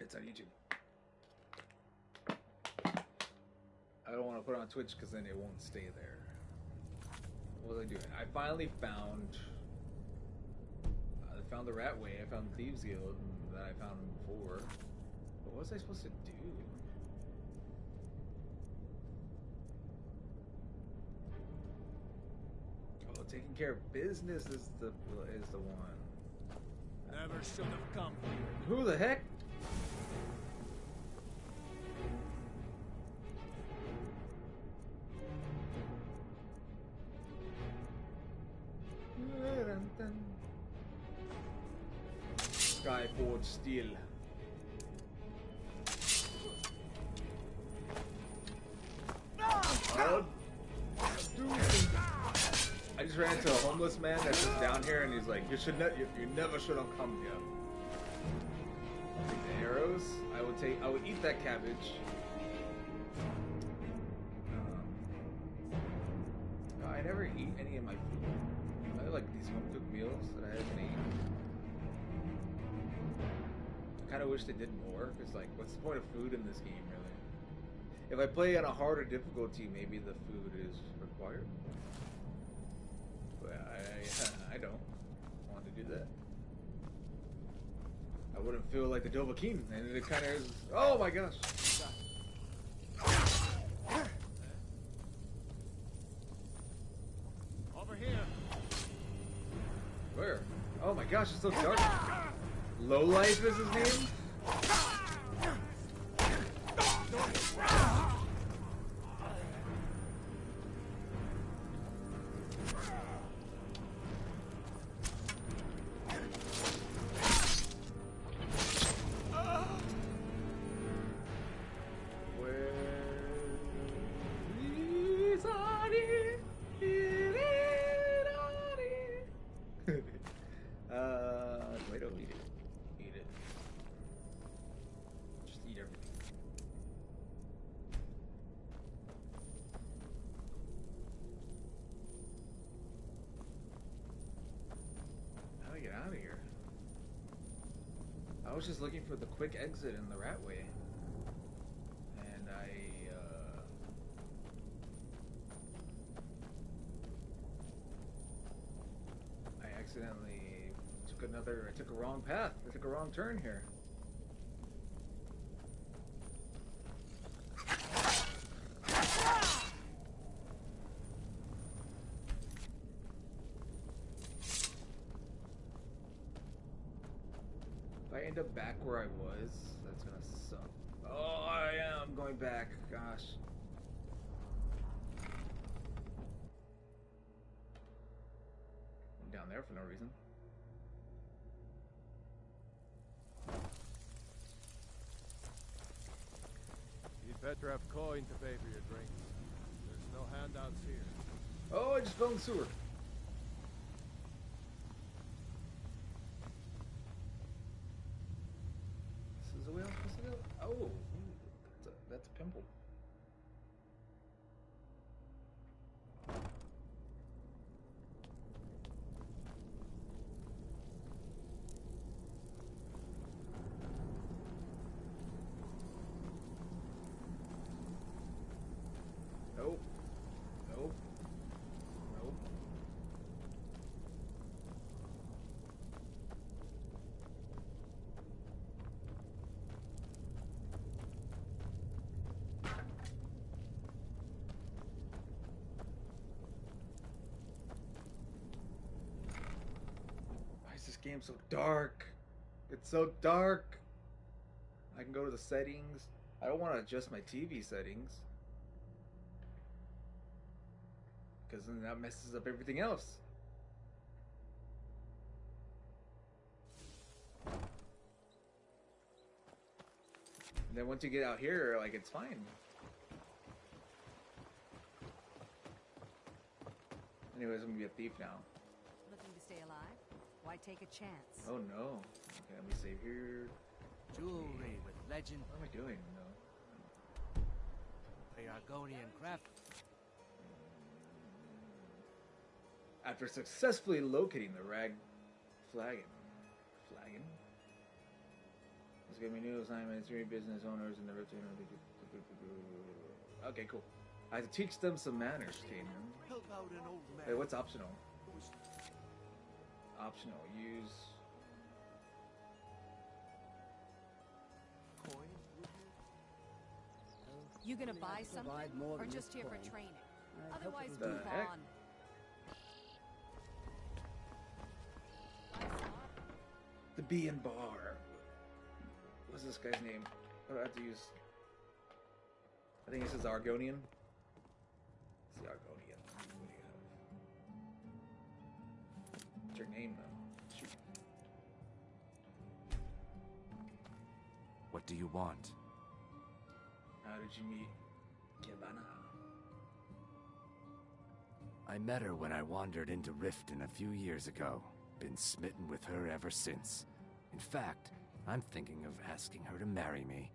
it's on YouTube. I don't want to put it on Twitch because then it won't stay there. What was I doing? I finally found the Rat Way. I found Thieves Guild that I found before. But what was I supposed to do? Oh, taking care of business is the one. Never should have come here. Who the heck? Skyforge Steel. I just ran into a homeless man that's just down here, and he's like, "You never should have come here." Take the arrows. I would eat that cabbage. I never eat any of my food. I like these home cooked meals that I haven't eaten. I kind of wish they did more, because like, what's the point of food in this game, really? If I play on a harder difficulty, maybe the food is required. But I don't want to do that. I wouldn't feel like the Dovahkiin, and it kind of is. Oh my gosh! Over here. Where? Oh my gosh, it's so dark. Lowlife is his name? Tomato, eat it. Eat it. Just eat everything. How do I get out of here? I was just looking for the quick exit in the Rat Way. And I accidentally I took a wrong path. I took a wrong turn here. If I end up back where I was, that's gonna suck. Oh, I am going back. Gosh. I'm down there for no reason. You'd better have coin to pay for your drinks. There's no handouts here. Oh, I just fell in the sewer. This is the way I'm supposed to go. Oh, that's a pimple. Nope. Nope. Nope. Why is this game so dark? It's so dark. I can go to the settings. I don't want to adjust my TV settings, because then that messes up everything else. And then once you get out here, like, it's fine. Anyways, I'm gonna be a thief now. Looking to stay alive? Why take a chance? Oh no. Okay, let me save here. Jewelry with legend. What am I doing? No. Argonian craft. After successfully locating the flagon. Flagon? Is give me new assignments, 3 business owners, and the return of the... Okay, cool. I have to teach them some manners, Tatum. Help out an old man. Wait, what's optional? Optional. Use... Coin? You gonna buy something, more or than just this here for coin. training? I'd hope Otherwise, it was move the heck? on. The Bee and Bar. What's this guy's name? What do I have to use? I think this is Argonian. It's the Argonian. What do you have? What's your name, though? Shoot. What do you want? How did you meet Kibana? I met her when I wandered into Riften a few years ago. Been smitten with her ever since. In fact, I'm thinking of asking her to marry me.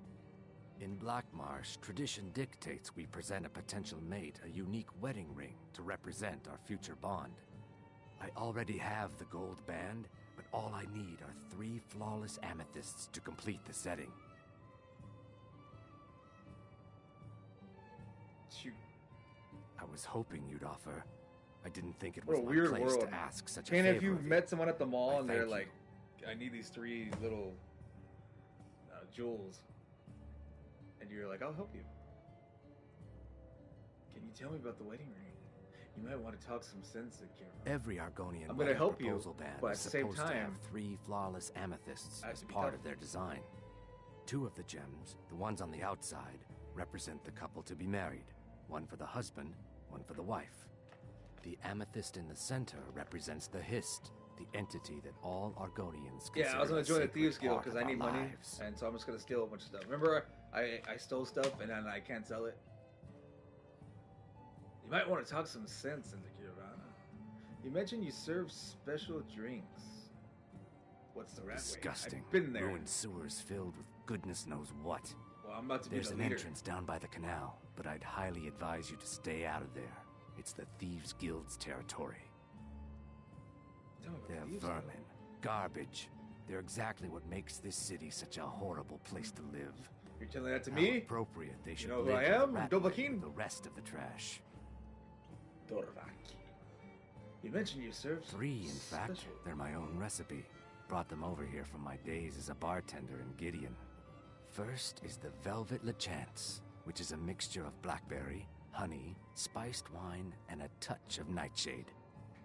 In Blackmarsh, tradition dictates we present a potential mate a unique wedding ring to represent our future bond. I already have the gold band, but all I need are 3 flawless amethysts to complete the setting. Shoot. I was hoping you'd offer. I didn't think it What was a my weird place world. to ask such a And favor if you of you. met someone at the mall I and they're thank you. like, I need these 3 little jewels, and you're like, I'll help you. Can you tell me about the wedding ring? You might want to talk some sense at Kira. Every Argonian I'm gonna wedding help you, proposal band but is at the same supposed to have time, 3 flawless amethysts I have as to be part tough. of their design. 2 of the gems, the ones on the outside, represent the couple to be married. 1 for the husband, 1 for the wife. The amethyst in the center represents the Hist, the entity that all Argonians Yeah, I was consider gonna a join the sacred Thieves Guild part because of I need our money, lives. and so I'm just gonna steal a bunch of stuff. Remember, I stole stuff and then I can't sell it. You might want to talk some sense into Kirana. You mentioned you serve special drinks. What's the rat way? Disgusting. I've been there. Ruined sewers filled with goodness knows what. Well, I'm about to There's be an the leader. entrance down by the canal, but I'd highly advise you to stay out of there. It's the Thieves Guild's territory. Tell me about They're the Thieves Guild. vermin, garbage. They're exactly what makes this city such a horrible place to live. You're telling that to How me? appropriate they should know who live I in the am? rat ring Dovahkiin? with the rest of the trash. Dorvaki. You mentioned you serve 3, in fact. special. They're my own recipe. Brought them over here from my days as a bartender in Gideon. First is the Velvet Lachance, which is a mixture of blackberry, honey, spiced wine, and a touch of nightshade.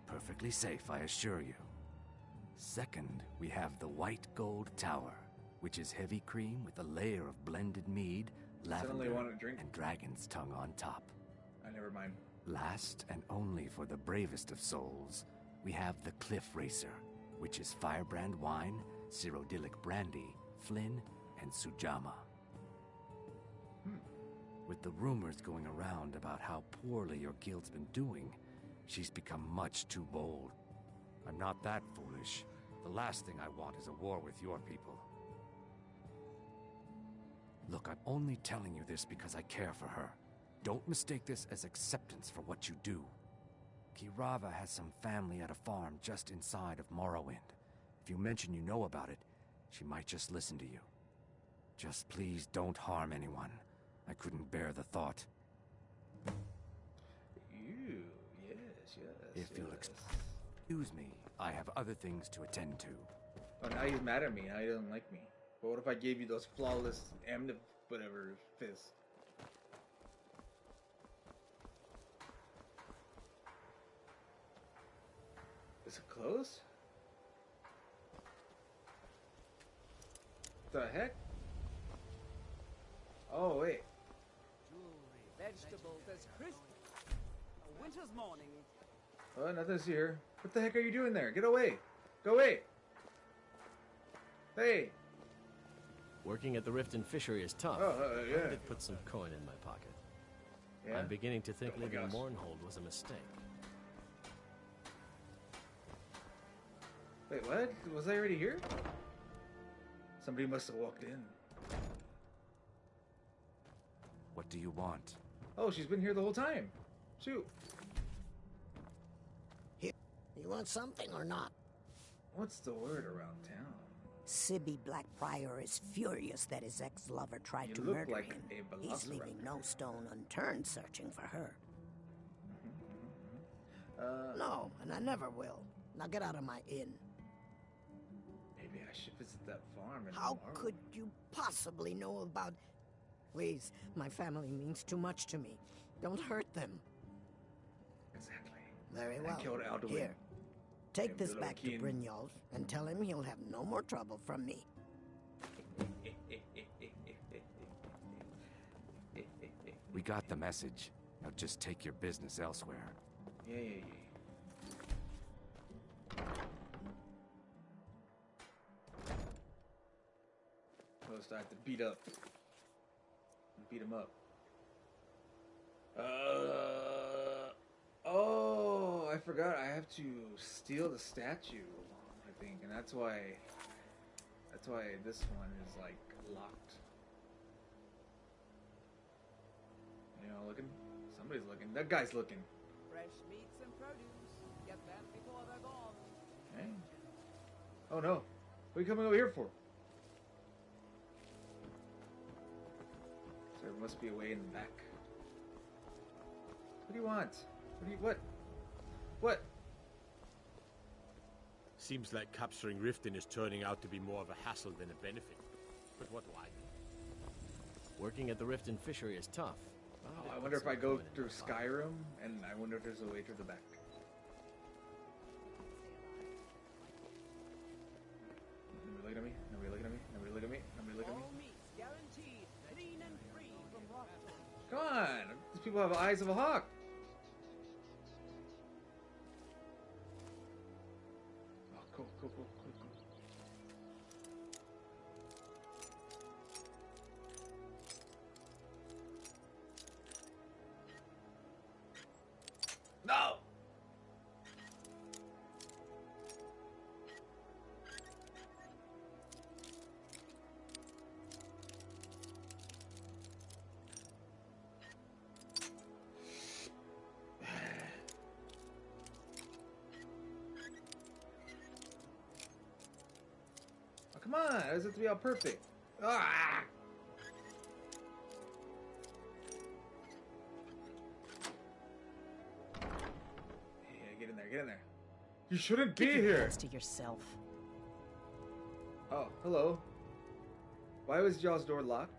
Perfectly safe, I assure you. Second, we have the White Gold Tower, which is heavy cream with a layer of blended mead, Suddenly lavender, want a drink? and dragon's tongue on top. Never mind. Last, and only for the bravest of souls, we have the Cliff Racer, which is firebrand wine, Cyrodiilic brandy, Flynn, and Sujama. With the rumors going around about how poorly your guild's been doing, she's become much too bold. I'm not that foolish. The last thing I want is a war with your people. Look, I'm only telling you this because I care for her. Don't mistake this as acceptance for what you do. Kirava has some family at a farm just inside of Morrowind. If you mention you know about it, she might just listen to you. Just please don't harm anyone. I couldn't bear the thought. Ew, yes. If you'll excuse me, I have other things to attend to. Oh, now he's mad at me. Now he doesn't like me. But what if I gave you those flawless whatever fists? Is it closed? The heck? Oh, wait. Jewelry, vegetables, as crisp. A winter's morning. Oh, nothing's here. What the heck are you doing there? Get away! Go away! Hey! Working at the Riften fishery is tough. Yeah. I did put some coin in my pocket. Yeah? I'm beginning to think Oh my leaving gosh. Mournhold was a mistake. Wait, what? Was I already here? Somebody must have walked in. What do you want? Oh, she's been here the whole time. Shoot. You want something or not? What's the word around town? Sibby Blackbriar is furious that his ex-lover tried You to look murder like him. a He's leaving velociraptor. no stone unturned searching for her. Uh, No, and I never will. Now get out of my inn. Maybe I should visit that farm in How tomorrow. could you possibly know about... Please, my family means too much to me. Don't hurt them. Exactly. Very And well. I killed Alduin. Here, take Him, this the back to little king. Brynjolf and tell him he'll have no more trouble from me. We got the message. Now just take your business elsewhere. Yeah. First, I have to beat him up. Oh, I forgot. I have to steal the statue, I think, and that's why this one is like locked. You know, looking. Somebody's looking. That guy's looking. Fresh meats and produce. Get them before they're gone. Hey. Oh no. What are you coming over here for? So there must be a way in the back. What do you want? What? Seems like capturing Riften is turning out to be more of a hassle than a benefit. But what do I know? Working at the Riften fishery is tough. Oh, I wonder if I go through Skyrim, and I wonder if there's a way through the back. Nobody looking at me? Nobody looking at me? Nobody looking at me? Nobody looking at me? All meats guaranteed, clean and free from rot. Come on! These people have eyes of a hawk! Oh, cool. No! Oh, come on! It doesn't have to be all perfect. Ah! Yeah, get in there. You shouldn't be Keep your here! hands to yourself. Oh, hello. Why was y'all's door locked?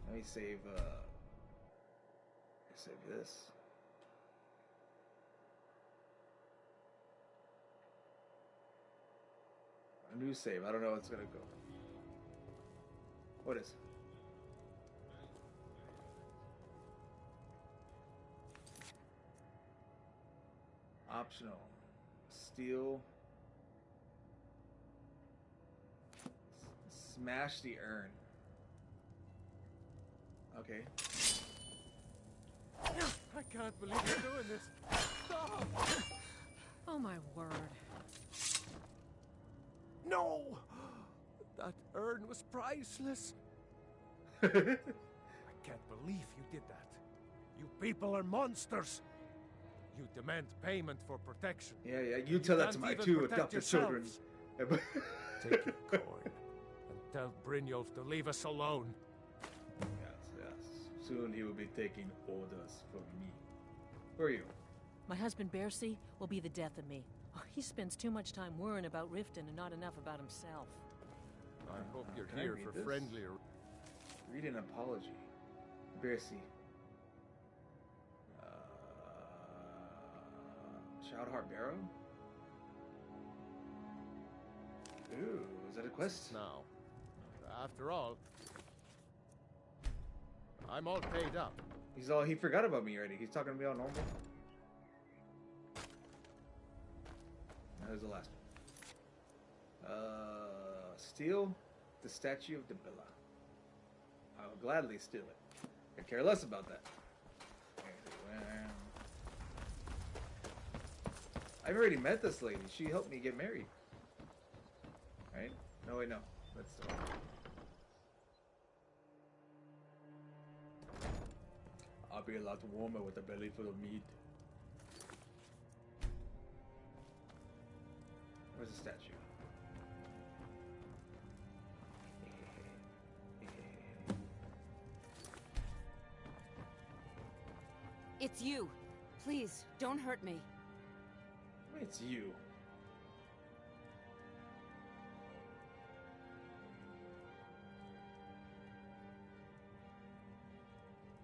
Let me save this. A new save. I don't know what's gonna go. What is? Optional. Steal. Smash the urn. Okay. I can't believe you're doing this. Stop! Oh my word. No! That urn was priceless. I I can't believe you did that. You people are monsters. You demand payment for protection. Yeah. You tell that to can't my even two protect adopted children. yourselves. Take your coin and tell Brynjolf to leave us alone. Yes. Soon he will be taking orders from me. Who are you? My husband Bercy will be the death of me. Oh, he spends too much time worrying about Riften and not enough about himself. I hope you're Can I here read for this? friendlier. Read an apology. Bercy. Shoutheart Barrow? Ooh, is that a quest? Now, after all, I'm all paid up. He forgot about me already. He's talking to me all normal. That was the last one. Steal the statue of Debilla. I will gladly steal it. I care less about that. I've already met this lady. She helped me get married. Right? No, wait, no. That's the one. I'll be a lot warmer with a belly full of meat. Where's the statue? It's you. Please, don't hurt me. It's you.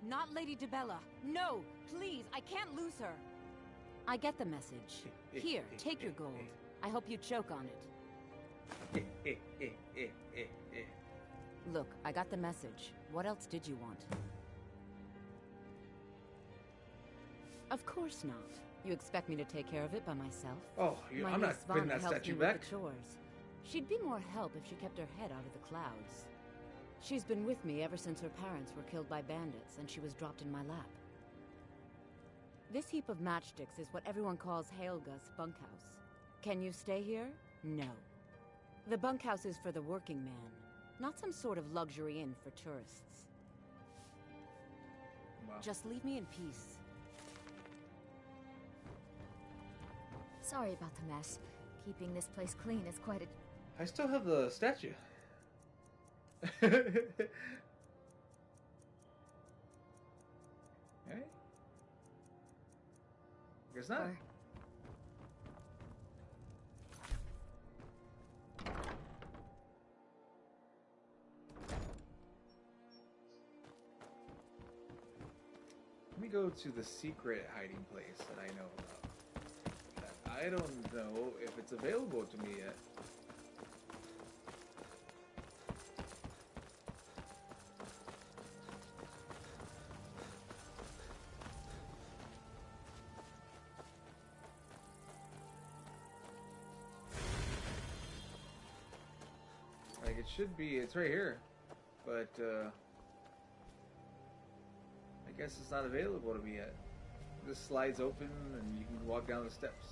Not Lady DeBella. No, please, I can't lose her. I get the message. Here, take your gold. I hope you choke on it. Look, I got the message. What else did you want? Of course not. You expect me to take care of it by myself? Oh, I'm not putting that statue back. The chores. She'd be more help if she kept her head out of the clouds. She's been with me ever since her parents were killed by bandits and she was dropped in my lap. This heap of matchsticks is what everyone calls Helga's bunkhouse. Can you stay here? No. The bunkhouse is for the working man, not some sort of luxury inn for tourists. Wow. Just leave me in peace. Sorry about the mess. Keeping this place clean is quite a... I still have the statue. Okay. Guess not. Let me go to the secret hiding place that I know about. That I don't know if it's available to me yet. Like it should be, it's right here, but I guess it's not available to me yet. This slides open and you can walk down the steps.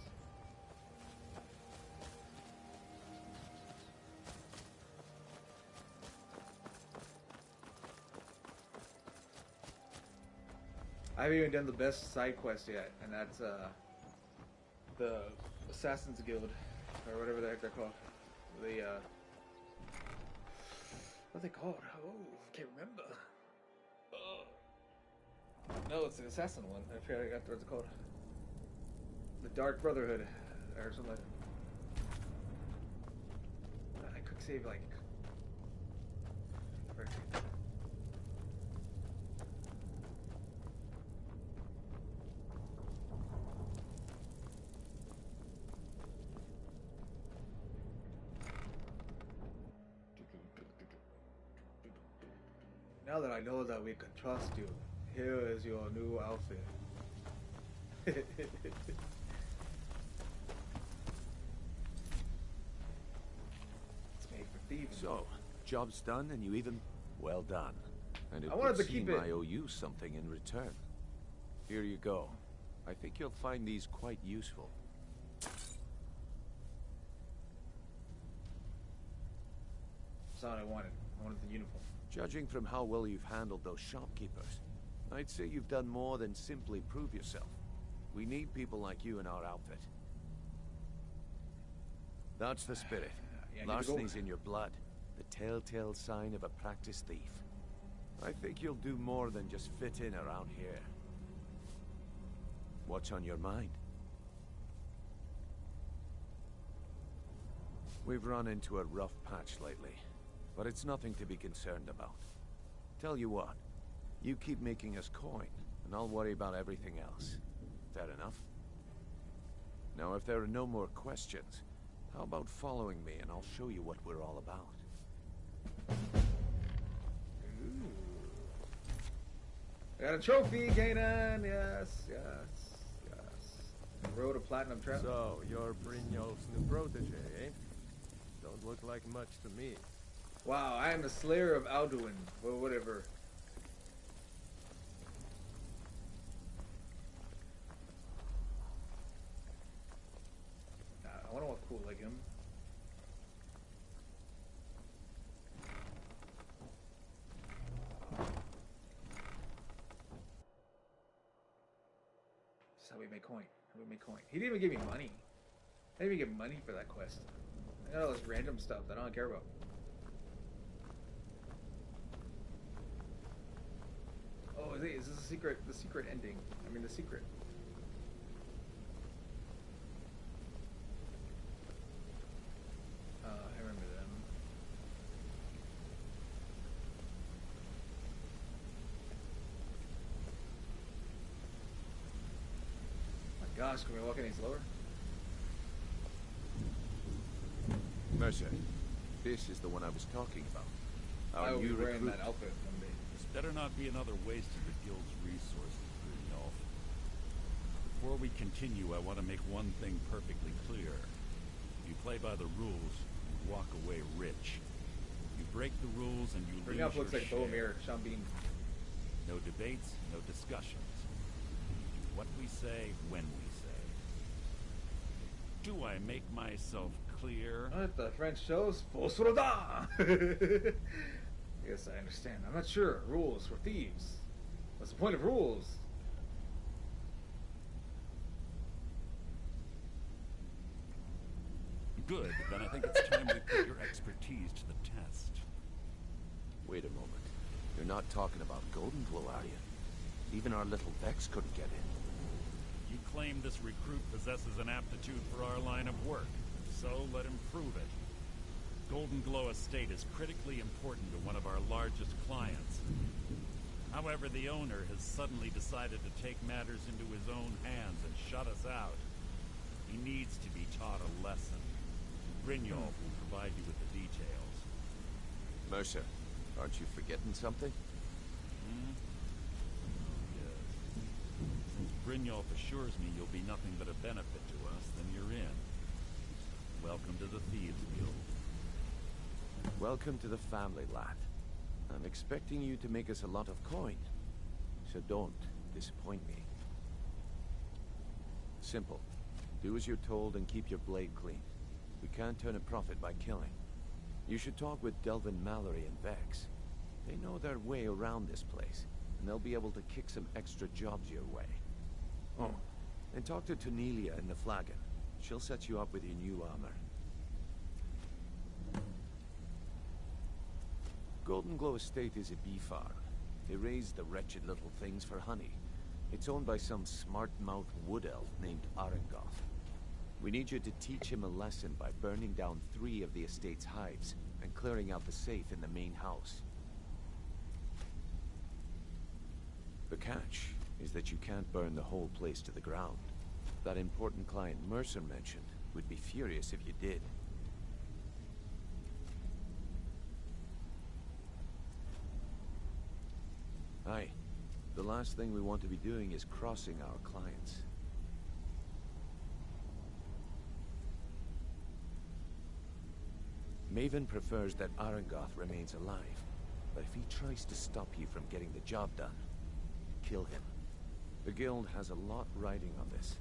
I haven't even done the best side quest yet, and that's the Assassin's Guild, or whatever the heck they're called. The what are they called? Oh, can't remember. No, it's the assassin one. I forgot what it's called. The Dark Brotherhood, or something like that. I quick save like. Now that I know that we can trust you, here is your new outfit. It's made for thieving. So, job's done and you even... Well done. And it I wanted would to keep seem it. I owe you something in return. Here you go. I think you'll find these quite useful. That's not what I wanted. I wanted the uniform. Judging from how well you've handled those shopkeepers, I'd say you've done more than simply prove yourself. We need people like you in our outfit. That's the spirit. Yeah, Larceny's in your blood. The telltale sign of a practiced thief. I think you'll do more than just fit in around here. What's on your mind? We've run into a rough patch lately, but it's nothing to be concerned about. Tell you what, you keep making us coin, and I'll worry about everything else. Fair enough? Now, if there are no more questions, how about following me and I'll show you what we're all about? Ooh. Got a trophy, Ganon! Yes, yes, yes. Road to Platinum Trap. So, you're Brynjolf's new protege, eh? Don't look like much to me. Wow, I am the Slayer of Alduin. Well, whatever. I want to look cool like him. This is how we make coin. How we make coin. He didn't even give me money. I didn't even get money for that quest. I got all this random stuff that I don't care about. Oh, is this a secret? The secret ending. I mean, the secret. I remember them. My gosh, can we walk any slower? Mercer, this is the one I was talking about. I Our will be new wearing recruit. that outfit one day. This better not be another waste of the guild's resources, Brynjolf. Before we continue, I want to make one thing perfectly clear. You play by the rules, you walk away rich. You break the rules and you Bring lose up looks your like share. Boromir, Shambin. No debates, no discussions. We do what we say, when we say. Do I make myself clear? What the French shows? Fosroda! Yes, I understand. I'm not sure. Rules for thieves. What's the point of rules? Good, then I think it's time we put your expertise to the test. Wait a moment. You're not talking about Golden Glow, are you? Even our little Vex couldn't get in. You claim this recruit possesses an aptitude for our line of work, so let him prove it. Golden Glow Estate is critically important to one of our largest clients. However, the owner has suddenly decided to take matters into his own hands and shut us out. He needs to be taught a lesson. Brynjolf will provide you with the details. Mercer, aren't you forgetting something? Hmm? Oh, yes. Since Brynjolf assures me you'll be nothing but a benefit to us, then you're in. Welcome to the Thieves Guild. Welcome to the family, lad. I'm expecting you to make us a lot of coin, so don't disappoint me. Simple. Do as you're told and keep your blade clean. We can't turn a profit by killing. You should talk with Delvin Mallory and Vex. They know their way around this place, and they'll be able to kick some extra jobs your way. Oh, and talk to Tonelia in the Flagon. She'll set you up with your new armor. Golden Glow Estate is a bee farm. They raise the wretched little things for honey. It's owned by some smart-mouthed wood elf named Arengoth. We need you to teach him a lesson by burning down 3 of the estate's hives and clearing out the safe in the main house. The catch is that you can't burn the whole place to the ground. That important client Mercer mentioned would be furious if you did. Aye. The last thing we want to be doing is crossing our clients. Maven prefers that Arengoth remains alive, but if he tries to stop you from getting the job done, kill him. The guild has a lot riding on this.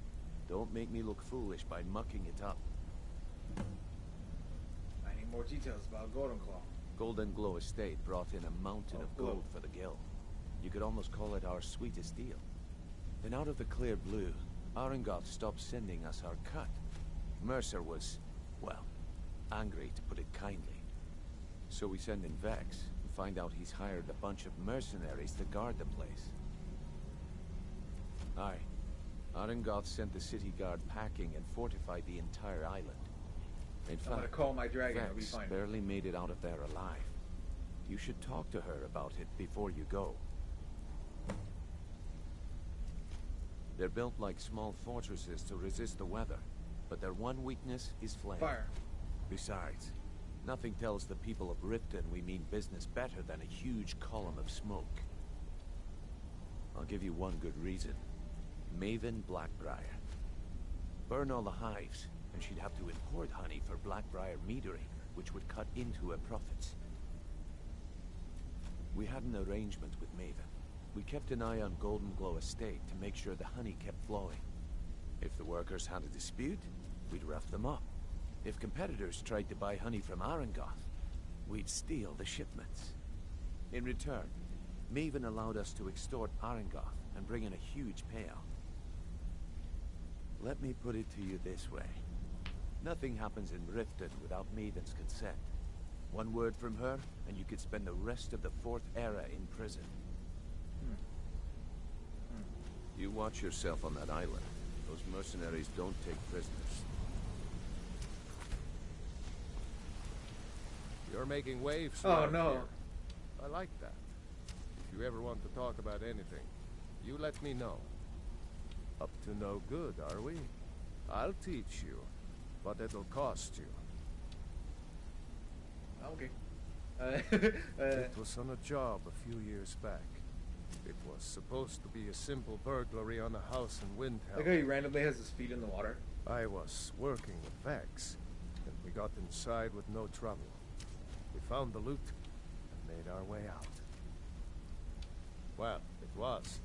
Don't make me look foolish by mucking it up. I need more details about Golden Claw. Golden Glow Estate brought in a mountain of gold for the guild. You could almost call it our sweetest deal. Then out of the clear blue, Arengoth stopped sending us our cut. Mercer was, well, angry to put it kindly. So we send in Vex and find out he's hired a bunch of mercenaries to guard the place. Aye. Arengoth sent the city guard packing and fortified the entire island. In fact, I'm gonna call my dragon, it'll be Vex fine. barely made it out of there alive. You should talk to her about it before you go. They're built like small fortresses to resist the weather, but their one weakness is flame. Fire. Besides, nothing tells the people of Riften we mean business better than a huge column of smoke. I'll give you one good reason. Maven Blackbriar. Burn all the hives, and she'd have to import honey for Blackbriar metering, which would cut into her profits. We had an arrangement with Maven. We kept an eye on Golden Glow Estate to make sure the honey kept flowing. If the workers had a dispute, we'd rough them up. If competitors tried to buy honey from Arengoth, we'd steal the shipments. In return, Maven allowed us to extort Arengoth and bring in a huge payout. Let me put it to you this way. Nothing happens in Riften without Maven's consent. One word from her, and you could spend the rest of the Fourth Era in prison. You watch yourself on that island. Those mercenaries don't take prisoners. You're making waves. Oh, no. Here. I like that. If you ever want to talk about anything, you let me know. Up to no good, are we? I'll teach you, but it'll cost you. Okay. It was on a job a few years back. It was supposed to be a simple burglary on a house in Windhelm. Look how he randomly has his feet in the water. I was working with Vex, and we got inside with no trouble. We found the loot and made our way out. Well, it was,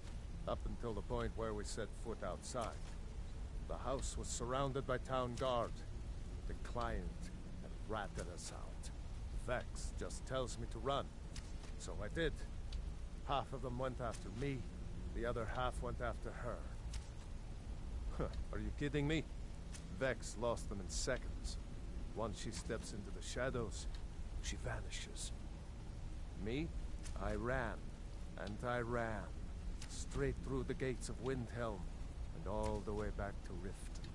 up until the point where we set foot outside. The house was surrounded by town guard. The client had ratted us out. Vex just tells me to run, so I did. Half of them went after me, the other half went after her. Are you kidding me? Vex lost them in seconds. Once she steps into the shadows, she vanishes. Me? I ran, and I ran, straight through the gates of Windhelm, and all the way back to Riften.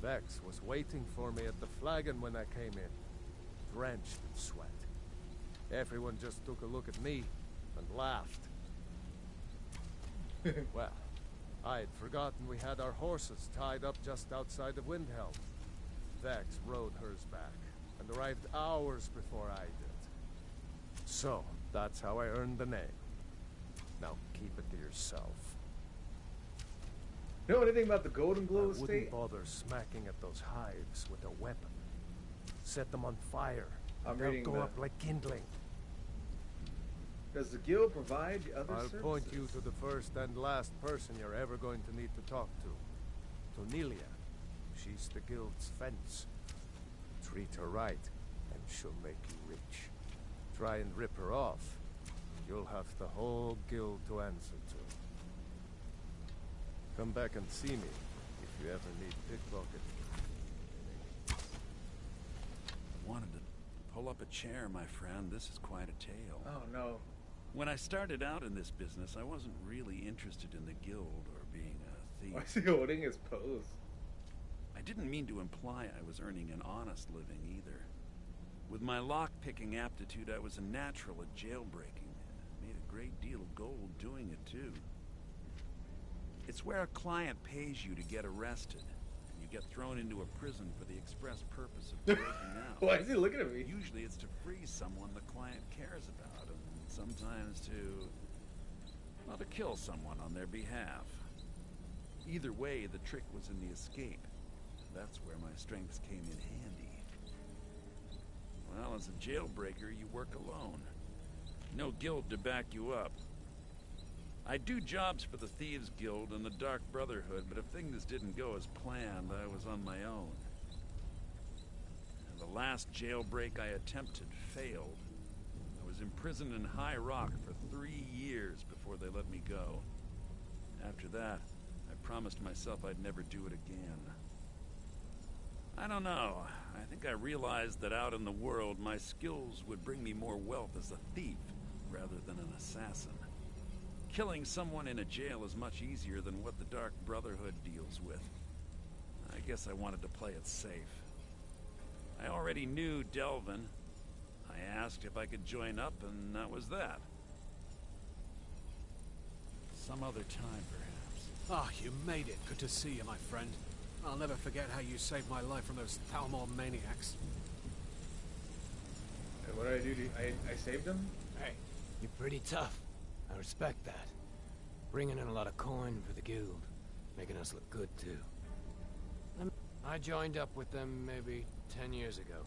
Vex was waiting for me at the flagon when I came in, drenched in sweat. Everyone just took a look at me and laughed. Well, I had forgotten we had our horses tied up just outside of Windhelm. Vex rode hers back and arrived hours before I did. So, that's how I earned the name. Now keep it to yourself. You know anything about the Golden Glow I estate? wouldn't bother smacking at those hives with a weapon. Set them on fire. They'll go up like kindling. Does the guild provide other services? I'll point you to the first and last person you're ever going to need to talk to. Tonelia. She's the guild's fence. Treat her right, and she'll make you rich. Try and rip her off. You'll have the whole guild to answer to. Come back and see me if you ever need pickpocketing. Wanted to pull up a chair, my friend. This is quite a tale. Oh, no. When I started out in this business, I wasn't really interested in the guild or being a thief. Why is he holding his pose? I didn't mean to imply I was earning an honest living either. With my lock-picking aptitude, I was a natural at jailbreaking. Made a great deal of gold doing it, too. It's where a client pays you to get arrested, and you get thrown into a prison for the express purpose of breaking out. Why is he looking at me? Usually it's to free someone the client cares about, and sometimes to, well, to kill someone on their behalf. Either way, the trick was in the escape. That's where my strengths came in handy. Well, as a jailbreaker, you work alone. No guild to back you up. I do jobs for the Thieves Guild and the Dark Brotherhood, but if things didn't go as planned, I was on my own. And the last jailbreak I attempted failed. I was imprisoned in High Rock for 3 years before they let me go. After that, I promised myself I'd never do it again. I don't know. I think I realized that out in the world, my skills would bring me more wealth as a thief rather than an assassin. Killing someone in a jail is much easier than what the Dark Brotherhood deals with. I guess I wanted to play it safe. I already knew Delvin. I asked if I could join up, and that was that. Some other time, perhaps. Ah, you made it. Good to see you, my friend. I'll never forget how you saved my life from those Thalmor maniacs. And what did I do? I saved him? Hey, you're pretty tough. I respect that. Bringing in a lot of coin for the guild. Making us look good, too. I joined up with them maybe 10 years ago.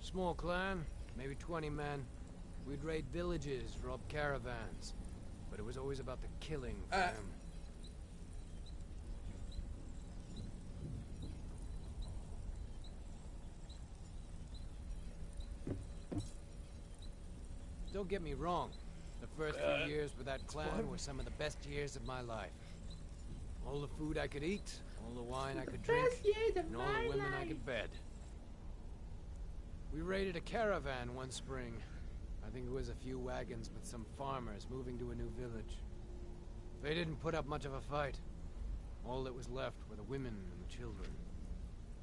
Small clan, maybe 20 men. We'd raid villages, rob caravans. But it was always about the killing for them. Don't get me wrong. The first few years with that clan were some of the best years of my life. All the food I could eat, all the wine I could drink, and all the women I could bed. We raided a caravan one spring. I think it was a few wagons with some farmers moving to a new village. They didn't put up much of a fight. All that was left were the women and the children.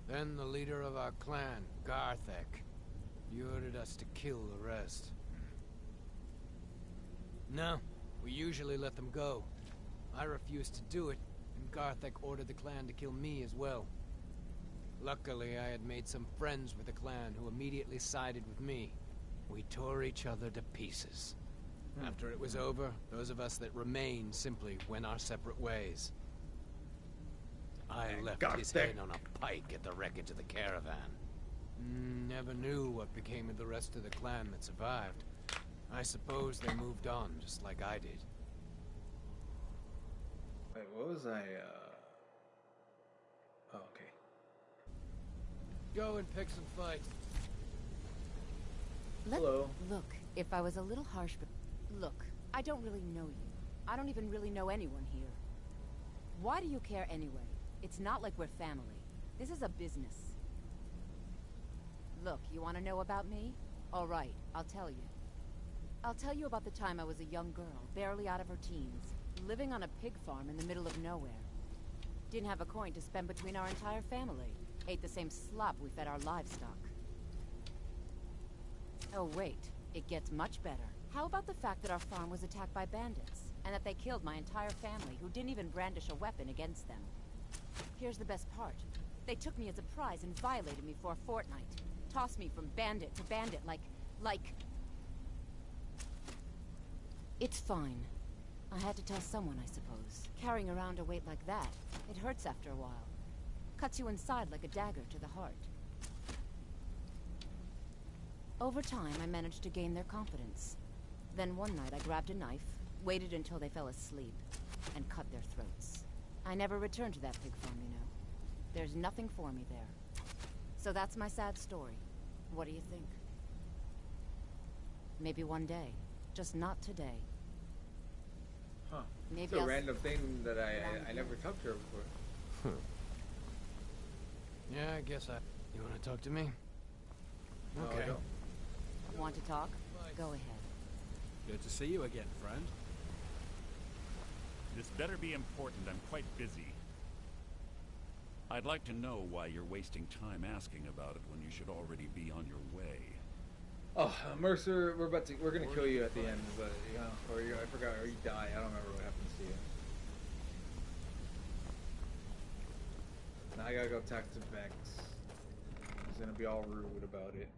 Then the leader of our clan, Garthek, he ordered us to kill the rest. No, we usually let them go. I refused to do it, and Garthek ordered the clan to kill me as well. Luckily, I had made some friends with the clan who immediately sided with me. We tore each other to pieces. After it was over, those of us that remained simply went our separate ways. I left his head on a pike at the wreckage of the caravan. Never knew what became of the rest of the clan that survived. I suppose they moved on, just like I did. Wait, what was I, Oh, okay. Go and pick some fights. Hello. Look, if I was a little harsh, but... Look, I don't really know you. I don't even really know anyone here. Why do you care anyway? It's not like we're family. This is a business. Look, you want to know about me? All right, I'll tell you. I'll tell you about the time I was a young girl, barely out of her teens, living on a pig farm in the middle of nowhere. Didn't have a coin to spend between our entire family. Ate the same slop we fed our livestock. Oh wait, it gets much better. How about the fact that our farm was attacked by bandits, and that they killed my entire family who didn't even brandish a weapon against them? Here's the best part. They took me as a prize and violated me for a fortnight. Tossed me from bandit to bandit like... It's fine. I had to tell someone, I suppose. Carrying around a weight like that, it hurts after a while. Cuts you inside like a dagger to the heart. Over time, I managed to gain their confidence. Then one night, I grabbed a knife, waited until they fell asleep, and cut their throats. I never returned to that pig farm, you know. There's nothing for me there. So that's my sad story. What do you think? Maybe one day. Just not today. Huh. Maybe it's a random thing that I never talked to her before. Yeah, I guess I... You want to talk to me? Okay. Want to talk? Go ahead. Good to see you again, friend. This better be important. I'm quite busy. I'd like to know why you're wasting time asking about it when you should already be on your way. Oh, Mercer, we're gonna kill you at the end, but you know, or I forgot, or you die. I don't remember what happens to you. Now I gotta go talk to Vex. He's gonna be all rude about it.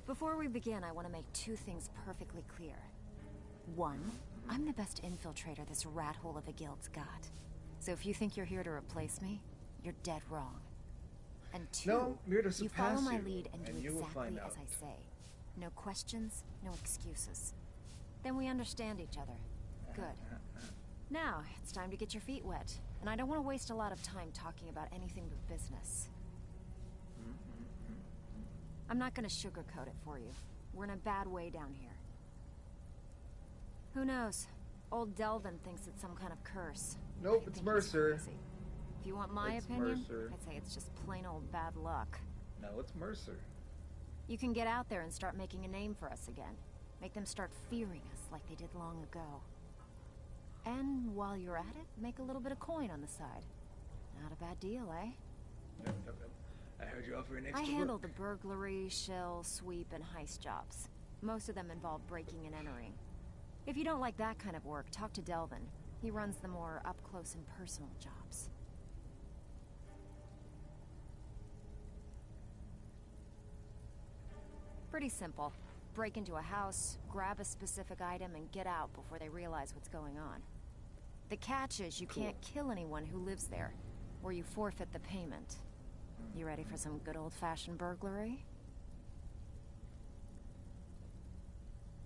Before we begin, I want to make two things perfectly clear. One, I'm the best infiltrator this rat hole of a guild's got. So if you think you're here to replace me, you're dead wrong. And two, no, I'm here to you follow my you, lead and do exactly as I say. No questions, no excuses. Then we understand each other. Good. Now, it's time to get your feet wet. And I don't want to waste a lot of time talking about anything but business. I'm not gonna sugarcoat it for you. We're in a bad way down here. Who knows? Old Delvin thinks it's some kind of curse. Nope, it's Mercer. If you want my opinion, I'd say it's just plain old bad luck. No, it's Mercer. You can get out there and start making a name for us again. Make them start fearing us like they did long ago. And while you're at it, make a little bit of coin on the side. Not a bad deal, eh? Yep. I heard you offer an extra I handle the burglary, shell, sweep, and heist jobs. Most of them involve breaking and entering. If you don't like that kind of work, talk to Delvin. He runs the more up-close and personal jobs. Pretty simple. Break into a house, grab a specific item, and get out before they realize what's going on. The catch is you can't kill anyone who lives there, or you forfeit the payment. You ready for some good old-fashioned burglary?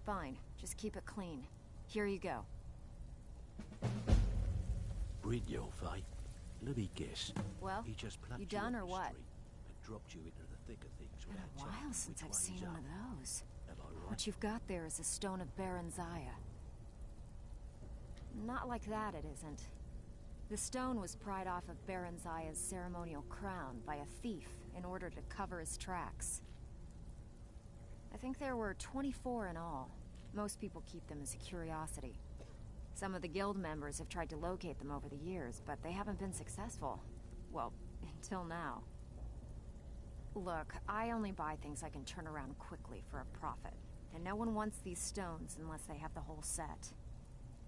Fine, just keep it clean. Here you go. Read your fate. Let me guess. Well, he just you done or what? And dropped you into the thick of things Been a without while since I've seen one of those. Am I right? What you've got there is a stone of Baron Zaya. Not like that, it isn't. The stone was pried off of Baron Zaya's ceremonial crown by a thief in order to cover his tracks. I think there were 24 in all. Most people keep them as a curiosity. Some of the guild members have tried to locate them over the years, but they haven't been successful. Well, until now. Look, I only buy things I can turn around quickly for a profit. And no one wants these stones unless they have the whole set.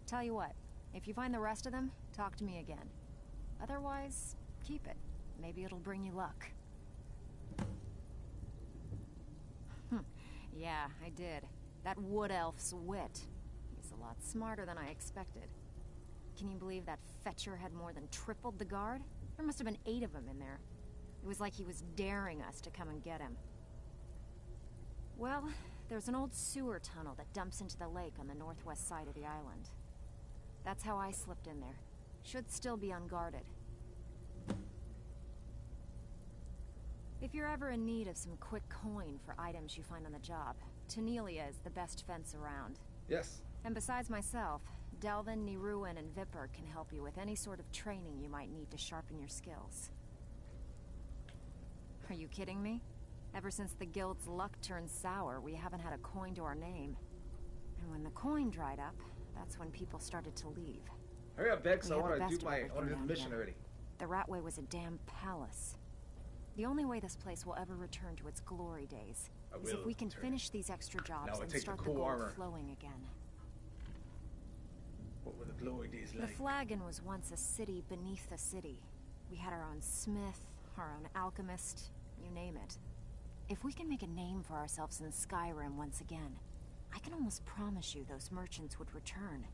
Tell you what, if you find the rest of them, talk to me again. Otherwise, keep it. Maybe it'll bring you luck. Yeah, I did. That wood elf's wit. He's a lot smarter than I expected. Can you believe that fetcher had more than tripled the guard? There must have been 8 of them in there. It was like he was daring us to come and get him. Well, there's an old sewer tunnel that dumps into the lake on the northwest side of the island. That's how I slipped in there. Should still be unguarded. If you're ever in need of some quick coin for items you find on the job, Tanelia is the best fence around. Yes. And besides myself, Delvin, Niruin, and Vipper can help you with any sort of training you might need to sharpen your skills. Are you kidding me? Ever since the guild's luck turned sour, we haven't had a coin to our name. And when the coin dried up, that's when people started to leave. Hurry up, Vex. We I had want the to best do of my everything down mission here. already. The Ratway was a damn palace. The only way this place will ever return to its glory days is if we can finish these extra jobs Now I and take the start the cool gold armor. flowing again. What were the glory days The like? Flagon was once a city beneath a city. We had our own smith, our own alchemist, you name it. If we can make a name for ourselves in Skyrim once again, I can almost promise you those merchants would return.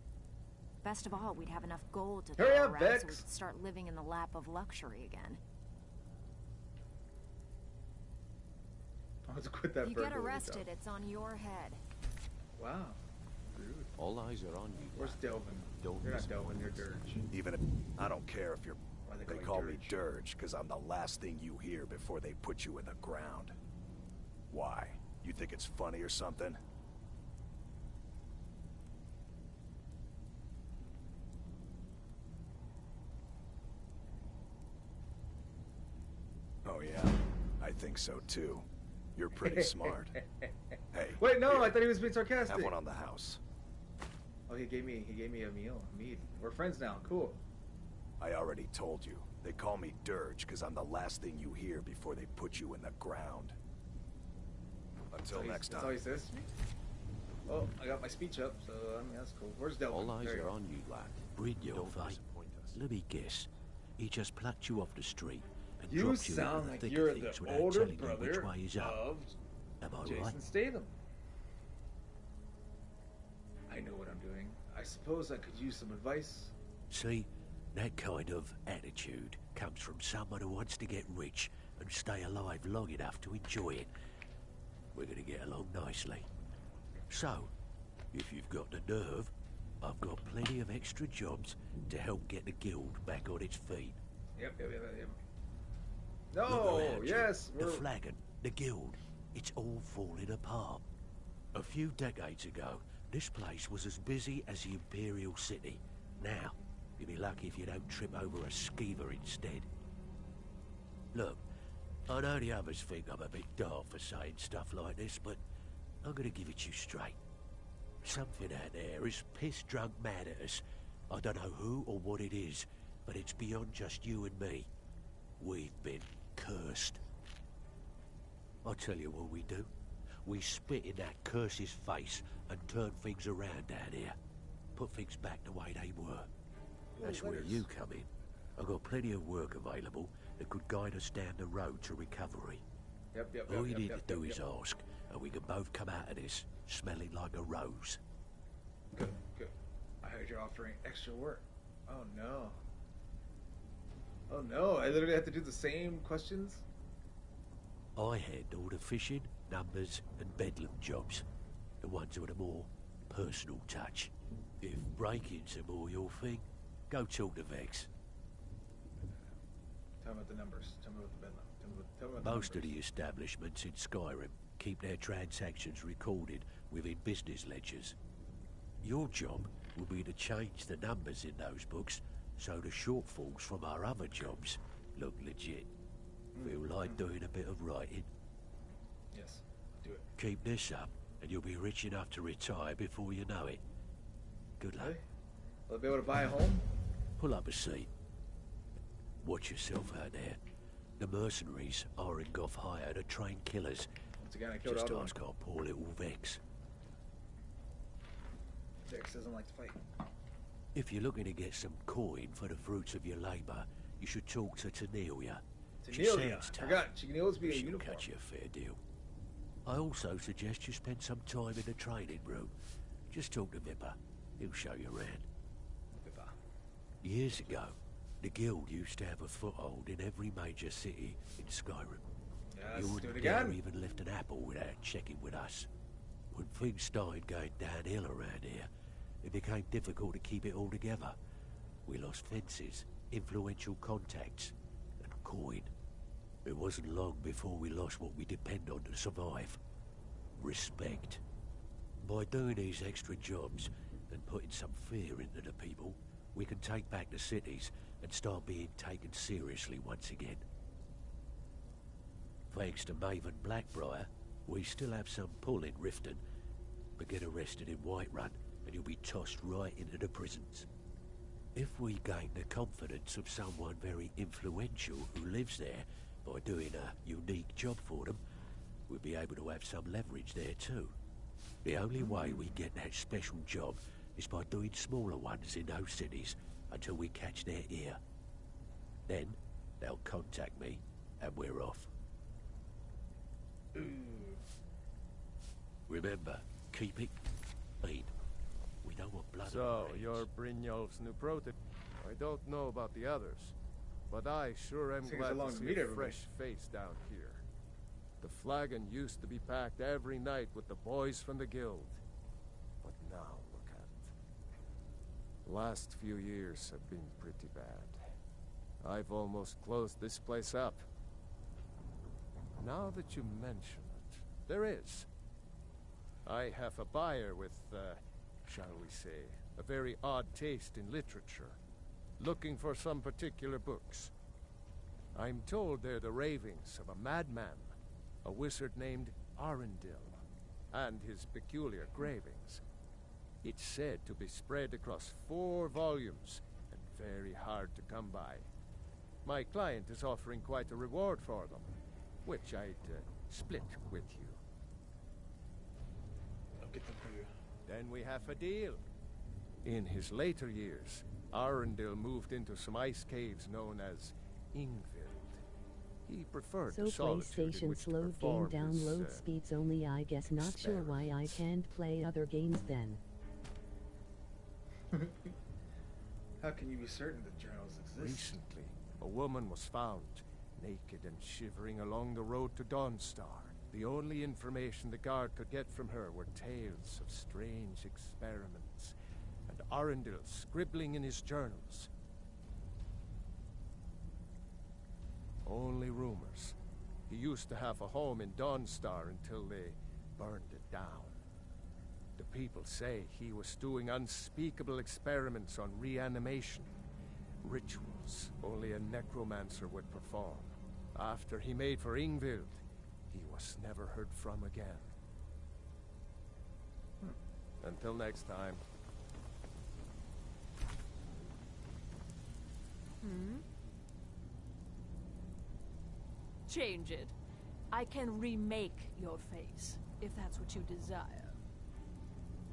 Best of all, we'd have enough gold to throw Hurry up, around so we Vex. could start living in the lap of luxury again. I want to quit that If you burglary get arrested, job. it's on your head. Wow. Rude. All eyes are on you. Where's Delvin? Don't You're not disappoint Delvin, you're us. Dirge. Even if I don't care if you're... Why They call me Dirge because I'm the last thing you hear before they put you in the ground. Why? You think it's funny or something? Oh yeah, I think so too. You're pretty smart. Hey. Wait, no, here, I thought he was being sarcastic. have one on the house. Oh, he gave me a meal, a mead. We're friends now. Cool. I already told you. They call me Dirge because I'm the last thing you hear before they put you in the ground. Until next That's all time. he says to me? Oh, I got my speech up, so I mean, that's cool. Where's Delvin? All eyes There you are go. on you, lad. Breed your Don't fight. disappoint us. Let me guess. He just plucked you off the street and You dropped you into sound the like thick you're of the things without older telling you which brother way is up. of Am I Jason right? Statham. I know what I'm doing. I suppose I could use some advice. See, that kind of attitude comes from someone who wants to get rich and stay alive long enough to enjoy it. We're gonna get along nicely. So, if you've got the nerve, I've got plenty of extra jobs to help get the guild back on its feet. Yep. Look No, around you. yes, The we're... flagon, the guild, it's all falling apart. A few decades ago, this place was as busy as the Imperial City. Now, you'll be lucky if you don't trip over a skeever instead. Look, I know the others think I'm a bit daft for saying stuff like this, but I'm gonna give it you straight. Something out there is piss-drunk mad at us. I don't know who or what it is, but it's beyond just you and me. We've been cursed. I'll tell you what we do. We spit in that curse's face and turn things around down here. Put things back the way they were. That's where you come in. I've got plenty of work available that could guide us down the road to recovery. Yep. All you need to do is ask, and we can both come out of this smelling like a rose. Good. I heard you're offering extra work. Oh no, I literally have to do the same questions? I handle the fishing, numbers, and bedlam jobs. The ones with a more personal touch. If break-ins are more your thing, go talk to Vex. Tell me about the numbers. Tell me about the bedlam. Tell me about the Most of numbers. the establishments in Skyrim keep their transactions recorded within business ledgers. Your job will be to change the numbers in those books so the shortfalls from our other jobs look legit. Feel like doing a bit of writing? Yes, do it. Keep this up, and you'll be rich enough to retire before you know it. Good luck. Okay. Will I be able to buy a home? Pull up a seat. Watch yourself out there. The mercenaries are in Goth hire to train killers. Once again, I killed Just all ask our poor little Vex. Vex doesn't like to fight. If you're looking to get some coin for the fruits of your labor, you should talk to Tanelia. Tanelia, I forgot. She can always be a She'll uniform. catch you a fair deal. I also suggest you spend some time in the training room. Just talk to Vipper. He'll show you around. Vipper. Years ago, the guild used to have a foothold in every major city in Skyrim. Yeah, You let's do wouldn't it dare again. even lift an apple without checking with us. When things started going downhill around here, it became difficult to keep it all together. We lost fences, influential contacts, and coin. It wasn't long before we lost what we depend on to survive. Respect. By doing these extra jobs and putting some fear into the people, we can take back the cities and start being taken seriously once again. Thanks to Maven Blackbriar, we still have some pull in Riften, but get arrested in Whiterun and you'll be tossed right into the prisons. If we gain the confidence of someone very influential who lives there by doing a unique job for them, we'll be able to have some leverage there too. The only way we get that special job is by doing smaller ones in those cities until we catch their ear. Then, they'll contact me, and we're off. Remember, keep it clean. We don't want blood on So, our hands. you're Brynjolf's new prototype. I don't know about the others, but I sure am Takes glad long to to see meet a everybody. fresh face down here. The flagon used to be packed every night with the boys from the guild. But now, look at it. Last few years have been pretty bad. I've almost closed this place up. Now that you mention it, there is. I have a buyer with, shall we say, a very odd taste in literature, looking for some particular books. I'm told they're the ravings of a madman, a wizard named Arundel, and his peculiar gravings. It's said to be spread across 4 volumes, and very hard to come by. My client is offering quite a reward for them, which I'd split with you. I'll get them for you. Then we have a deal. In his later years, Arundel moved into some ice caves known as Ingvild. He preferred So the solitude in PlayStation which to slowed game perform his, download speeds only. I guess not sure why I can't play other games then. How can you be certain that journals exist? Recently, a woman was found, naked and shivering along the road to Dawnstar. The only information the guard could get from her were tales of strange experiments, and Arundel scribbling in his journals. Only rumors. He used to have a home in Dawnstar until they burned it down. The people say he was doing unspeakable experiments on reanimation, rituals only a necromancer would perform. After he made for Ingvild, he was never heard from again. Until next time. Change it. I can remake your face, if that's what you desire.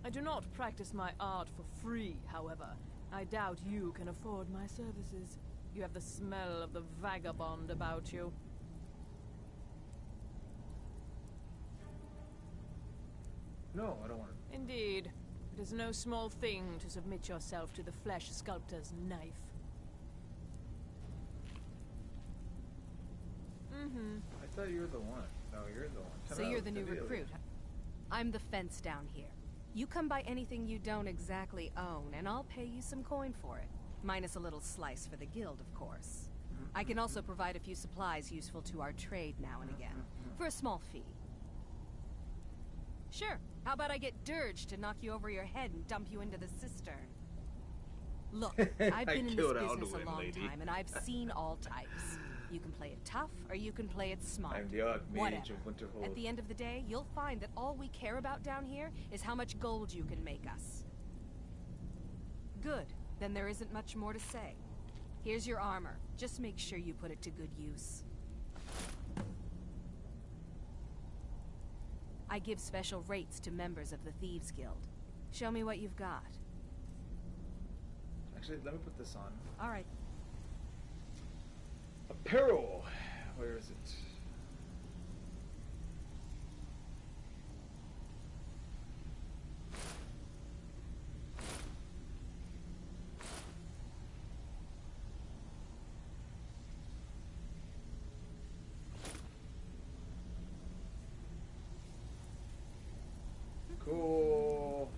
I do not practice my art for free, however. I doubt you can afford my services. You have the smell of the vagabond about you. No, I don't want to. Indeed. It is no small thing to submit yourself to the flesh sculptor's knife. I thought you were the one. No, you're the one. So Come you're out, the new Tanelia. recruit. I'm the fence down here. You come by anything you don't exactly own, and I'll pay you some coin for it. Minus a little slice for the guild, of course. I can also provide a few supplies useful to our trade now and again, for a small fee. Sure, how about I get Dirge to knock you over your head and dump you into the cistern? Look, I've I been in this killed business a Alduin, long lady. time, and I've seen all types. You can play it tough, or you can play it smart. I'm the Archmage Whatever. of Winterhold. At the end of the day, you'll find that all we care about down here is how much gold you can make us. Good. Then there isn't much more to say. Here's your armor. Just make sure you put it to good use. I give special rates to members of the Thieves Guild. Show me what you've got. Actually, let me put this on. All right. Apparel. Where is it? Cool.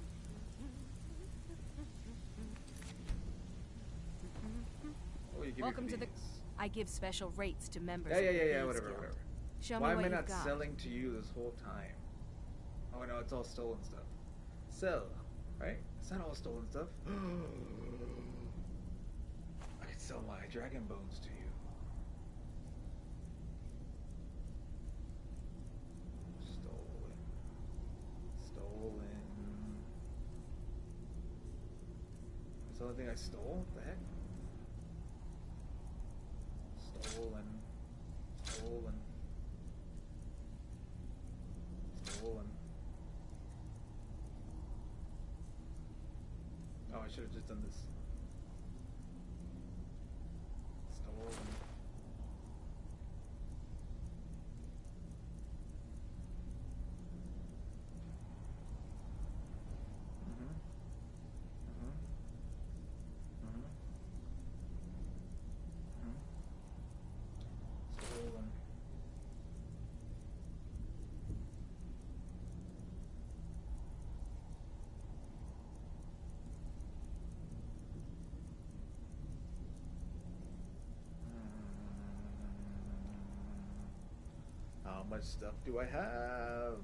Oh, you give Welcome me to the... these. I give special rates to members Yeah, of the Thieves whatever, Guild. whatever. Show Why me am what I not you've got. selling to you this whole time? Oh no, it's all stolen stuff. Sell, right? It's not all stolen stuff. I could sell my dragon bones to you. Stolen. Stolen. That's the only thing I stole? What the heck? Stolen. Stolen. Stolen. Oh, I should have just done this. Stolen. Stolen. How much stuff do I have?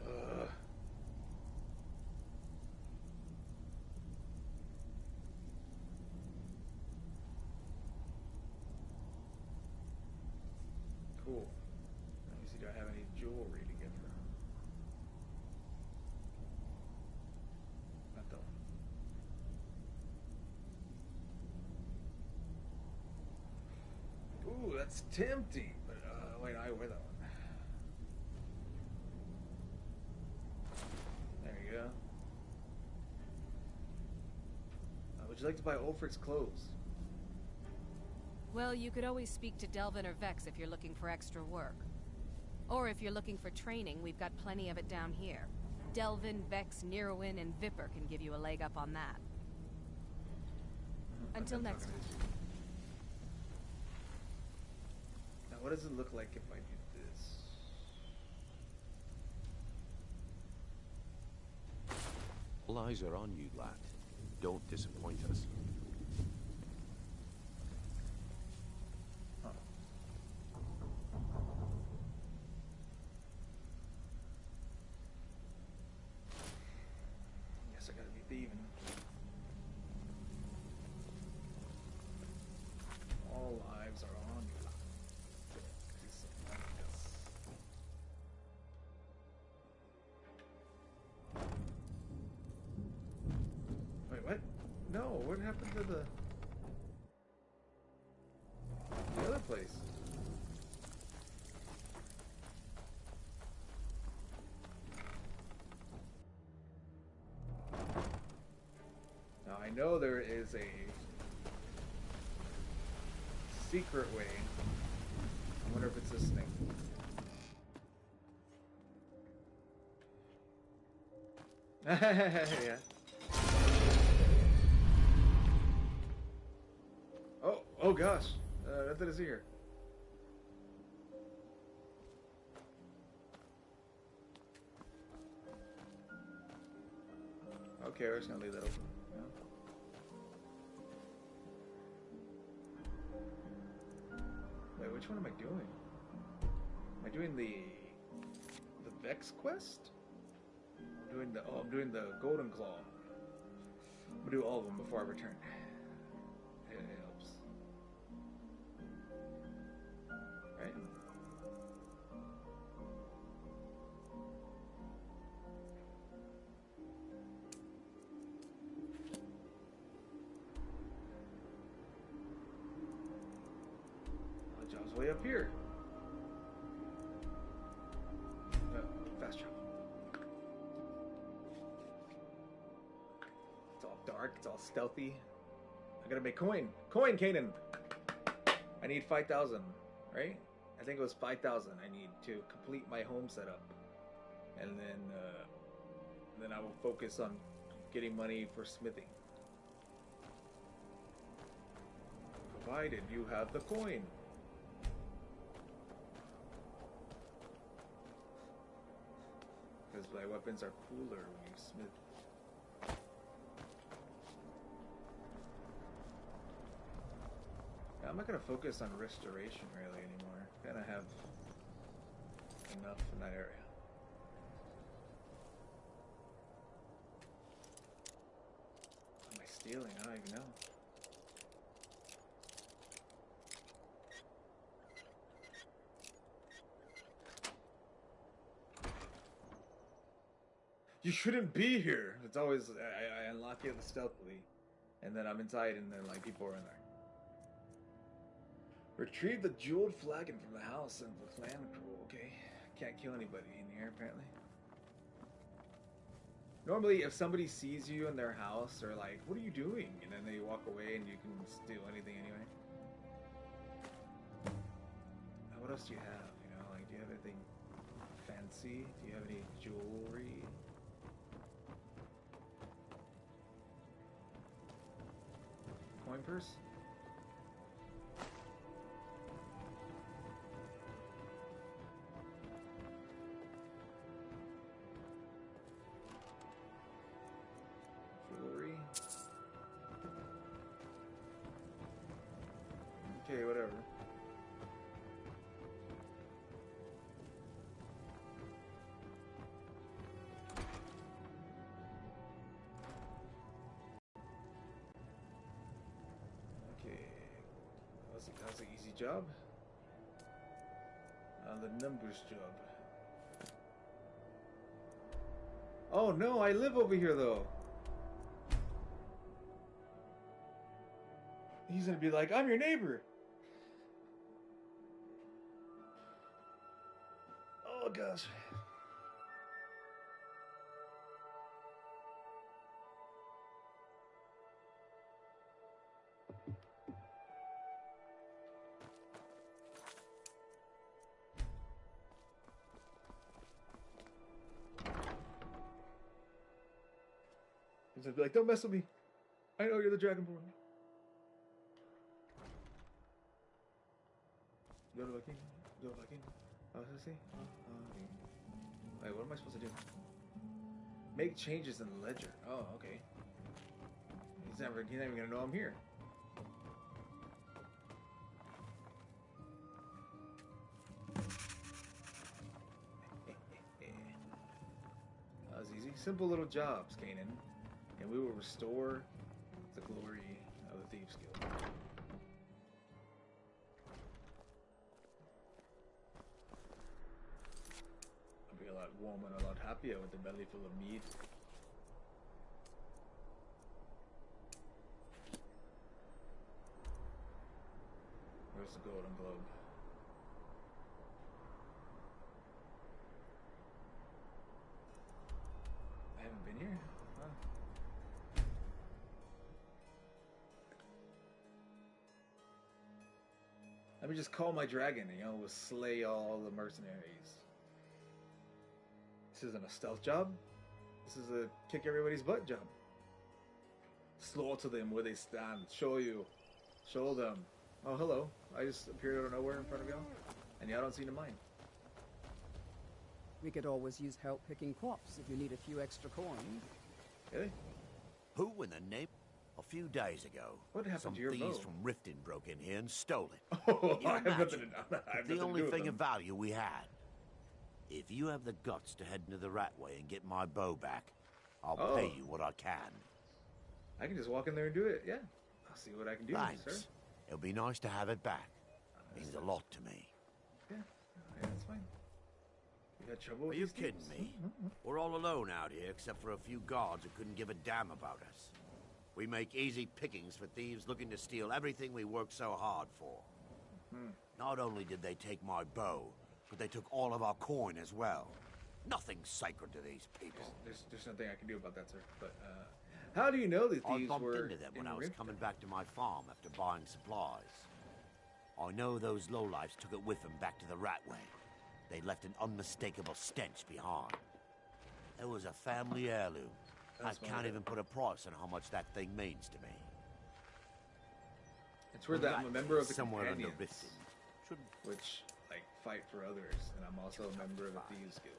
Ugh. Cool. Let me see, do I have any jewelry to give her? Not that one. Ooh, that's tempting. But wait, I wear that one. There you go. Would you like to buy Ulfric's clothes? Well, you could always speak to Delvin or Vex if you're looking for extra work. Or if you're looking for training, we've got plenty of it down here. Delvin, Vex, Nirwin, and Vipper can give you a leg up on that. Until next time. Now, what does it look like if I do this? All eyes are on you, lad. Don't disappoint us. Guess I gotta be thieving. All lives are on you. Wait, what? No, what happened to the other place? Now I know there is a secret way. I wonder if it's this thing. Yeah. Oh gosh, nothing to see here. Okay, we're just gonna leave that open. Yeah. Wait, which one am I doing? Am I doing the Vex quest? I'm doing the Golden Claw. I'm gonna do all of them before I return. It helps. Right? The job's way up here. Fast travel. It's all dark, it's all stealthy. I gotta make coin. Coin, Kanan! I need 5,000, right? I think it was 5,000 I need to complete my home setup. And then I will focus on getting money for smithing. Provided you have the coin. Because my weapons are cooler when you smith. Yeah, I'm not gonna focus on restoration really anymore. I kinda have enough in that area. What am I stealing? I don't even know. You shouldn't be here. It's always I unlock it stealthily, and then I'm inside, and then like people are in there. Retrieve the jeweled flagon from the house of the clan crew. Okay, can't kill anybody in here apparently. Normally, if somebody sees you in their house, they're like, "What are you doing?" And then they walk away, and you can steal anything anyway. What else do you have? You know, like, do you have anything fancy? Do you have any jewelry? Coin purse? Jewelry? Okay, whatever. That's an easy job. The numbers job. Oh no, I live over here though. He's gonna be like, I'm your neighbor. Oh gosh. He's gonna be like, don't mess with me. I know you're the Dragonborn. Yo lo aquí. Yo lo aquí. Así. Wait, what am I supposed to do? Make changes in the ledger. Oh, okay. He's never even gonna know I'm here. That was easy. Simple little jobs, Kanan. And we will restore the glory of the Thieves Guild. I'll be a lot warmer and a lot happier with a belly full of meat. Where's the golden globe? I haven't been here. Huh. Let me just call my dragon, and we'll slay all the mercenaries. This isn't a stealth job. This is a kick everybody's butt job. Slaughter them where they stand. Show them. Oh, hello. I just appeared out of nowhere in front of y'all, and y'all don't seem to mind. We could always use help picking crops if you need a few extra coins. Really? Who in the name? A few days ago, what happened some to your thieves bow? from Riften broke in here and stole it. Oh, You I have nothing imagine, to, I have the nothing only to do with thing of them. value we had. If you have the guts to head into the Ratway and get my bow back, I'll pay you what I can. I can just walk in there and do it. Yeah, I'll see what I can do, Thanks. sir. It'll be nice to have it back. Means a lot to me. Yeah, that's fine. You got trouble Are with you these kidding things? me? We're all alone out here, except for a few guards who couldn't give a damn about us. We make easy pickings for thieves looking to steal everything we worked so hard for. Not only did they take my bow, but they took all of our coin as well. Nothing's sacred to these people. There's nothing I can do about that, sir. But how do you know the I thieves bumped were into them when in I was Riften? coming back to my farm after buying supplies. I know those lowlifes took it with them back to the Ratway. They left an unmistakable stench behind. It was a family heirloom. That's I can't my even put a price on how much that thing means to me. It's weird that I'm a member of the somewhere under Companions, which like fight for others, and I'm also a member of a thieves guild.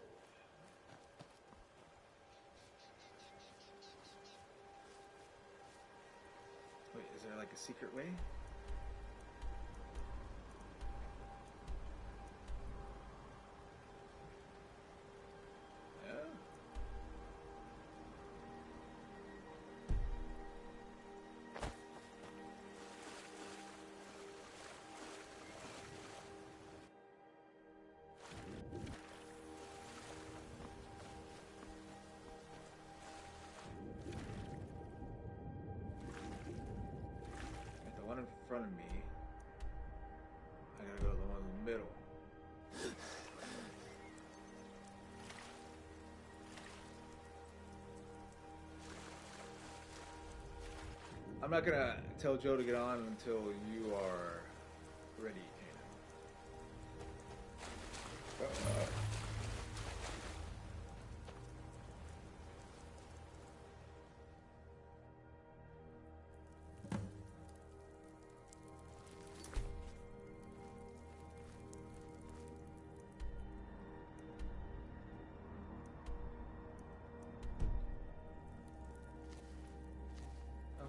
Wait, is there like a secret way? Yeah. The one in front of me, I gotta go to the one in the middle. I'm not gonna tell Joe to get on until you are ready, Kanan.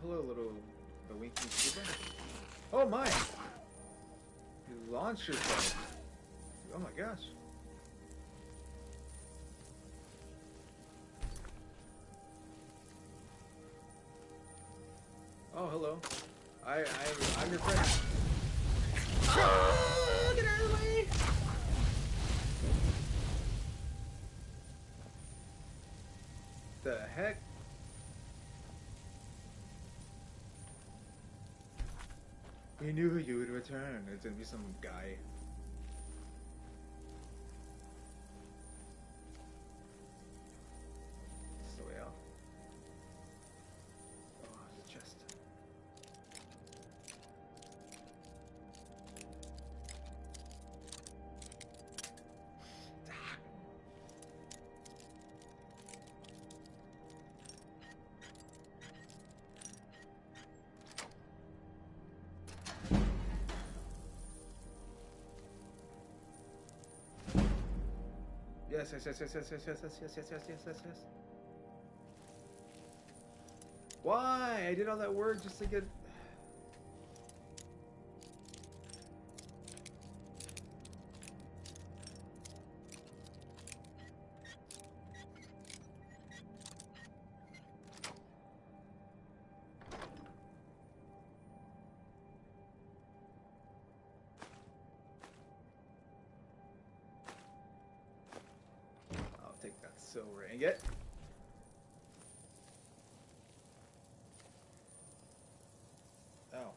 Hello, little the winking scuba. Oh my! You launched yourself. Oh my gosh. Oh hello. I'm your friend. Oh, get out of the way! The heck? We knew you would return. It's gonna be some guy. It's the way out. Oh, the chest. Yes. Why? I did all that work just to get... I'll take that silver ingot. Oh.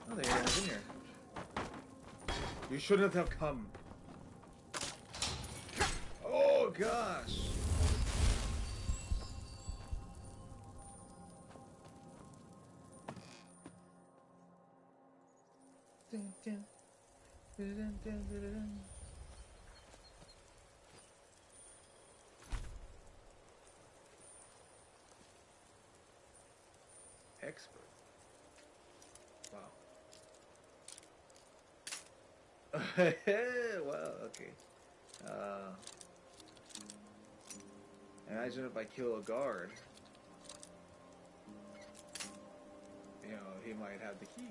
Oh, there it is in here. You shouldn't have come. Oh gosh. Expert. Wow. Wow, okay. Imagine if I kill a guard. You know, he might have the key.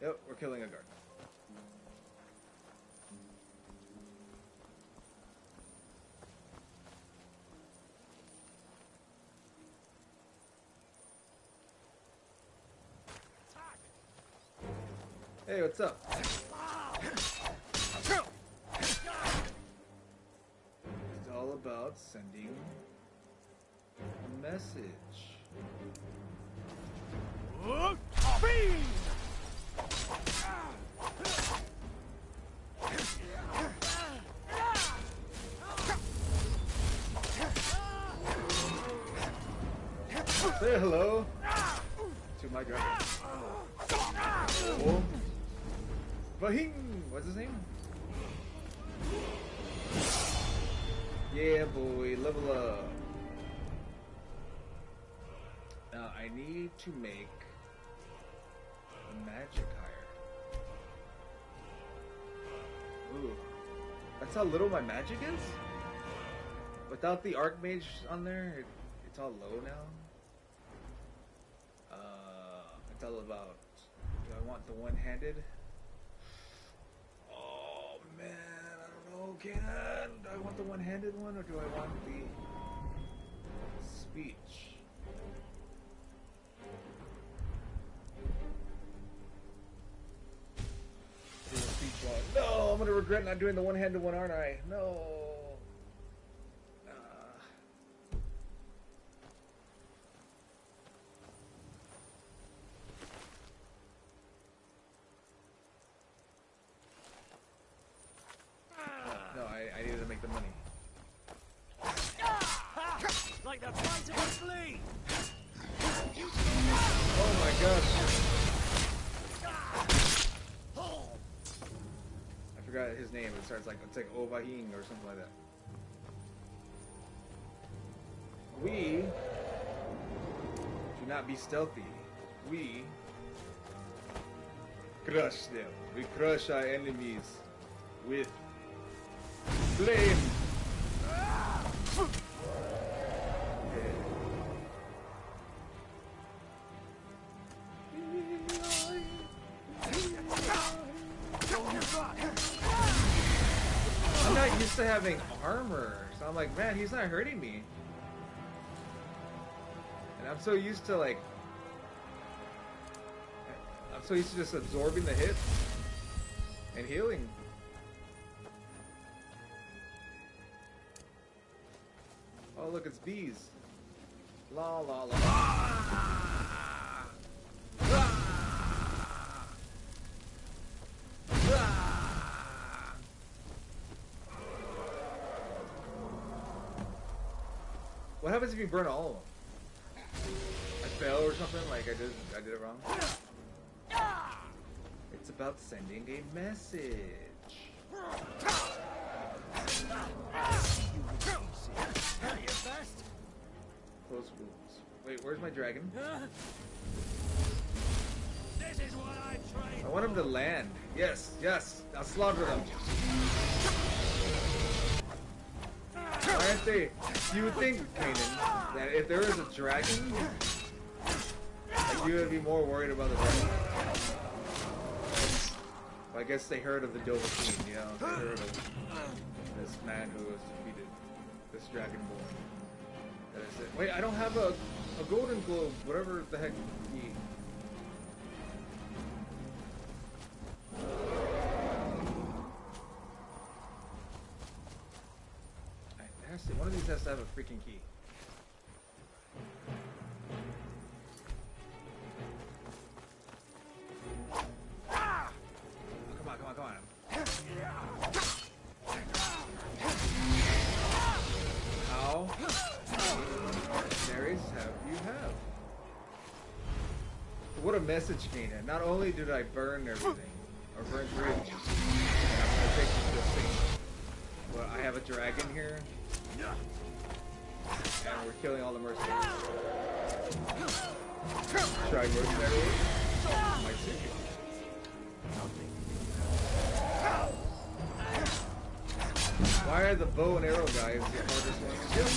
Yep, we're killing a guard. Hey, what's up? It's all about sending a message. Say hello to my dragon. Oh. Vahing! What's his name? Yeah, boy, level up. Now I need to make a magic hire. Ooh, that's how little my magic is. Without the archmage on there, it's all low now. It's all about. Do I want the one-handed? Oh man, I don't know, Kanan. Do I want the one-handed one or do I want the speech? Do the speech one. No, I'm gonna regret not doing the one-handed one, aren't I? No. I needed to make the money. Like the fight of a flea! Oh my gosh. I forgot his name. It starts like, it's like Ovahing or something like that. We do not be stealthy. We crush them. We crush our enemies with flame. I'm not used to having armor, so I'm like, man, he's not hurting me. And I'm so used to like, I'm so used to just absorbing the hits and healing. Oh, look, it's bees. La la la. Ah! Ah! Ah! What happens if you burn all of them? I fell or something? Like I did it wrong? It's about sending a message. Close wounds. Wait, where's my dragon? This is what I trained. I want him to land. Yes, yes. I'll slaughter them. Why aren't they? You would think, Kanan, that if there was a dragon, like you would be more worried about the dragon. Well, I guess they heard of the Dovahkiin, you know? They heard of this man who was defeated. This dragonborn. That is it. Wait, I don't have a golden globe, whatever the heck he... One of these has to have a freaking key. Ah! Oh, come on, come on, come on. How berries have you have? What a message, Nina. Not only did I burn everything, or burn through it, I'm gonna take this thing. Well, I have a dragon here. And we're killing all the mercenaries. Try mercenaries? Might suit you. Why are the bow and arrow guys the hardest ones to kill?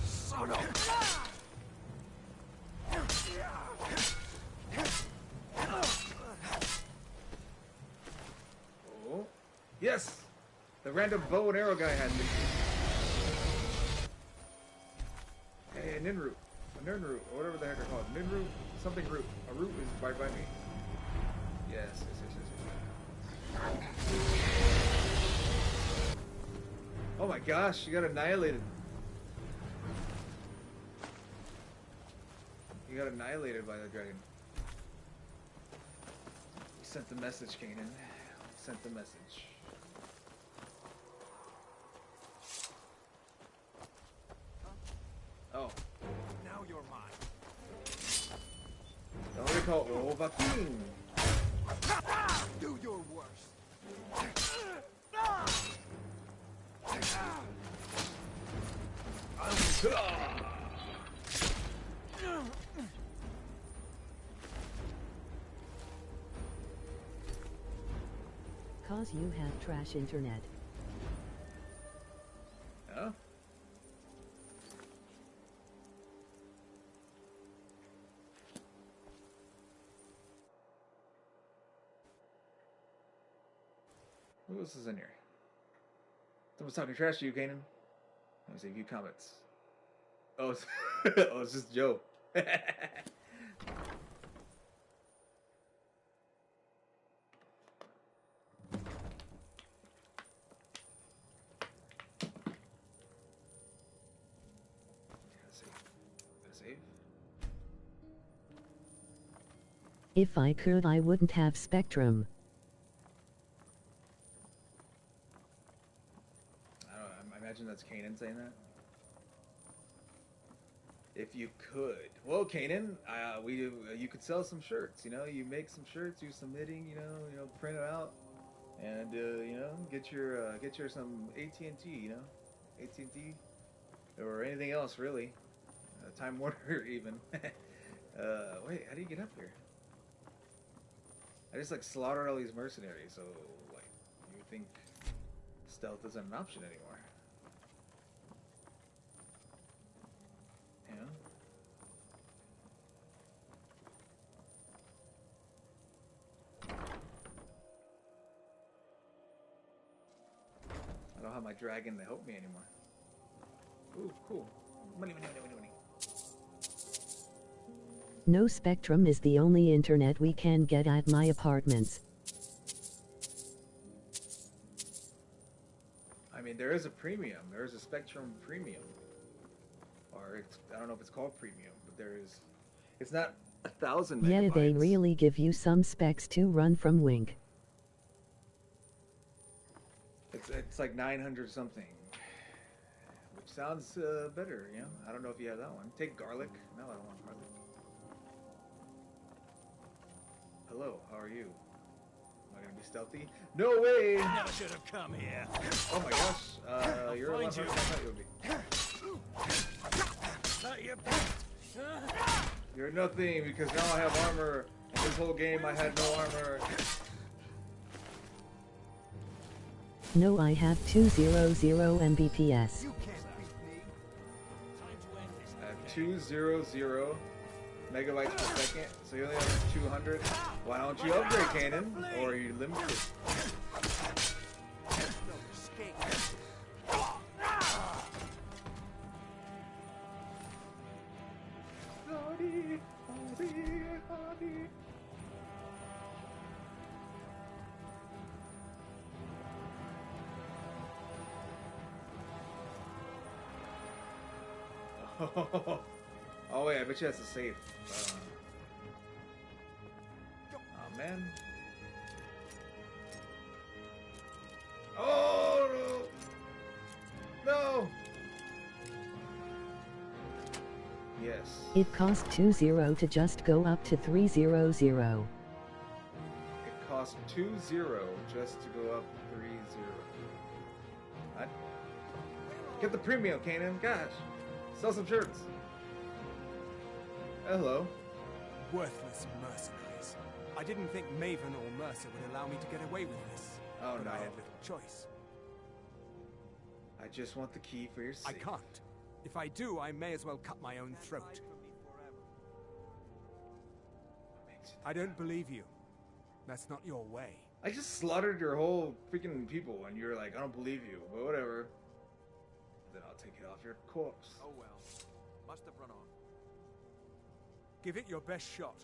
Son of... random bow and arrow guy had me. Hey, a Ninroot. A Nirnroot, or whatever the heck they're called. Ninroot, something root. A root is right by me. Yes. Oh my gosh, you got annihilated. You got annihilated by the dragon. We sent the message, Kanan. We sent the message. Oh. Now you're mine. Don't recall Ovakin. Do your worst. Cause you have trash internet. Huh? Who else is in here? Someone's talking trash to you, Kanan. Let me see a few comments. Oh, it's, oh, it's just Joe. Save. If I could, I wouldn't have Spectrum. I don't know. I imagine that's Kanan saying that. If you could, well, Kanan, you could sell some shirts. You know, you make some shirts, do some knitting. You know, print it out, and you know, get your some AT&T. You know, AT&T or anything else really. Time Warner even. Wait, how do you get up here? I just like slaughtered all these mercenaries, so like you would think stealth isn't an option anymore. Yeah. I don't have my dragon to help me anymore. Ooh, cool. Money. No Spectrum is the only internet we can get at my apartments. I mean, there is a premium. There is a Spectrum premium. Or I don't know if it's called premium, but there is. It's not 1,000 megabytes. Yeah, they really give you some specs to run from Wink. It's like 900 something. Which sounds better, you know? I don't know if you have that one. Take garlic. No, I don't want garlic. Hello, how are you? Am I gonna be stealthy? No way! I never should have come here. Oh my gosh, you're a lot harder than I thought you would be. You're nothing, because now I have armor. This whole game I had no armor. No, I have 200 Mbps. I have 200 megabytes per second, so you only have 200. Why don't you upgrade, Kanan? Or are you limited? Oh wait, I bet you that's a save. Oh man. Oh no! No! Yes. It cost 20 to just go up to 300. It cost 20 just to go up 30. What? Get the premium, Kanan. Gosh. Sell some shirts. Hello. Worthless mercenaries. I didn't think Maven or Mercer would allow me to get away with this. Oh but no. I had little choice. I just want the key for your safe. I can't. If I do, I may as well cut my own throat. I don't believe you. That's not your way. I just slaughtered your whole freaking people, and you're like, I don't believe you, but whatever. Then I'll take it off your corpse. Oh well. Must have run off. Give it your best shot.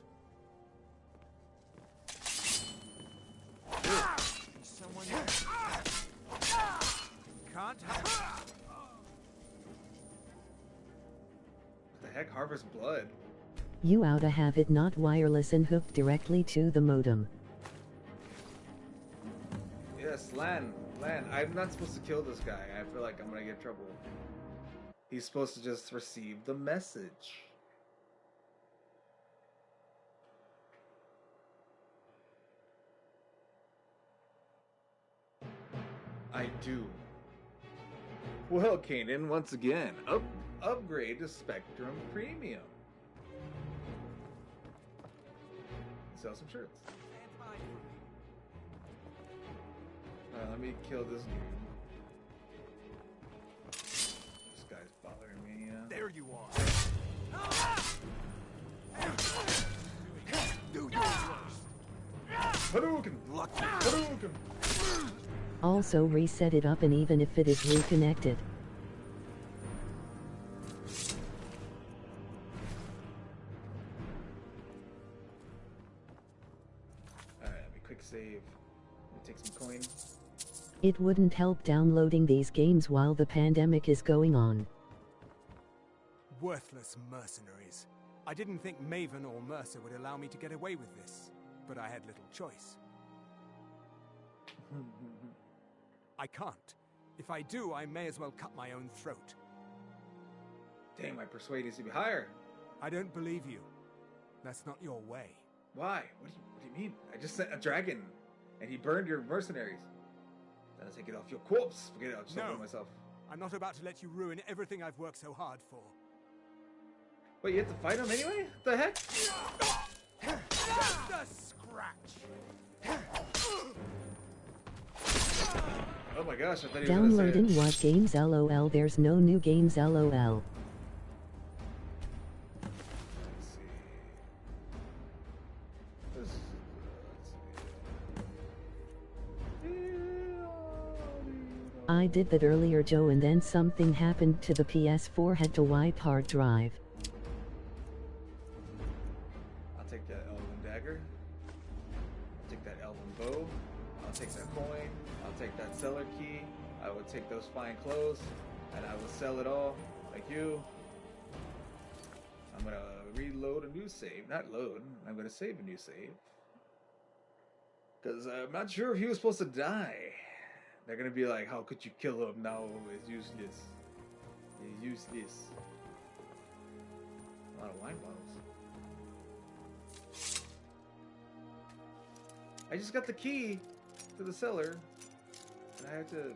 Someone can't have. What the heck? Harvest blood? You oughta have it not wireless and hooked directly to the modem. Yes, Lan. I'm not supposed to kill this guy. I feel like I'm gonna get in trouble. He's supposed to just receive the message. I do. Well, Kanan, once again, upgrade to Spectrum Premium. Sell some shirts. Let me kill this dude. This guy's bothering me. There you are. Do your worst. Hadouken! Hadouken! Also reset it up, and even if it is reconnected. Alright, let me quick save. Let me take some coin. It wouldn't help downloading these games while the pandemic is going on. Worthless mercenaries. I didn't think Maven or Mercer would allow me to get away with this, but I had little choice. I can't. If I do, I may as well cut my own throat. Dang, my persuade needs to be higher. I don't believe you. That's not your way. Why? What do you mean? I just sent a dragon, and he burned your mercenaries. Then I'll take it off your corpse. Forget it, I'll just open it myself. I'm not about to let you ruin everything I've worked so hard for. Wait, you have to fight him anyway? What the heck? Just a scratch. Oh my gosh, I thought he was Downloading gonna say what games? LOL. There's no new games. LOL. I did that earlier, Joe, and then something happened to the PS4. Had to wipe hard drive. I'll take that elven dagger. I'll take that elven bow. I'll take that coin. I'll take that seller key. I will take those fine clothes, and I will sell it all, like you. I'm gonna reload a new save. Not load. I'm gonna save a new save. Because I'm not sure if he was supposed to die. They're gonna be like, how could you kill him? Now it's useless. It's useless. A lot of wine bottles. I just got the key to the cellar, and I have to...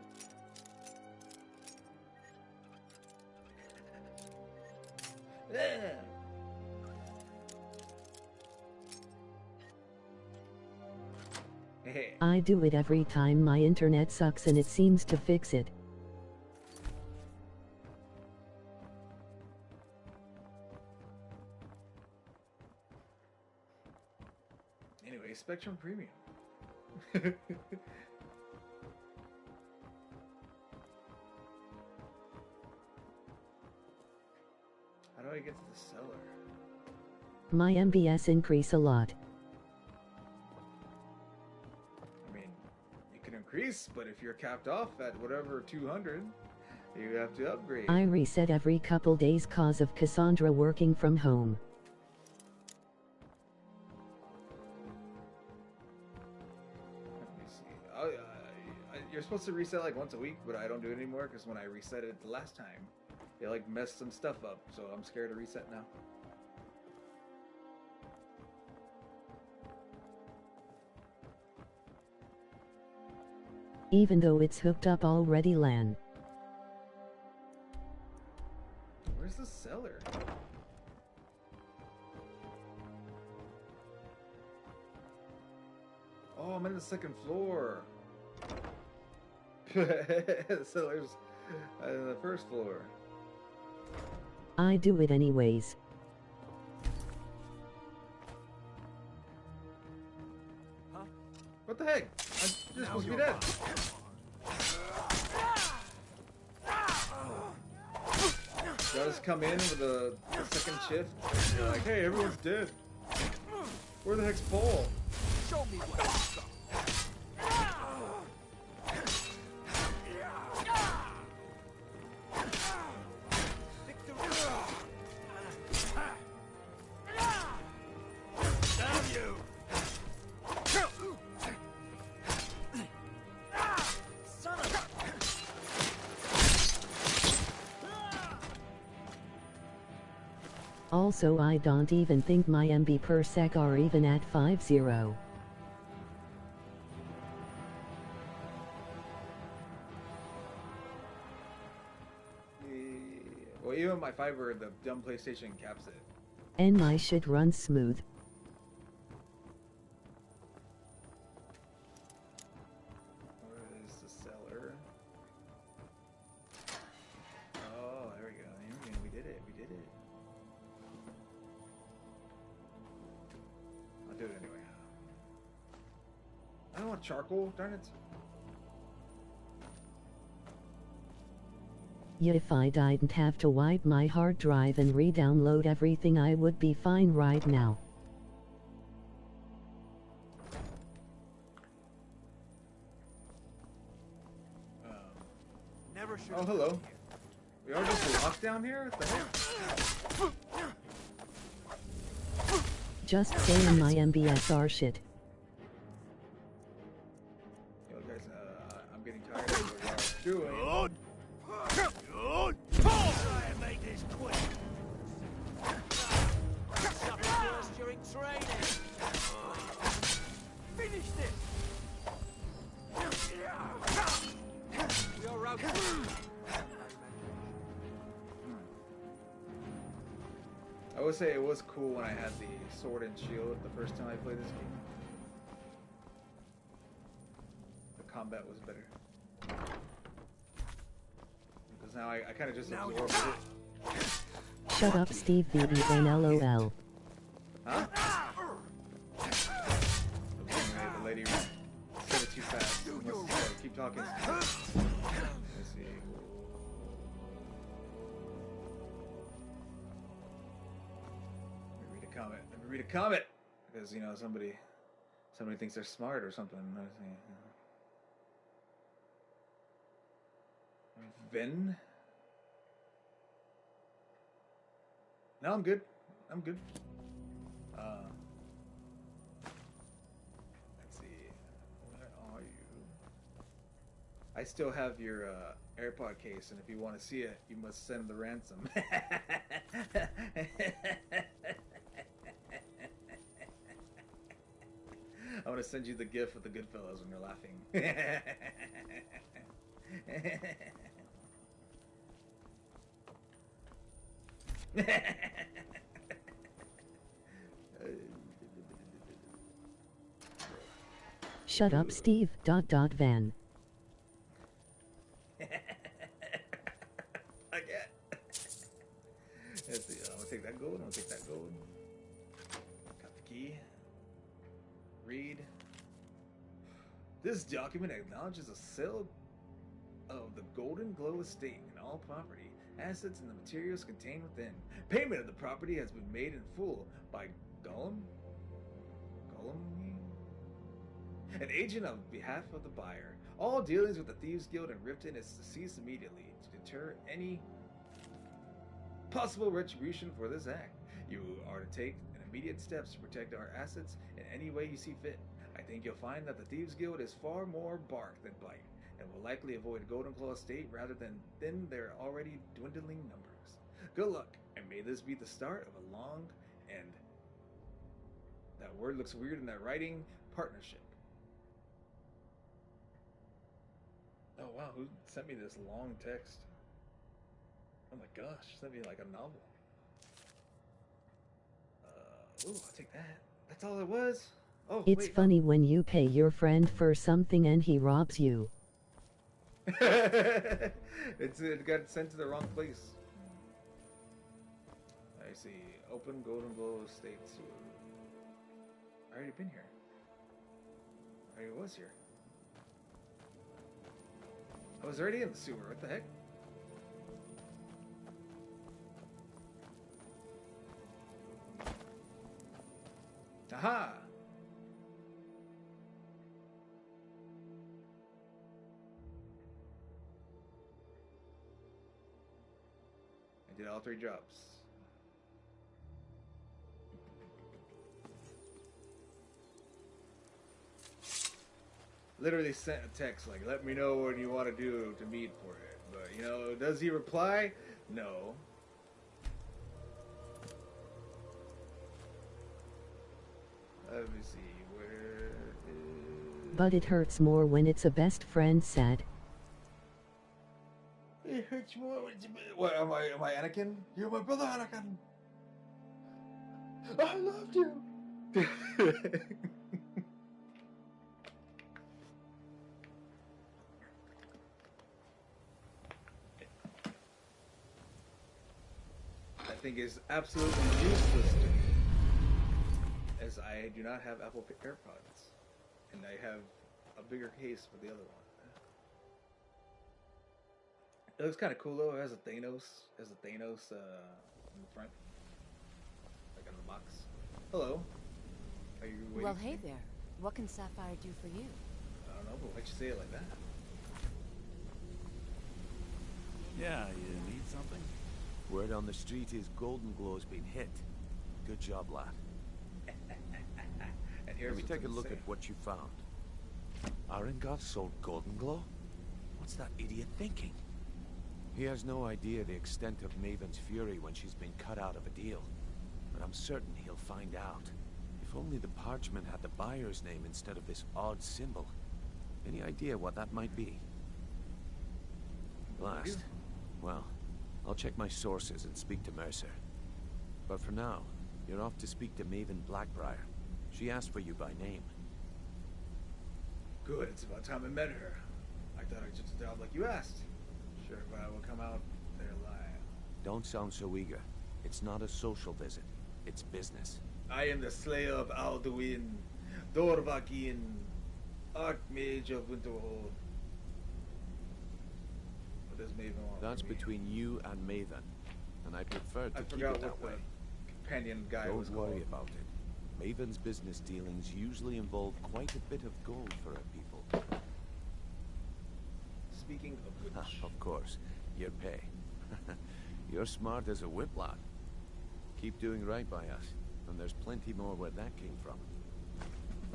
I do it every time my internet sucks, and it seems to fix it. Anyway, Spectrum Premium. How do I get to the cellar? My MBS increase a lot. I mean, you can increase, but if you're capped off at whatever 200, you have to upgrade. I reset every couple days cause of Cassandra working from home. Let me see. You're supposed to reset like once a week, but I don't do it anymore because when I reset it the last time, it like messed some stuff up, so I'm scared to reset now. Even though it's hooked up already, Lan. Where's the cellar? Oh, I'm on the second floor. The cellar's on the first floor. I do it anyways. Huh? What the heck? You're supposed to be dead. Y'all just come in with a second shift. You're like, hey, everyone's dead. Where the heck's Paul? Show me what you got. Also, I don't even think my MB per sec are even at 50. Well, even my fiber, the dumb PlayStation caps it. And my shit runs smooth. Where is the seller? Oh, there we go. We did it. We did it. I'll do it anyway. I don't want charcoal, darn it. Yeah, if I didn't have to wipe my hard drive and re-download everything, I would be fine right now. Oh, hello. We are just locked down here? What the heck? Just saying my MBSR shit. Yo, guys, I'm getting tired of what y'all are doing. Try and make this quick. Suffered worse during training. Finish this. You're out. I would say it was cool when I had the sword and shield the first time I played this game. The combat was better. Because now I kind of just absorb it. Shut up, Steve VEN LOL. Huh? Okay, the lady said it too fast. Let's keep talking. Let's see. Let me read a comment. Let me read a comment! Because, you know, somebody thinks they're smart or something. Vin? No, I'm good. I'm good. Let's see. Where are you? I still have your AirPod case, and if you want to see it, you must send the ransom. I'm gonna send you the gif of the Goodfellas when you're laughing. Shut up, Steve. Van. Again. Let's see. I'm gonna take that gold. I'm gonna take that gold. Got the key. Read. This document acknowledges a sale of the Golden Glow estate and all property, assets, and the materials contained within. Payment of the property has been made in full by Gollum, an agent on behalf of the buyer. All dealings with the Thieves Guild and Riften is to cease immediately to deter any possible retribution for this act. You are to take immediate steps to protect our assets in any way you see fit. I think you'll find that the Thieves Guild is far more bark than bite, and will likely avoid Golden Claw Estate rather than thin their already dwindling numbers. Good luck, and may this be the start of a long and, that word looks weird in that writing, partnership. Oh wow, who sent me this long text? Oh my gosh, sent me like a novel. Ooh, I'll take that. That's all it was? Oh, It's funny when you pay your friend for something and he robs you. It got sent to the wrong place. I see. Open Golden Glow Estates. I already been here. I already was here. I was already in the sewer. What the heck? Aha! I did all 3 jobs. Literally sent a text like, let me know what you want to do to meet for it. But, you know, does he reply? No. Let me see, where is... But it hurts more when it's a best friend said. It hurts more when it's... What, am I Anakin? You're my brother, Anakin! I loved you! I think is absolutely useless to me, as I do not have Apple AirPods, and I have a bigger case for the other one. It looks kind of cool though. It has a Thanos, in the front, like on the box. Hello. Are you waiting? Well, hey there. What can Sapphire do for you? I don't know, but why'd you say it like that? Yeah, you need something? Word on the street is Golden Glow's been hit. Good job, lad. And here's Let me take a look at what you found. Arengoth sold Golden Glow? What's that idiot thinking? He has no idea the extent of Maven's fury when she's been cut out of a deal. But I'm certain he'll find out. If only the parchment had the buyer's name instead of this odd symbol. Any idea what that might be? Blast. Well, I'll check my sources and speak to Mercer. But for now, you're off to speak to Maven Blackbriar. She asked for you by name. Good, it's about time I met her. I thought I'd just a job like you asked. Sure, but I will come out there alive. Don't sound so eager. It's not a social visit. It's business. I am the Slayer of Alduin, Dorvakian, Archmage of Winterhold. What does Maven want? That's between you and Maven, and I prefer to keep it that way. Companion guy was Don't worry about it. Maven's business dealings usually involve quite a bit of gold for her people. Speaking of which... Of course, your pay. You're smart as a whip, lad. Keep doing right by us, and there's plenty more where that came from.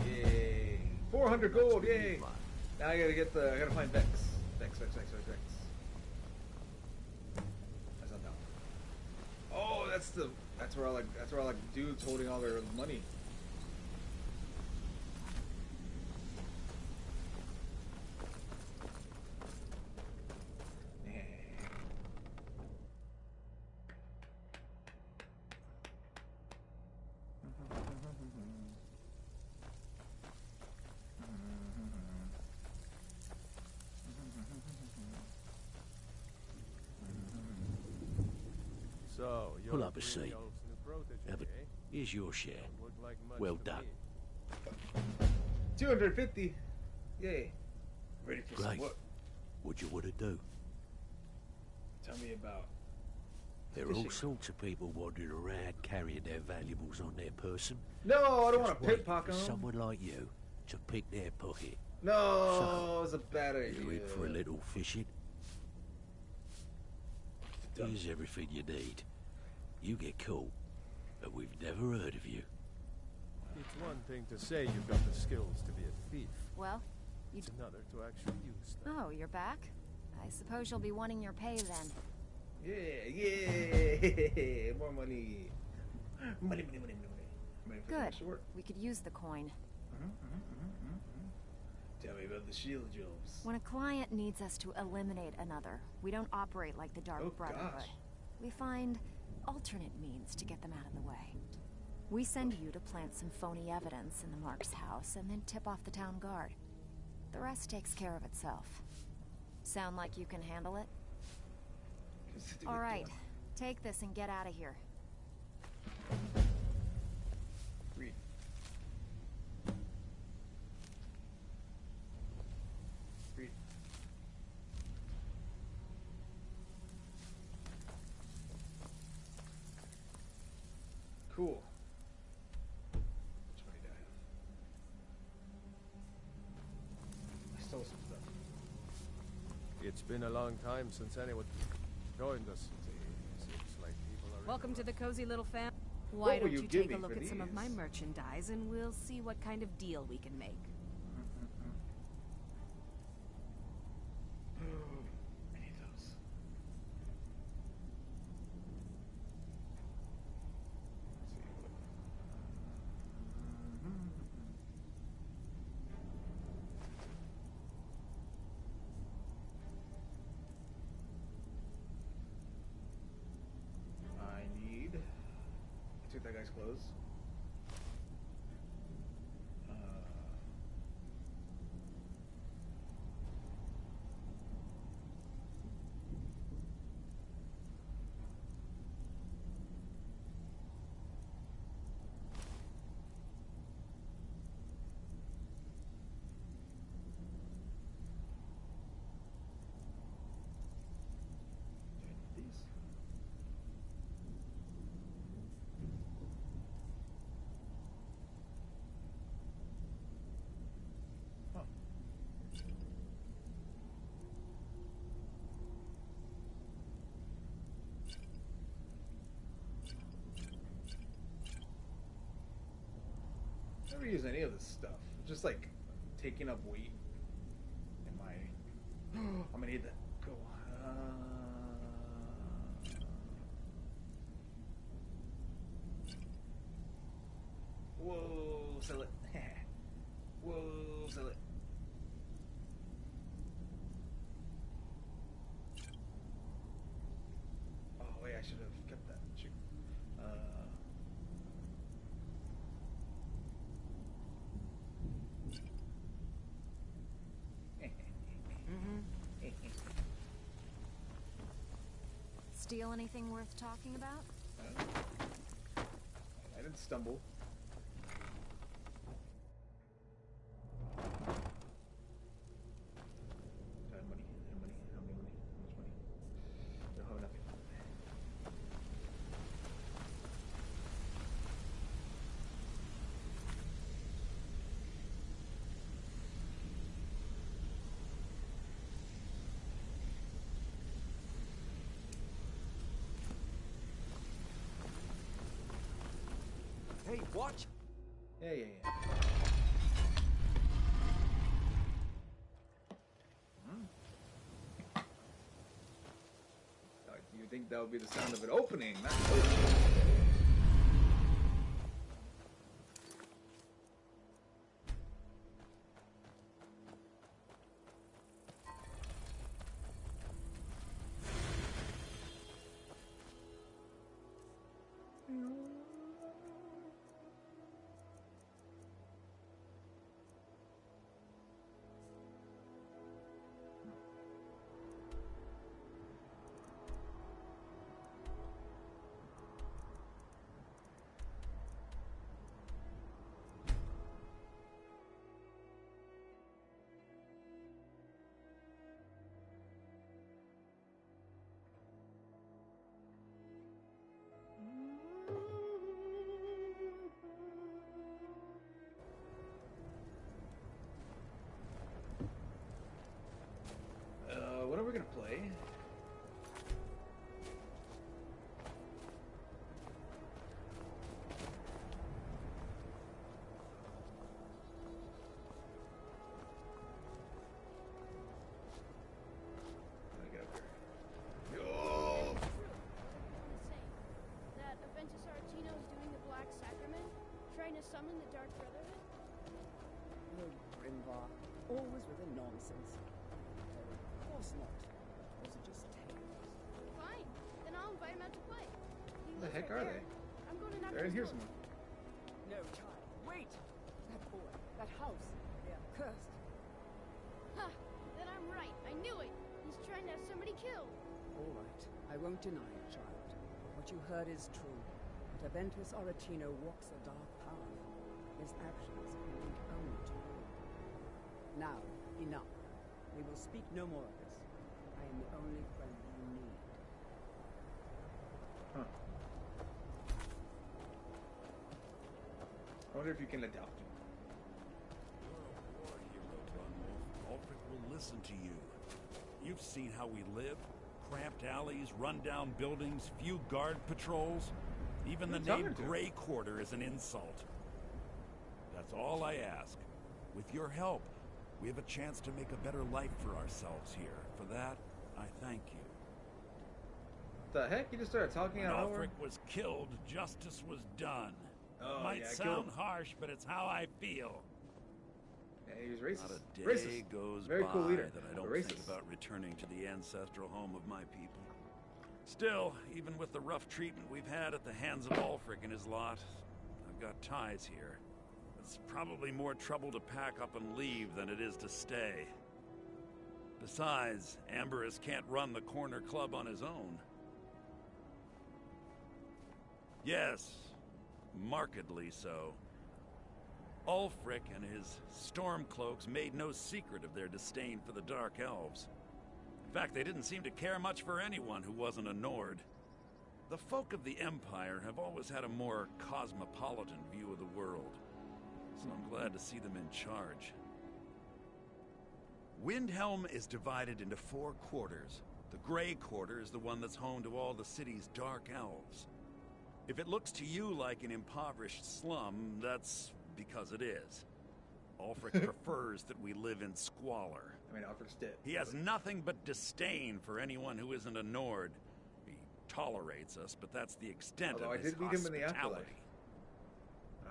Yay! 400 gold, yay! Now I gotta find Vex. Vex. That's not that one. Oh, that's where all like dudes holding all their money. So, you're Pull up a seat. Have it. Here's your share. Well done. 250. Yay. Ready for some Great. work. What you want to do? Tell me about... There are all sorts of people wandering around carrying their valuables on their person. No, I don't want Just to wait pickpocket for them. someone like you to pick their pocket. No, it's a bad idea. You in for a little fishing? Here's everything you need. You get caught, but we've never heard of you. It's one thing to say you've got the skills to be a thief. Well, you... It's another to actually use them. Oh, you're back? I suppose you'll be wanting your pay then. Yeah, more money. Money. Good. We could use the coin. Tell me about the shield jobs. When a client needs us to eliminate another, we don't operate like the Dark Brotherhood. Gosh. We find alternate means to get them out of the way. We send you to plant some phony evidence in the Mark's house and then tip off the town guard. The rest takes care of itself. Sound like you can handle it? All right, take this and get out of here. Read. Cool. Which money do I have? I stole some stuff. It's been a long time since anyone joined us. Seems like people are. Welcome to the cozy little fam. Why will don't you you give take a me look for at some of my these? merchandise and we'll see what kind of deal we can make. I need those. I need. I took that guy's clothes. These. Huh. Never use any of this stuff. Just like taking up weight in my. I'm gonna need that. Go. Whoa, sell it. Whoa, sell it. Oh wait, I should have kept that. Shoot. Steal anything worth talking about? I didn't stumble. Do I have money? I have money? How many money? How much money? I don't have nothing. Hey, watch! Yeah. You think that would be the sound of it opening, not closing. What are we gonna play? Gotta get up here. Yo! That Aventus Aretino is doing the Black Sacrament, trying to summon the Dark Brotherhood? Oh, Grimvar. Always with the nonsense. Of course not. Those are just tales. Fine. Then I'll invite him out to play. Who the heck are they? I'm going to knock They're in his here door. somewhere. No, child. Wait! That boy, that house, they are cursed. Ha! Then I'm right. I knew it. He's trying to have somebody killed. All right. I won't deny it, child. What you heard is true. But Aventus Aretino walks a dark path. His actions link only to you. Now, enough. We will speak no more of this. I am the only friend you need. Huh. wonder if you can adopt him. You're a war hero, Gunwolf. Ulfric will listen to you. You've seen how we live. Cramped alleys, run-down buildings, few guard patrols. Even the name Grey Quarter is an insult. That's all I ask. With your help, we have a chance to make a better life for ourselves here. For that, I thank you. The heck? You just started talking When out of nowhere? Ulfric was killed, justice was done. Oh, It might yeah, sound harsh, but it's how I feel. Yeah, he was racist. Not a day Racist. goes Very by cool leader. that I don't Racist. think about returning to the ancestral home of my people. Still, even with the rough treatment we've had at the hands of Ulfric and his lot, I've got ties here. It's probably more trouble to pack up and leave than it is to stay. Besides, Amberus can't run the corner club on his own. Yes, markedly so. Ulfric and his Stormcloaks made no secret of their disdain for the Dark Elves. In fact, they didn't seem to care much for anyone who wasn't a Nord. The folk of the Empire have always had a more cosmopolitan view of the world, so I'm glad to see them in charge. Windhelm is divided into 4 quarters. The Grey Quarter is the one that's home to all the city's Dark Elves. If it looks to you like an impoverished slum, that's because it is. Ulfric prefers that we live in squalor. I mean, Ulfric's dead. He has nothing but disdain for anyone who isn't a Nord. He tolerates us, but that's the extent Although of I his did meet him in the afterlife. hospitality.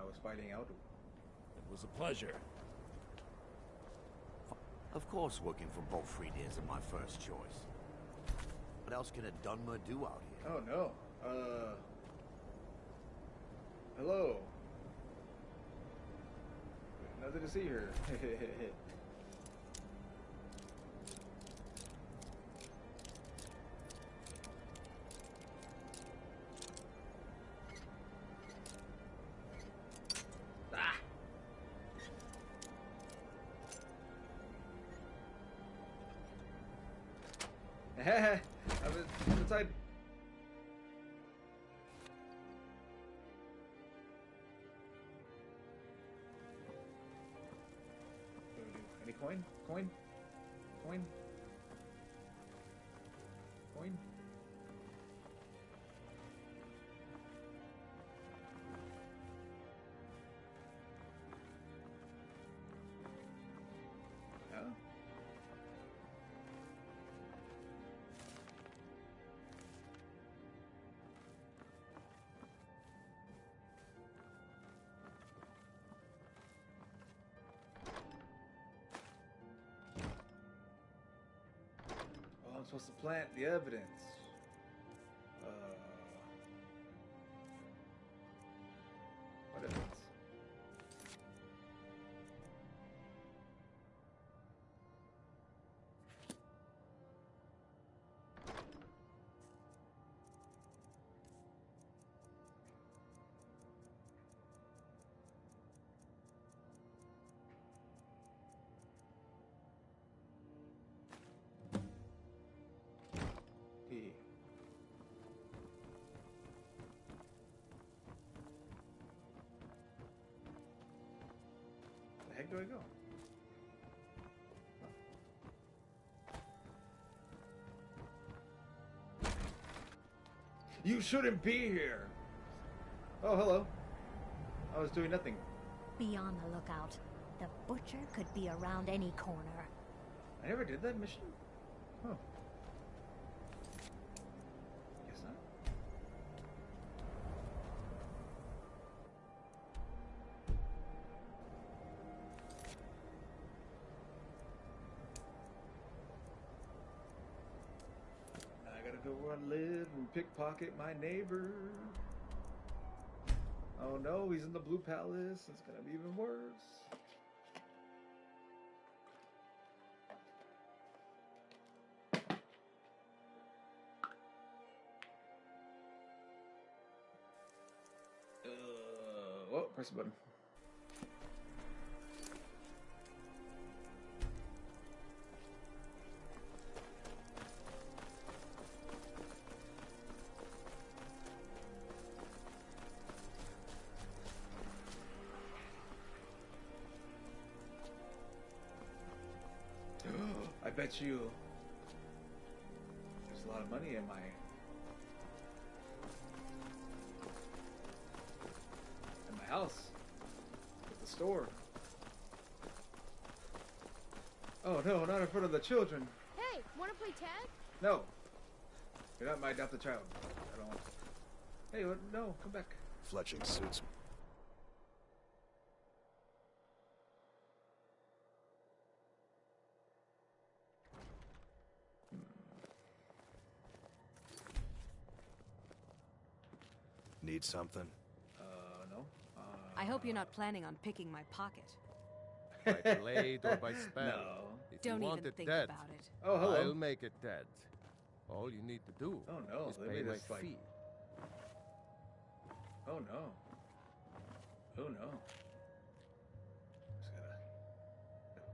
I was fighting out. It was a pleasure. Of course, working for Bolfried isn't my first choice. What else can a Dunmer do out here? Oh no. Hello. Nothing to see here. I was inside. Any coin? Coin? Coin? Coin? No? I'm supposed to plant the evidence. What evidence? P. The heck do I go? You shouldn't be here. Oh, hello. I was doing nothing. Be on the lookout. The butcher could be around any corner. I never did that mission. Huh. Guess not. I gotta go where I live and pickpocket my neighbor. Oh no, he's in the Blue Palace. It's gonna be even worse. Oh, press the button. bet you there's a lot of money in my house at the store. Oh no, not in front of the children. Hey, wanna play tag? No. You're not my adopted child. I don't want to. Hey, what? No, come back. Fletching suits me. Need something? No. I hope you're not planning on picking my pocket. By blade or by spell. No. If Don't you want even it think dead, about it. Oh, hello. I'll make it dead. All you need to do Oh no, is they pay made my us like. fee. Oh no. Oh no. Just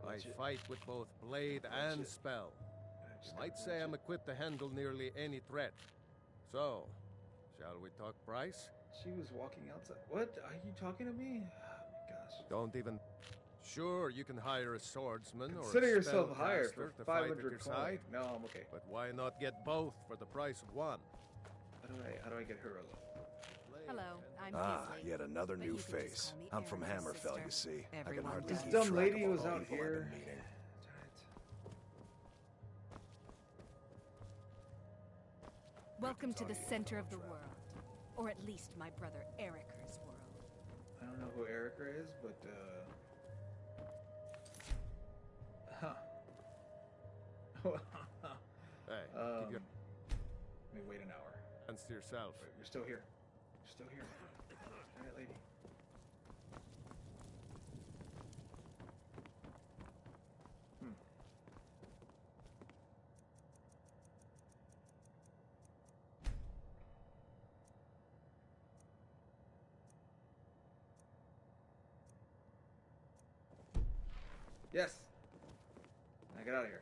I gotta fight with both blade and spell. You might say I'm equipped to handle nearly any threat. So, shall we talk price? She was walking outside. What? Are you talking to me? Oh my gosh. Don't even... Sure, you can hire a swordsman Consider or a yourself hired for spellcaster to fight at 500 your coin. side. No, I'm okay. But why not get both for the price of one? How do I get her alone? Hello, I'm Ah, Beasley. yet another But new you can just face. call me I'm from Aaron's Hammerfell, you sister. see. I can Everyone hardly does. keep This dumb track lady of all was the out people I've here. been meeting. Welcome to the center of the world. Or at least my brother Eriker's world. I don't know who Erica is, but huh. Hey, keep your Let me wait an hour. hands to yourself. Wait, you're still here. You're still here. All right, lady. Yes. Now get out of here.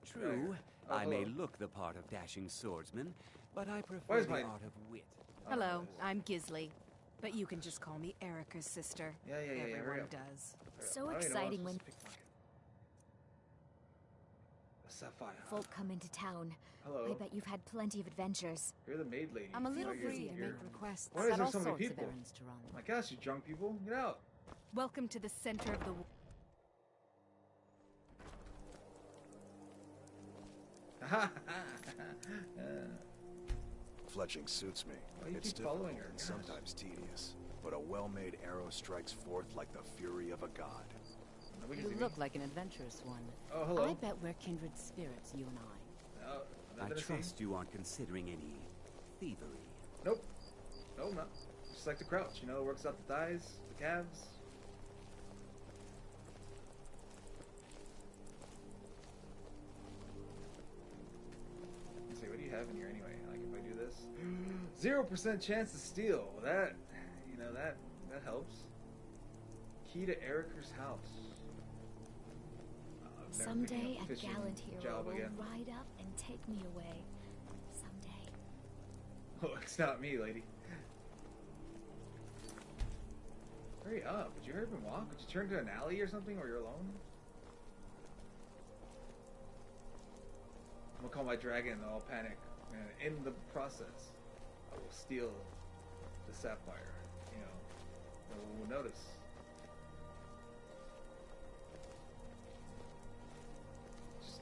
True, Oh, I may hello. look the part of dashing swordsman, but I prefer Where's the my- art of wit. Hello, I'm Gisley. But you can just call me Erica's sister. Yeah, hurry Everyone up. does. So exciting when A sapphire. folk come into town. Hello. I bet you've had plenty of adventures. You're the maid lady. I'm a little Why you're busy to here? make requests. Why is Got there all so many sorts of people? errands to run. Oh my gosh, you drunk people. Get out. Welcome to the center of the world. Fletching suits me. Why you It's keep difficult following her? and Gosh. sometimes tedious, but a well-made arrow strikes forth like the fury of a god. Nobody You see me. look like an adventurous one. Oh, hello. I bet we're kindred spirits, you and I. Oh, I nothing to see. trust you aren't considering any thievery. Nope. No, not. Just like the crouch, you know, it works out the thighs, the calves. Let's see, what do you have in here anyway? Like if I do this, 0% chance to steal. That, you know, that helps. Key to Eriker's house. I'm never picking Someday up a fishing gallant hero job will again. ride up and take me away. Someday. Oh, it's not me, lady. Hurry up. Would you hurry up and walk? Would you turn to an alley or something where you're alone? I'm gonna call my dragon and I'll panic. And in the process, I will steal the sapphire. You know, no one will notice. Just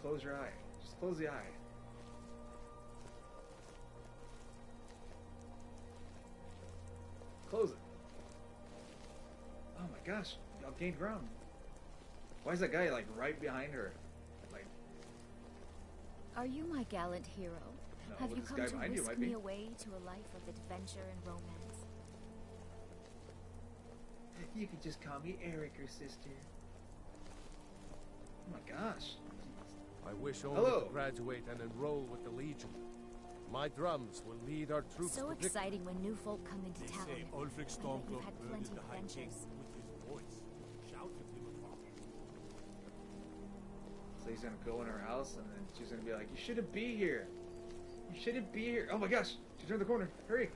close your eye. Just close the eye. Close it. Oh my gosh, y'all gained ground. Why is that guy like right behind her? Like, Are you my gallant hero? No, Have well, you this come guy to behind you whisk might me be. away to a life of adventure and romance? you could just call me Eric or sister. Oh my gosh. I wish only Hello. to graduate and enroll with the Legion. My drums will lead our troops So to victory. exciting when new folk come into town. Say Ulfric I bet Stormcloak you've had murdered plenty the of High King adventures. with his voice. Shouted him across. So he's gonna go in her house and then she's gonna be like, you shouldn't be here. You shouldn't be here. Oh my gosh. She turned the corner. Hurry.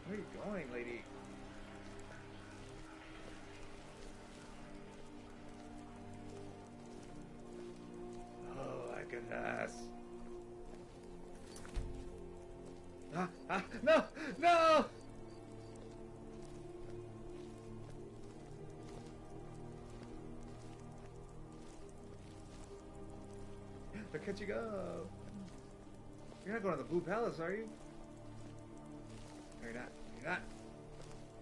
Where are you going, lady? Yes. No! No! Look at you go. You're not going to the Blue Palace, are you? No, you're not. You're not.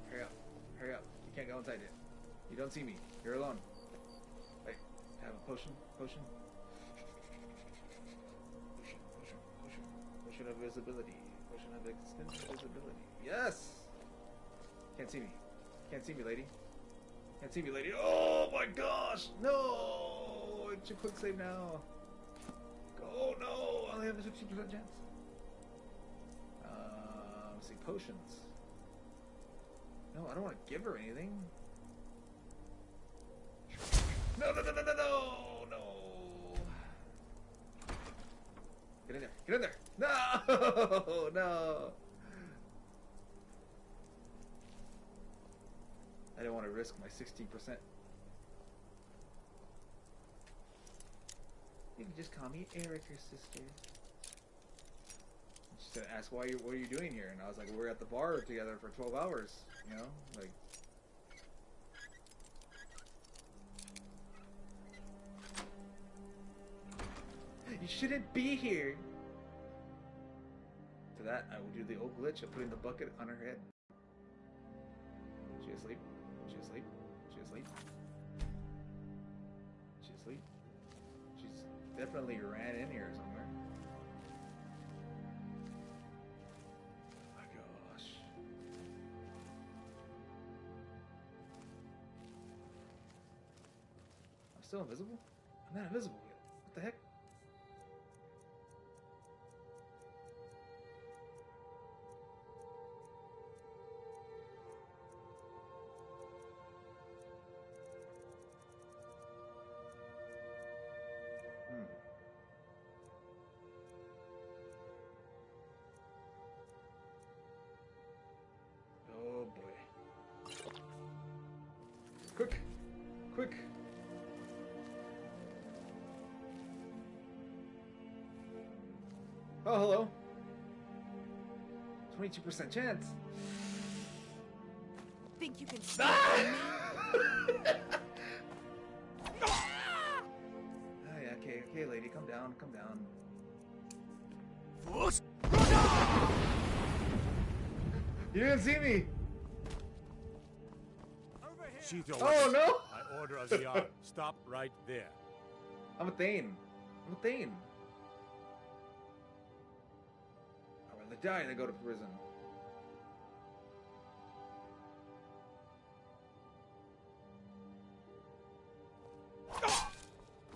Hurry up. Hurry up. You can't go inside yet. You don't see me. You're alone. Wait. Have a potion? Potion? Potion of visibility. Potion of extended visibility. Yes! Can't see me. Can't see me, lady. Can't see me, lady. Oh my gosh! No! It's your quick save now. Oh no! I only have a 60% chance. Let's see, potions. No, I don't want to give her anything. No, no, no, no, no, no, no! Get in there! Get in there! No! No! I didn't want to risk my 16%. You can just call me Eric, your sister. She said, ask what are you doing here? And I was like, we were at the bar together for 12 hours, you know? Like... You shouldn't be here! To that, I will do the old glitch of putting the bucket on her head. She asleep? She asleep? She asleep? She asleep? She's definitely ran in here somewhere. Oh my gosh. I'm still invisible? I'm not invisible yet. What the heck? Oh boy. Quick! Quick! Oh, hello. 22% chance. Think you can stop me? Oh, yeah, okay, okay, lady, come down, come down. You didn't see me. Oh no! I order of the yard. Stop right there. I'm a Thane. I'm a Thane. I'd rather die than go to prison.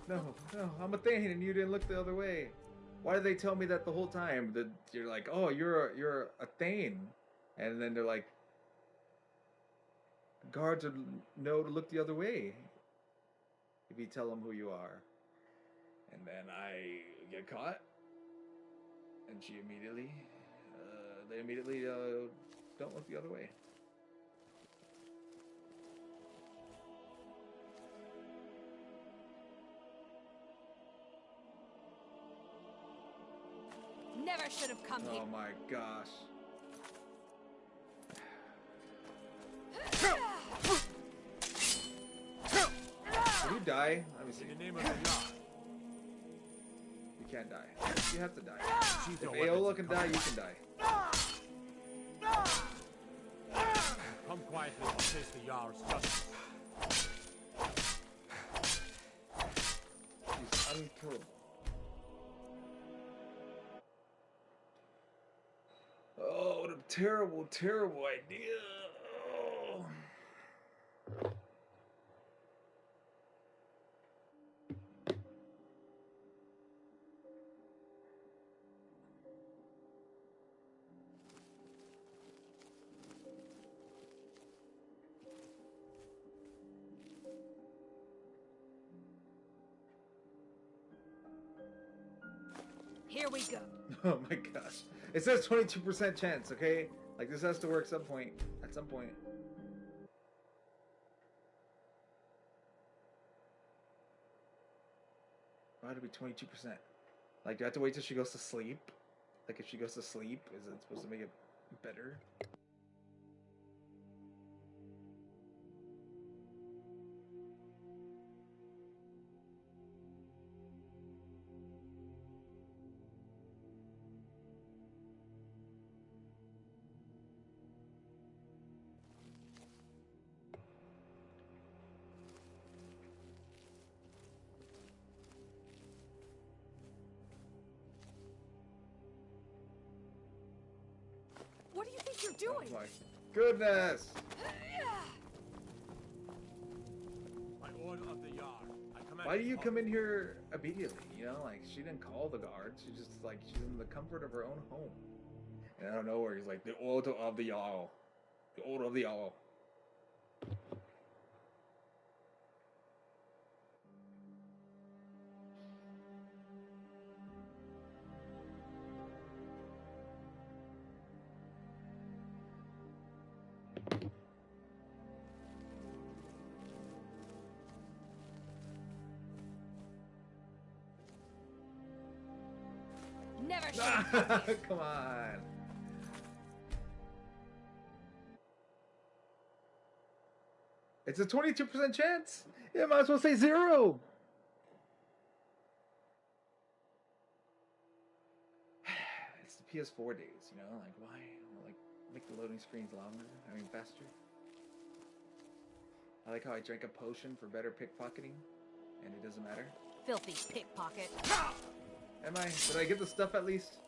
No, no, I'm a Thane and you didn't look the other way. Why did they tell me that the whole time? That you're like, oh, you're a Thane, and then they're like, guards would know to look the other way if you tell them who you are. And then I get caught, and they immediately don't look the other way. Never should have come here. Oh my gosh. Can you die? Let me see. In the name of the yard. You can't die. You have to die. If Aola can die, you can die. Come quietly and face the Jarl's justice. She's unkillable. Oh, what a terrible, terrible idea. Oh. Here we go. Oh my gosh. It says 22% chance, okay? Like, this has to work some point. At some point. Why would it be 22%? Like, do I have to wait till she goes to sleep? Like, if she goes to sleep, is it supposed to make it better? What do you think you're doing? Oh my goodness! By order of the Yard, I command. Why do you come in here immediately? You know, like, she didn't call the guards. She just, like, she's in the comfort of her own home. And I don't know where he's like, the order of the Jarl. The order of the Jarl. Never should. Come on. It's a 22% chance. Yeah, might as well say 0. It's the PS4 days, you know? Like, why? Like, make the loading screens longer? I mean, faster? I like how I drank a potion for better pickpocketing, and it doesn't matter. Filthy pickpocket. Am I? Did I get the stuff at least?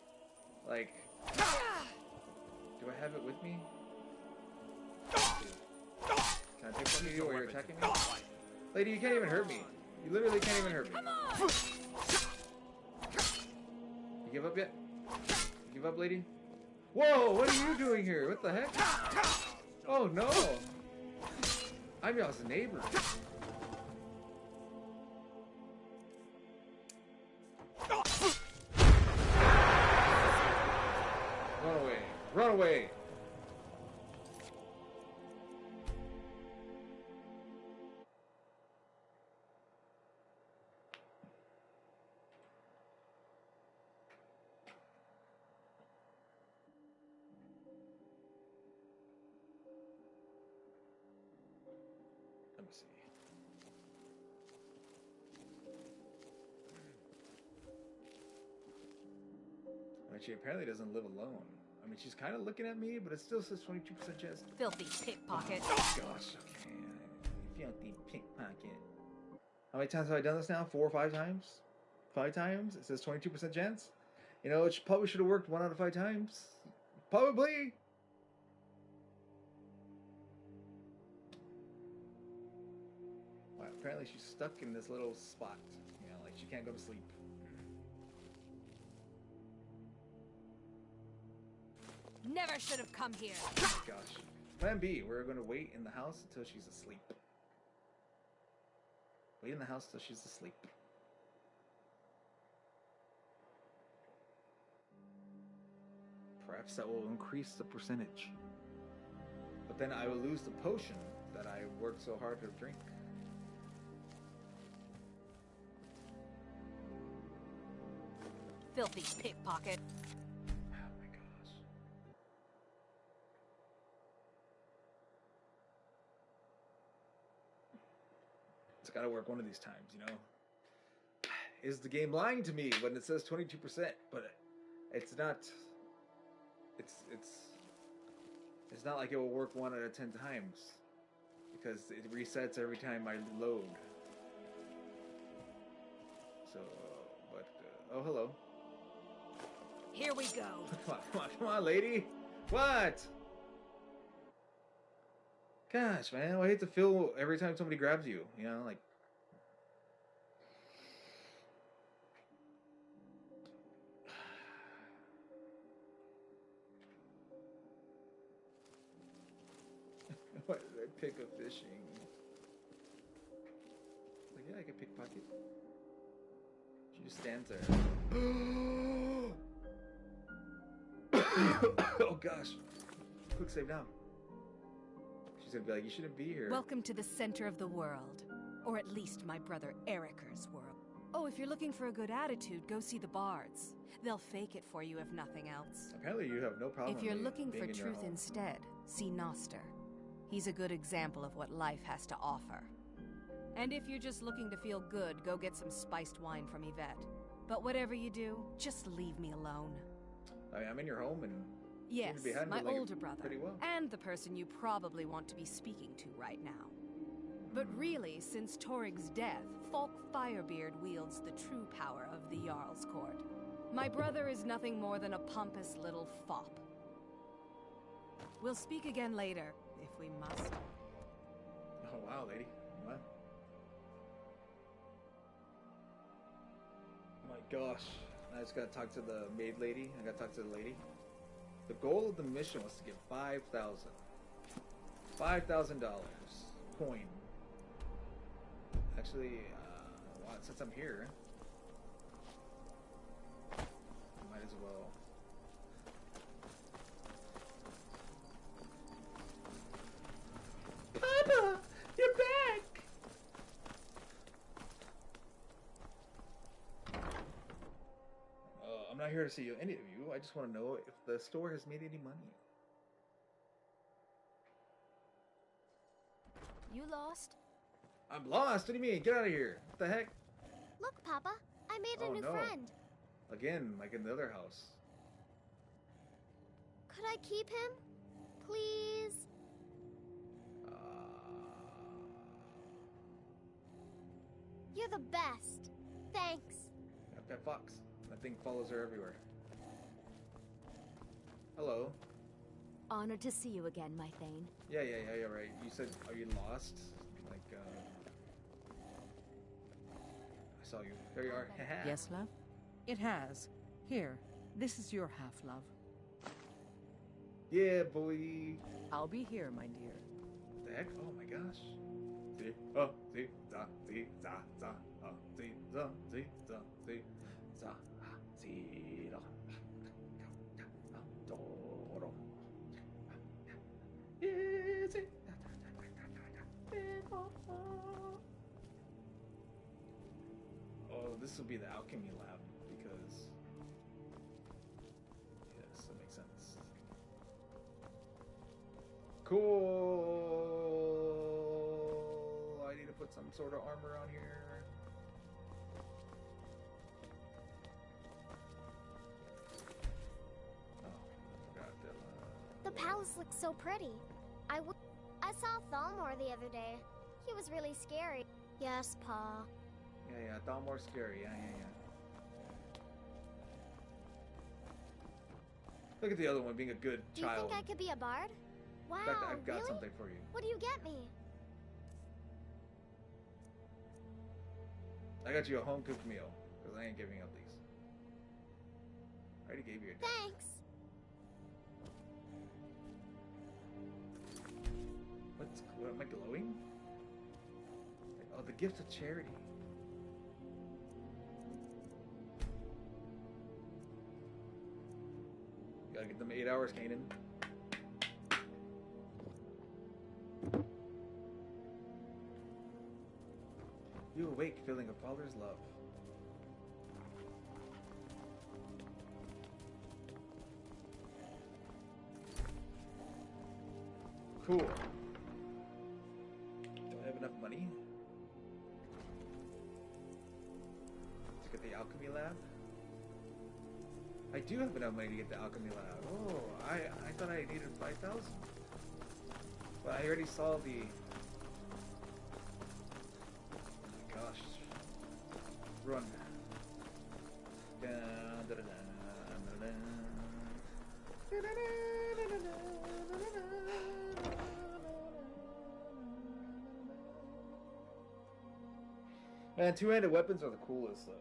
Like, do I have it with me? Can I pickpocket you while you're attacking me? Lady, you can't even hurt me. You literally can't even hurt me. You give up yet? You give up, lady? Whoa, what are you doing here? What the heck? Oh no! I'm y'all's neighbor. Run away. Run away. Let me see. I mean, she apparently doesn't live alone. I mean, she's kind of looking at me, but it still says 22% chance. Filthy pickpocket. Oh, gosh, okay. Filthy pickpocket. How many times have I done this now? 4 or 5 times? 5 times? It says 22% chance? You know, it probably should have worked 1 out of 5 times. Probably. Wow, apparently she's stuck in this little spot. You know, like she can't go to sleep. Never should have come here. Oh my gosh. Plan B, we're going to wait in the house until she's asleep. Wait in the house till she's asleep. Perhaps that will increase the percentage. But then I will lose the potion that I worked so hard to drink. Filthy pickpocket. Oh my gosh. It's gotta work one of these times, you know? Is the game lying to me when it says 22%? But it's not... It's not like it will work 1 out of 10 times. Because it resets every time I load. So, but... oh, hello. Here we go. Come on, lady. What? Gosh, man, I hate to feel every time somebody grabs you. You know, like. Why did I pick up fishing? Like, yeah, I can pickpocket. She just stands there. Oh gosh. Quick save now. She's gonna be like, you shouldn't be here. Welcome to the center of the world. Or at least my brother Eriker's world. Oh, if you're looking for a good attitude, go see the bards. They'll fake it for you if nothing else. Apparently you have no problem. If you're with looking being for in your truth home. instead, see Noster. He's a good example of what life has to offer. And if you're just looking to feel good, go get some spiced wine from Yvette. But whatever you do, just leave me alone. I'm in your home and Yes, seem to be handling my it older brother. pretty well. And the person you probably want to be speaking to right now. But really, since Torig's death, Falk Firebeard wields the true power of the Jarl's Court. My brother is nothing more than a pompous little fop. We'll speak again later, if we must. Oh wow, lady. What? Oh my gosh. I just gotta talk to the maid lady. I gotta talk to the lady. The goal of the mission was to get $5,000. $5,000 coin. Actually, well, since I'm here, I might as well. Papa, you're back. I'm not here to see any of you. I just want to know if the store has made any money. You lost? I'm lost? What do you mean? Get out of here. What the heck? Look, Papa, I made a new no. friend. Again, like in the other house. Could I keep him? Please? You're the best. Thanks. Got Pet Fox. That thing follows her everywhere. Hello. Honored to see you again, my Thane. Yeah, right. You said, are you lost? Like, I saw you. There you are. Yes, love? It has. Here, this is your half, love. Yeah, boy. I'll be here, my dear. What the heck? Oh my gosh. Oh, this will be the alchemy lab because yes, that makes sense. Cool. I need to put some sort of armor on here. The palace looks so pretty. I saw Thalmor the other day. He was really scary. Yes, Pa. Yeah, Thalmor's scary. Yeah. Look at the other one being a good Do you child. think I could be a bard? Wow, In fact, I've got really? something for you. What do you get me? I got you a home-cooked meal, because I ain't giving up these. I already gave you a Thanks. What am I glowing? Oh, the gift of charity. You gotta get them 8 hours, Kanan. You awake feeling a father's love. Cool. Do I have enough money to get the alchemy lab? I do have enough money to get the alchemy lab. Oh, I thought I needed 5,000. But I already saw the... Oh my gosh. Run. Dun, dun, dun, dun, dun, dun. Dun, dun, dun, dun, dun, dun, dun. Man, two-handed weapons are the coolest, though.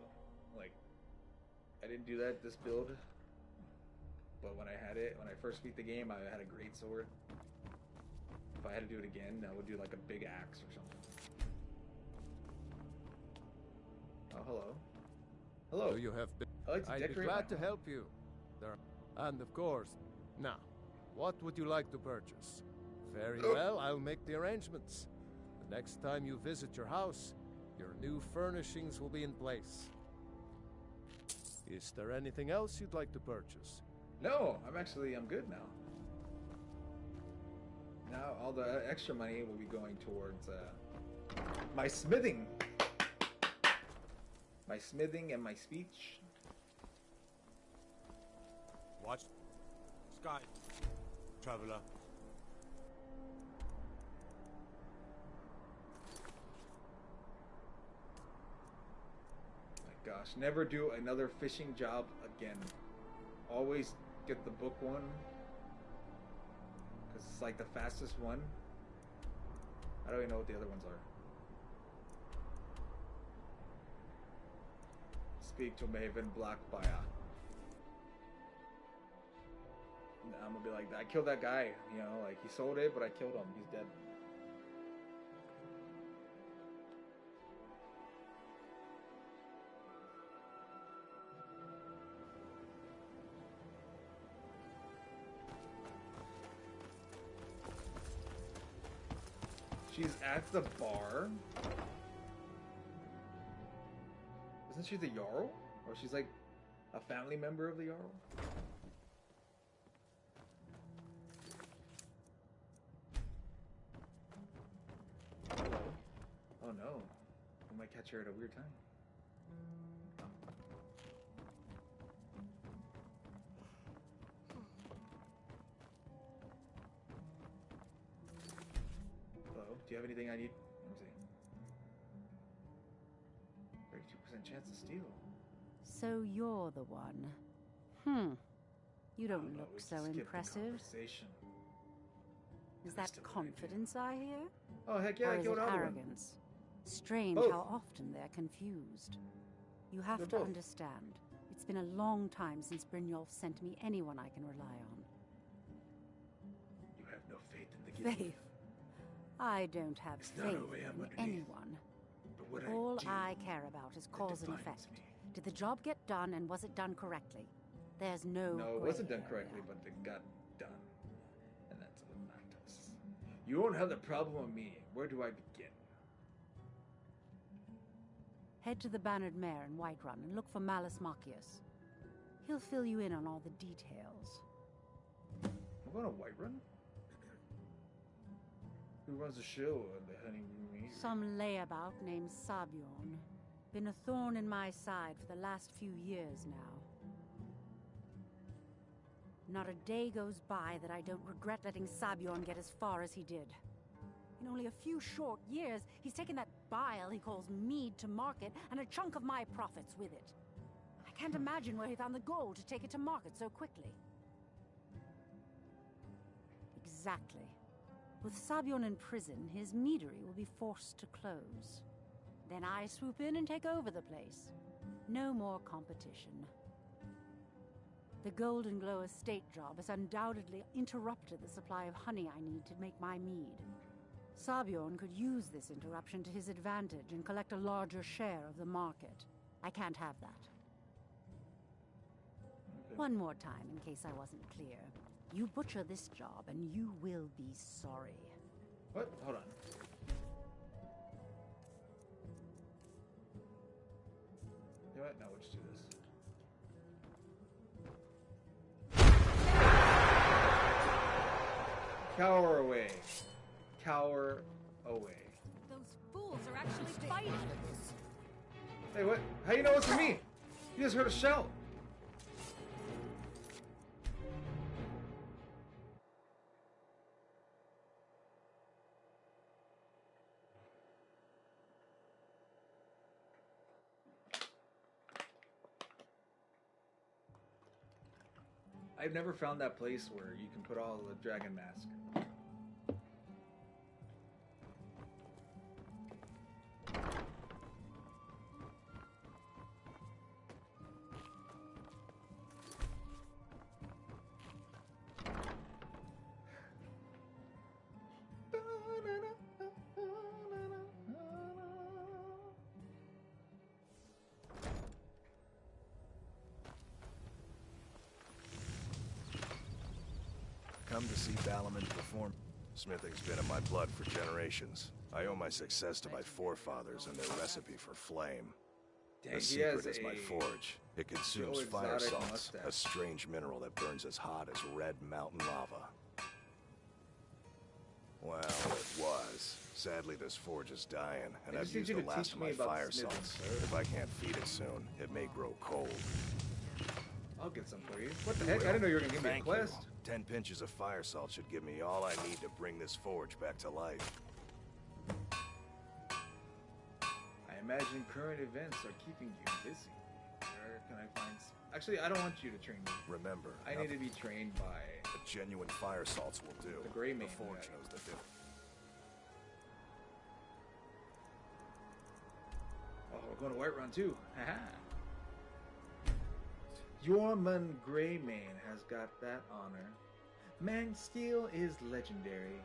Like, I didn't do that this build, but when I had it, when I first beat the game, I had a great sword. If I had to do it again, I would do like a big axe or something. Oh, hello. Hello. So you have been. I like to I'd be decorate glad my to help you. There. And of course, now, what would you like to purchase? Very well, I'll make the arrangements. The next time you visit your house, Your new furnishings will be in place. Is there anything else you'd like to purchase? No, I'm good now. Now all the extra money will be going towards my smithing. My smithing and my speech. Watch. Sky. Traveler. My gosh, never do another fishing job again. Always get the book one. Because it's like the fastest one. I don't even know what the other ones are. Speak to Maven Blackfire. I'm gonna be like, I killed that guy, you know, like he sold it, but I killed him. He's dead. She's at the bar. Isn't she the Jarl? Or she's like a family member of the Jarl? Hello. Oh no. We might catch her at a weird time. Hello. Do you have anything I need? Let me see. 32% chance to steal. So you're the one. You don't look so impressive. Is that confidence I hear? Oh, heck yeah, or I is killed it all of them. arrogance? Strange Both. how often they're confused. You have They're to both. understand. It's been a long time since Brynjolf sent me anyone I can rely on. You have no faith in the guild. Faith? I don't have It's not faith a way I'm in underneath. anyone. But what All I I care about is cause and defines effect. me. Did the job get done, and was it done correctly? There's no No, it gray wasn't done area. correctly, but it got done. And that's what matters. You won't have the problem with me. Where do I begin? Head to the Bannered Mare in Whiterun and look for Malus Machius. He'll fill you in on all the details. I'm going to Whiterun? Who runs the show on the honeymoon? Some layabout named Sabiorn. Been a thorn in my side for the last few years now. Not a day goes by that I don't regret letting Sabiorn get as far as he did. In only a few short years, he's taken that bile he calls mead to market, and a chunk of my profits with it. I can't imagine where he found the gold to take it to market so quickly. Exactly. With Sabiorn in prison, his meadery will be forced to close. Then I swoop in and take over the place. No more competition. The Golden Glow estate job has undoubtedly interrupted the supply of honey I need to make my mead. Sabiorn could use this interruption to his advantage and collect a larger share of the market. I can't have that. Okay. One more time, in case I wasn't clear. You butcher this job, and you will be sorry. What? Hold on. You know what? No, we'll just do this. Cower away. Cower away. Those fools are actually fighting. Hey, what? How you know it's me? You just heard a shout. I've never found that place where you can put all the dragon mask. Come to see Balaman perform. Smithing's been in my blood for generations. I owe my success to my forefathers and their recipe for flame. Dang, The he has secret is my a forge. It consumes Joe fire Exotic salts, mustache. a strange mineral that burns as hot as red mountain lava. Well, it was. Sadly, this forge is dying, and I I've just need used you the to last teach of me my about fire smithing, salts. sir. If I can't feed it soon, it may grow cold. I'll get some for you. What the heck? I didn't know you were gonna give me a Thank quest. you. 10 pinches of fire salt should give me all I need to bring this forge back to life. I imagine current events are keeping you busy. Where can I find... Actually, I don't want you to train me. Remember, I need to be trained by... the genuine fire salts will do. The gray man. The forge knows the difference. Oh, we're going to Whiterun too. Haha. Yorman Greyman has got that honor. Man Steel is legendary.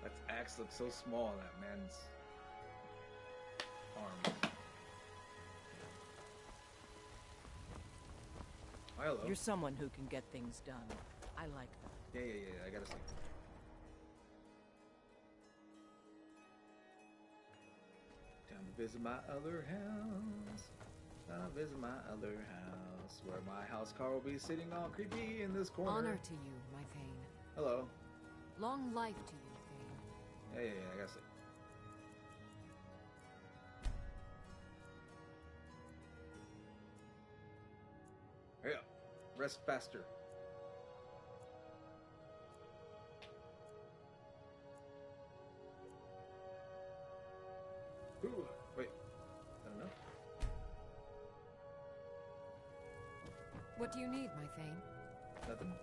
That axe looks so small on that man's arm. Hello. You're someone who can get things done. I like that. Yeah, I gotta see. Time to visit my other house. Time to visit my other house. Where my house car will be sitting all creepy in this corner. Honor to you, my Thane. Hello. Long life to you, Thane. Yeah, I gotta see. Hurry up. Rest faster. Ooh, wait. I don't know. What do you need, my Thane? Nothing.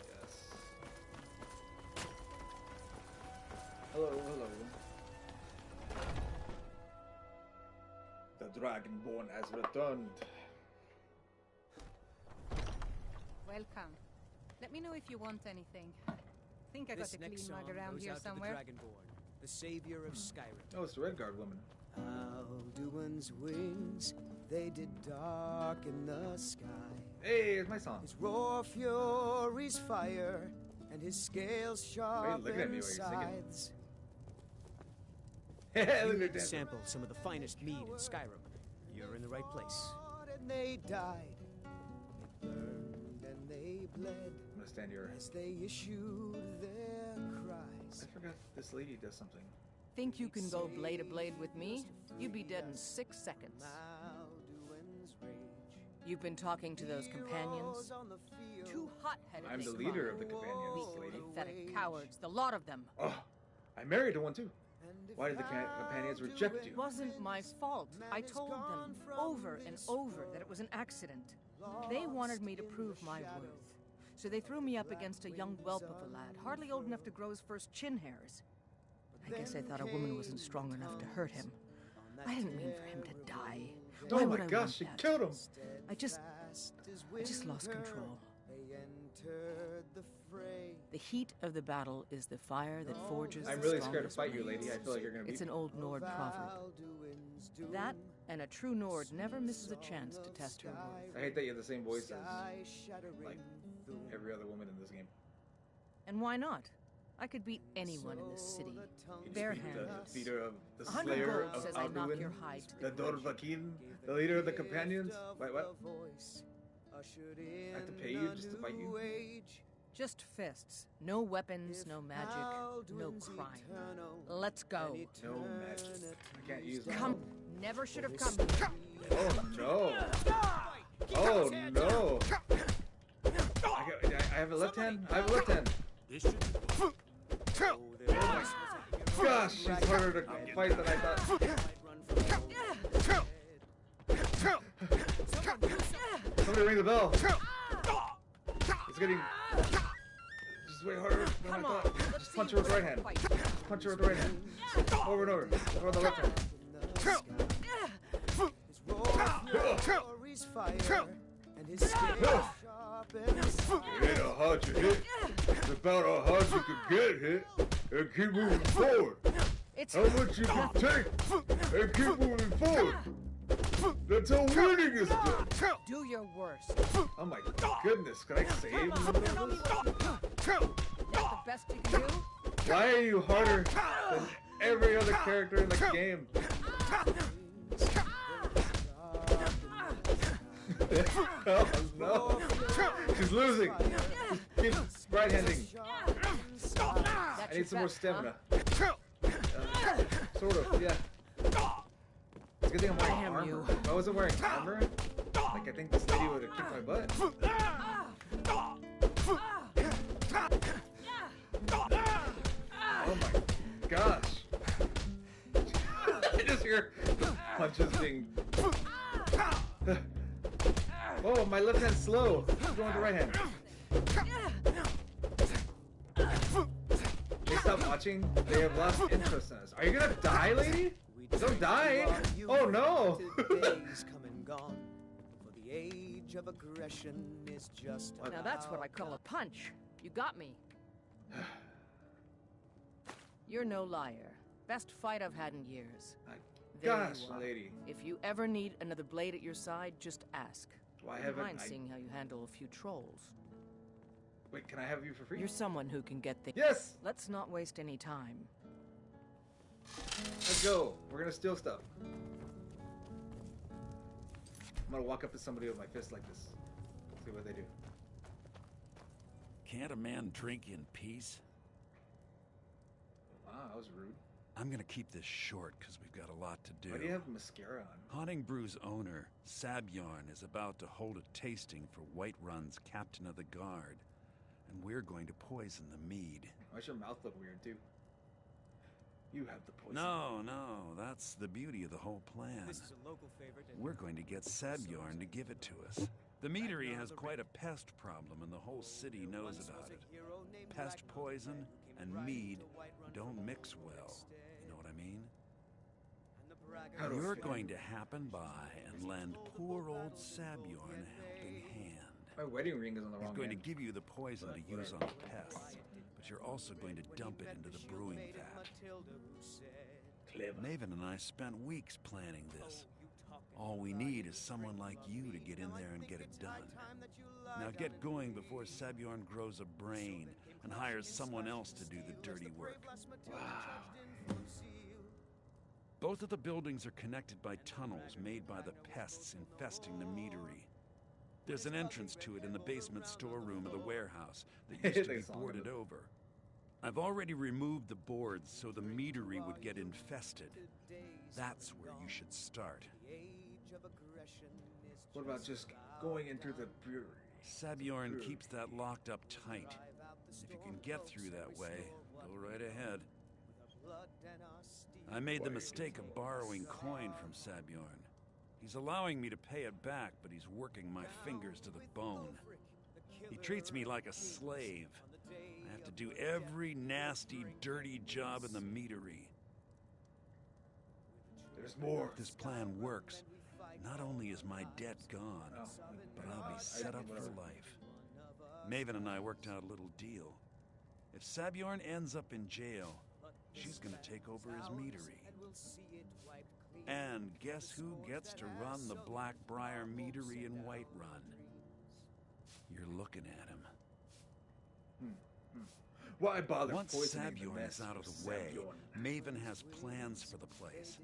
Yes. Hello. The Dragonborn has returned. Welcome. Let me know if you want anything. Think I got a clean mug around here somewhere. The Dragonborn, the savior of Skyrim. Oh, it's the Redguard woman. Alduin's wings, they did darken the sky. Hey, it's my song. His raw fury's fire, and his scales sharp looking at me and while you're singing. scythes. Look You at need to that. sample some of the finest mead in Skyrim. You're in the right place. And they died, they burned and they bled. I'm gonna stand here. As they issued their cries. I forgot this lady does something. Think you can go blade to blade with me? You'd be dead in 6 seconds. Alduin's rage. You've been talking to those companions? Too hot-headed. I'm they the come leader on. of the companions, Weak, lady. pathetic cowards, the lot of them. Oh, I married to one too. Why did the companions reject you? It wasn't my fault. I told them over and over that it was an accident. They wanted me to prove my worth. So they threw me up against a young whelp of a lad, hardly old enough to grow his first chin hairs. I guess I thought a woman wasn't strong enough to hurt him. I didn't mean for him to die. Why Oh would my I gosh, want she that? killed him. I just lost control. They entered the fray. The heat of the battle is the fire that forges I'm the really scared to strongest fight you, blades. lady. I feel like you're gonna beat It's an me. old Nord proverb. That and a true Nord never misses a chance to test her worth. I hate that you have the same voice as like every other woman in this game. And why not? I could beat anyone in this city. You just Bare beat handed. the leader of the 100 Slayer gold of says I knock Alduin, your hide to the the ground. Dorvakin, the leader of the companions. Wait, what? I have to pay you just to fight you? Just fists. No weapons, no magic, no crime. Let's go. No magic. I can't use them. Come. Never should have come. Oh no! Oh no! I have a left hand. I have a left hand. This should Oh my gosh, she's harder to fight than I thought. Somebody ring the bell. It's getting just way harder than I thought. Just punch her with the right hand. Just punch her with the right hand. Over and over. Over with the left hand. His raw fury's fire, and his scales sharp It ain't how hard you hit. It's about how hard you can get hit and keep moving forward. How much you can take and keep moving forward. That's how winning is done. Do your worst. Oh my goodness, can I save him? That's the best you can do? Why are you harder than every other character in the game? Oh no! She's losing! Keep right-handing. I need some more stamina. Sort of, yeah. It's a good thing I'm wearing armor. If I wasn't wearing armor, like I think this lady would have kicked my butt. Oh my gosh. I just hear punches being... Oh, my left hand's slow. I'm going with the right hand. They stop watching. They have lost interest in us. Are you gonna die, lady? Don't die. Oh no. Days come and gone, for the age of aggression is just Now that's what I call a punch. You got me. You're no liar. Best fight I've had in years. Gosh, you are. lady. If you ever need another blade at your side, just ask. Why I haven't mind I... seeing how you handle a few trolls. Wait, can I have you for free? You're someone who can get things. Yes! Let's not waste any time. Let's go. We're gonna steal stuff. I'm gonna walk up to somebody with my fist like this. See what they do. Can't a man drink in peace? Wow, that was rude. I'm gonna keep this short because we've got a lot to do. Why do you have mascara on? Haunting Brew's owner, Sabjorn, is about to hold a tasting for Whiterun's Captain of the Guard. And we're going to poison the mead. Why's your mouth look weird, too? You have the poison. No, that's the beauty of the whole plan. This is a local favorite. We're going to get Sabjorn to give it to us. The meadery has quite a pest problem, and the whole city knows about it. Pest poison and mead don't mix well. You know what I mean? You're going to happen by and lend poor old Sabjorn a helping hand. My wedding ring is on the wrong He's going hand. to give you the poison to use on the pests, but you're also going to dump it into the brewing vat. Clever. Maven and I spent weeks planning this. All we need is someone like you to get in there and get it done. Now get going before Sabjorn grows a brain and hires someone else to do the dirty work. Wow. Both of the buildings are connected by tunnels made by the pests infesting the meadery. There's an entrance to it in the basement storeroom of the warehouse that used to be boarded over. I've already removed the boards so the meadery would get infested. That's where you should start. What about just going into the brewery? Sabjorn keeps that locked up tight. If you can get through that way, go right ahead. I made the mistake of borrowing coin from Sabjorn. He's allowing me to pay it back, but he's working my fingers to the bone. He treats me like a slave. I have to do every nasty, dirty job in the meadery. There's more. If this plan works, not only is my debt gone, but I'll be set up for life. Maven and I worked out a little deal. If Sabjorn ends up in jail, she's gonna take over his meadery. And guess who gets to run the Blackbriar meadery in Whiterun? You're looking at him. Why bother Once poisoning the Sabjorn mess is out of with the way, Sabjorn? Maven has plans for the place.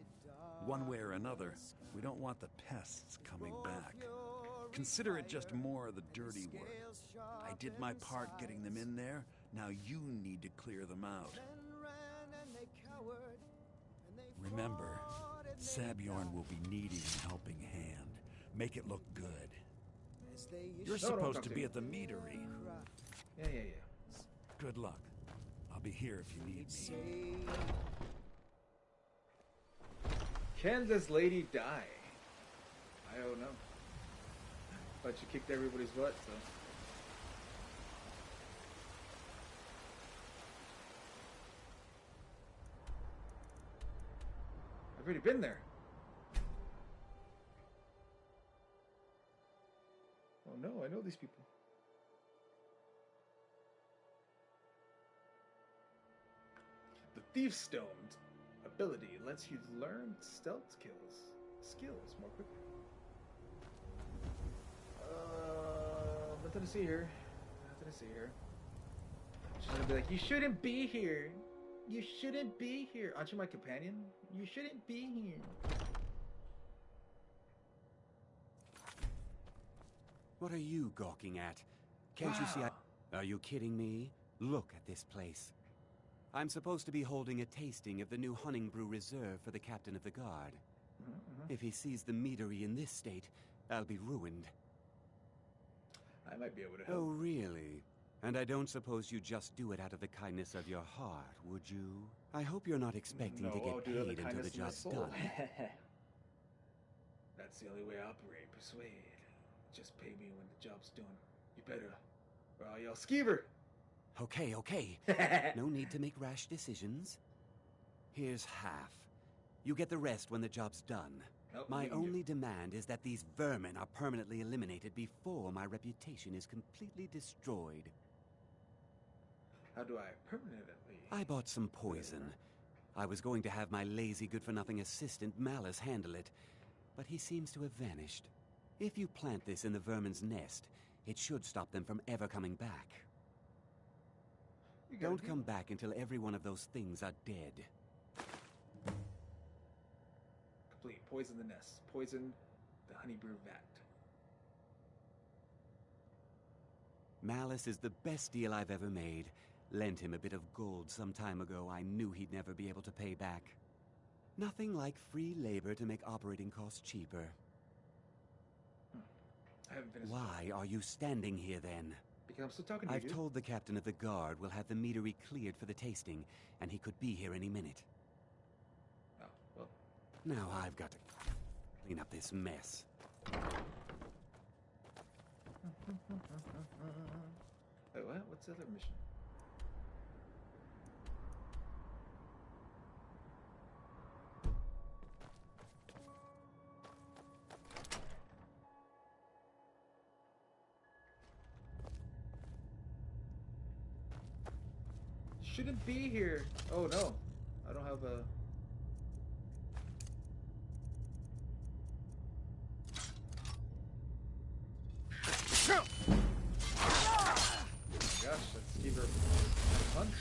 One way or another, we don't want the pests coming back. Consider it just more of the dirty work. I did my part getting them in there, now you need to clear them out. Remember, Sabjorn will be needing a helping hand. Make it look good. You're supposed to be at the meadery. Yeah. Good luck. I'll be here if you need me. Can this lady die? I don't know. But she kicked everybody's butt, so. I've already been there. Oh no, I know these people. Thief Stone ability lets you learn stealth skills more quickly. Nothing to see here. Nothing to see here. She's gonna be like, you shouldn't be here. You shouldn't be here. Aren't you my companion? You shouldn't be here. What are you gawking at? Can't you see Are you kidding me? Look at this place. I'm supposed to be holding a tasting of the new Hunting Brew Reserve for the Captain of the Guard. If he sees the meadery in this state, I'll be ruined. I might be able to help. Oh, really? And I don't suppose you just do it out of the kindness of your heart, would you? I hope you're not expecting to get paid until the job's done. That's the only way I operate. Persuade. Just pay me when the job's done. You better, or I'll yell, Skeever! Okay, okay. No need to make rash decisions. Here's half. You get the rest when the job's done. My only demand is that these vermin are permanently eliminated before my reputation is completely destroyed. How do I permanently? I bought some poison. I was going to have my lazy, good-for-nothing assistant, Malice, handle it, but he seems to have vanished. If you plant this in the vermin's nest, it should stop them from ever coming back. Don't come back until every one of those things are dead. Complete. Poison the nest. Poison the honeybrew vat. Malice is the best deal I've ever made. Lent him a bit of gold some time ago I knew he'd never be able to pay back. Nothing like free labor to make operating costs cheaper. I haven't finished. Why are you standing here then? Because I'm still talking to you. I've told the captain of the guard we'll have the meadery cleared for the tasting, and he could be here any minute. Oh, well. Now I've got to clean up this mess. Wait, what? What's the other mission? Shouldn't be here. Oh no, I don't have a. Gosh, let's give her a punch.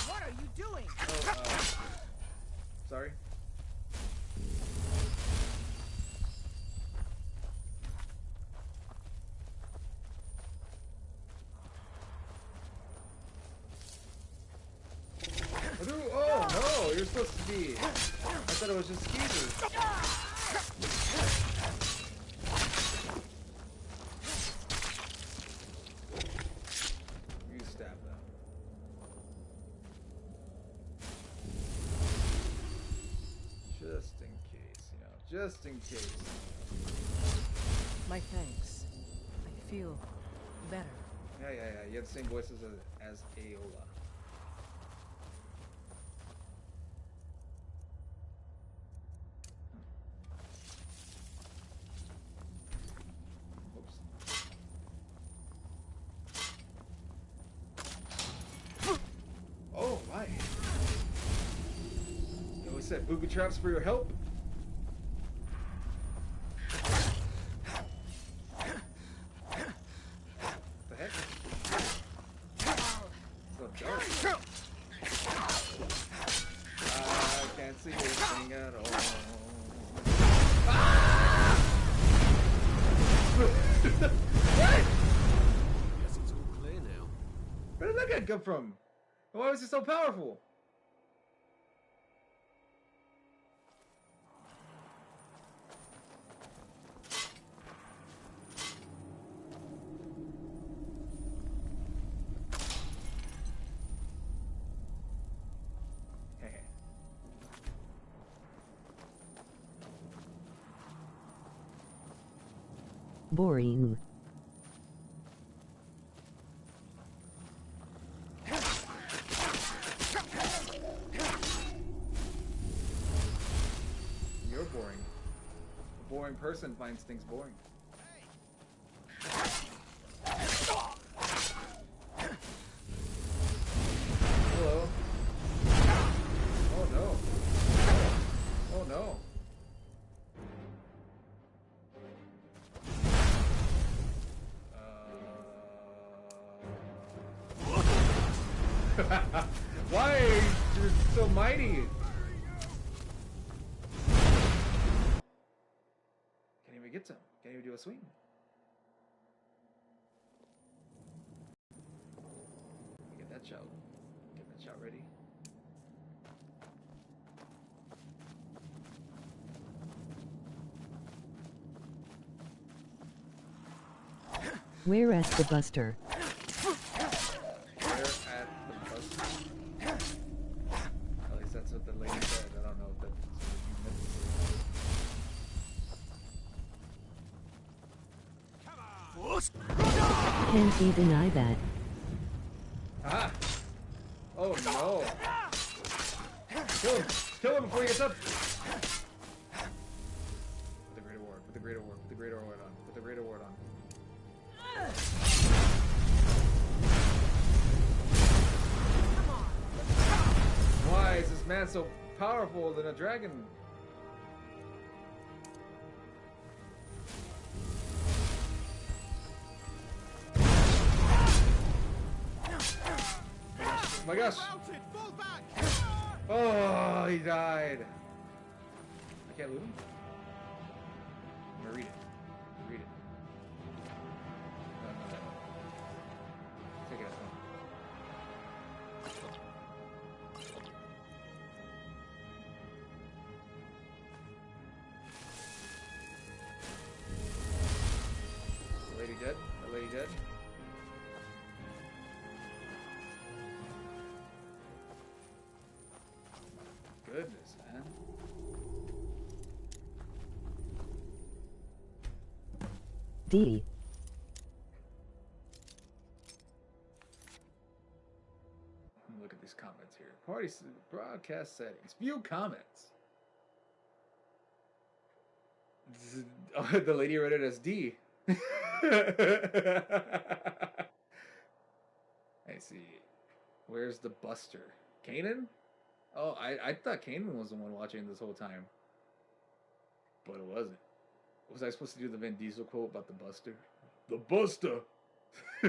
What are you doing? Sorry. Oh no, you're supposed to be. I thought it was just skeevers. You stab them. Just in case, you know, just in case. My thanks. I feel better. Yeah. You have the same voices as Aola. Oh my! You always said booby traps for your help. The heck? So dark. I can't see anything at all. What? Guess it's all clear now. Where did that guy come from? Why was he so powerful? Boring. person finds things boring. Hello. Oh no. Oh no. Why are you so mighty? Can't even get some. Can't even do a swing. Get that shot. Get that shot ready. Where at the Buster? Where at the Buster? At least that's what the lady said. I don't know if that's what you meant. Can't he deny that? Ah! Oh no! Kill him! Kill him before he gets up! Put the great award. Put the great award. Put the great award on. Put the great award on. Why is this man so powerful than a dragon? Oh my gosh! Oh, he died. I can't loot him? I'm gonna read it. Read it. No. Take it as one. The lady dead? The lady dead? Goodness, man. D. Look at these comments here. Party broadcast settings. View comments. Oh, the lady read it as D. I see. Where's the Buster? Kanan? Oh, I thought Kanan was the one watching this whole time. But it wasn't. Was I supposed to do the Vin Diesel quote about the Buster? The Buster! I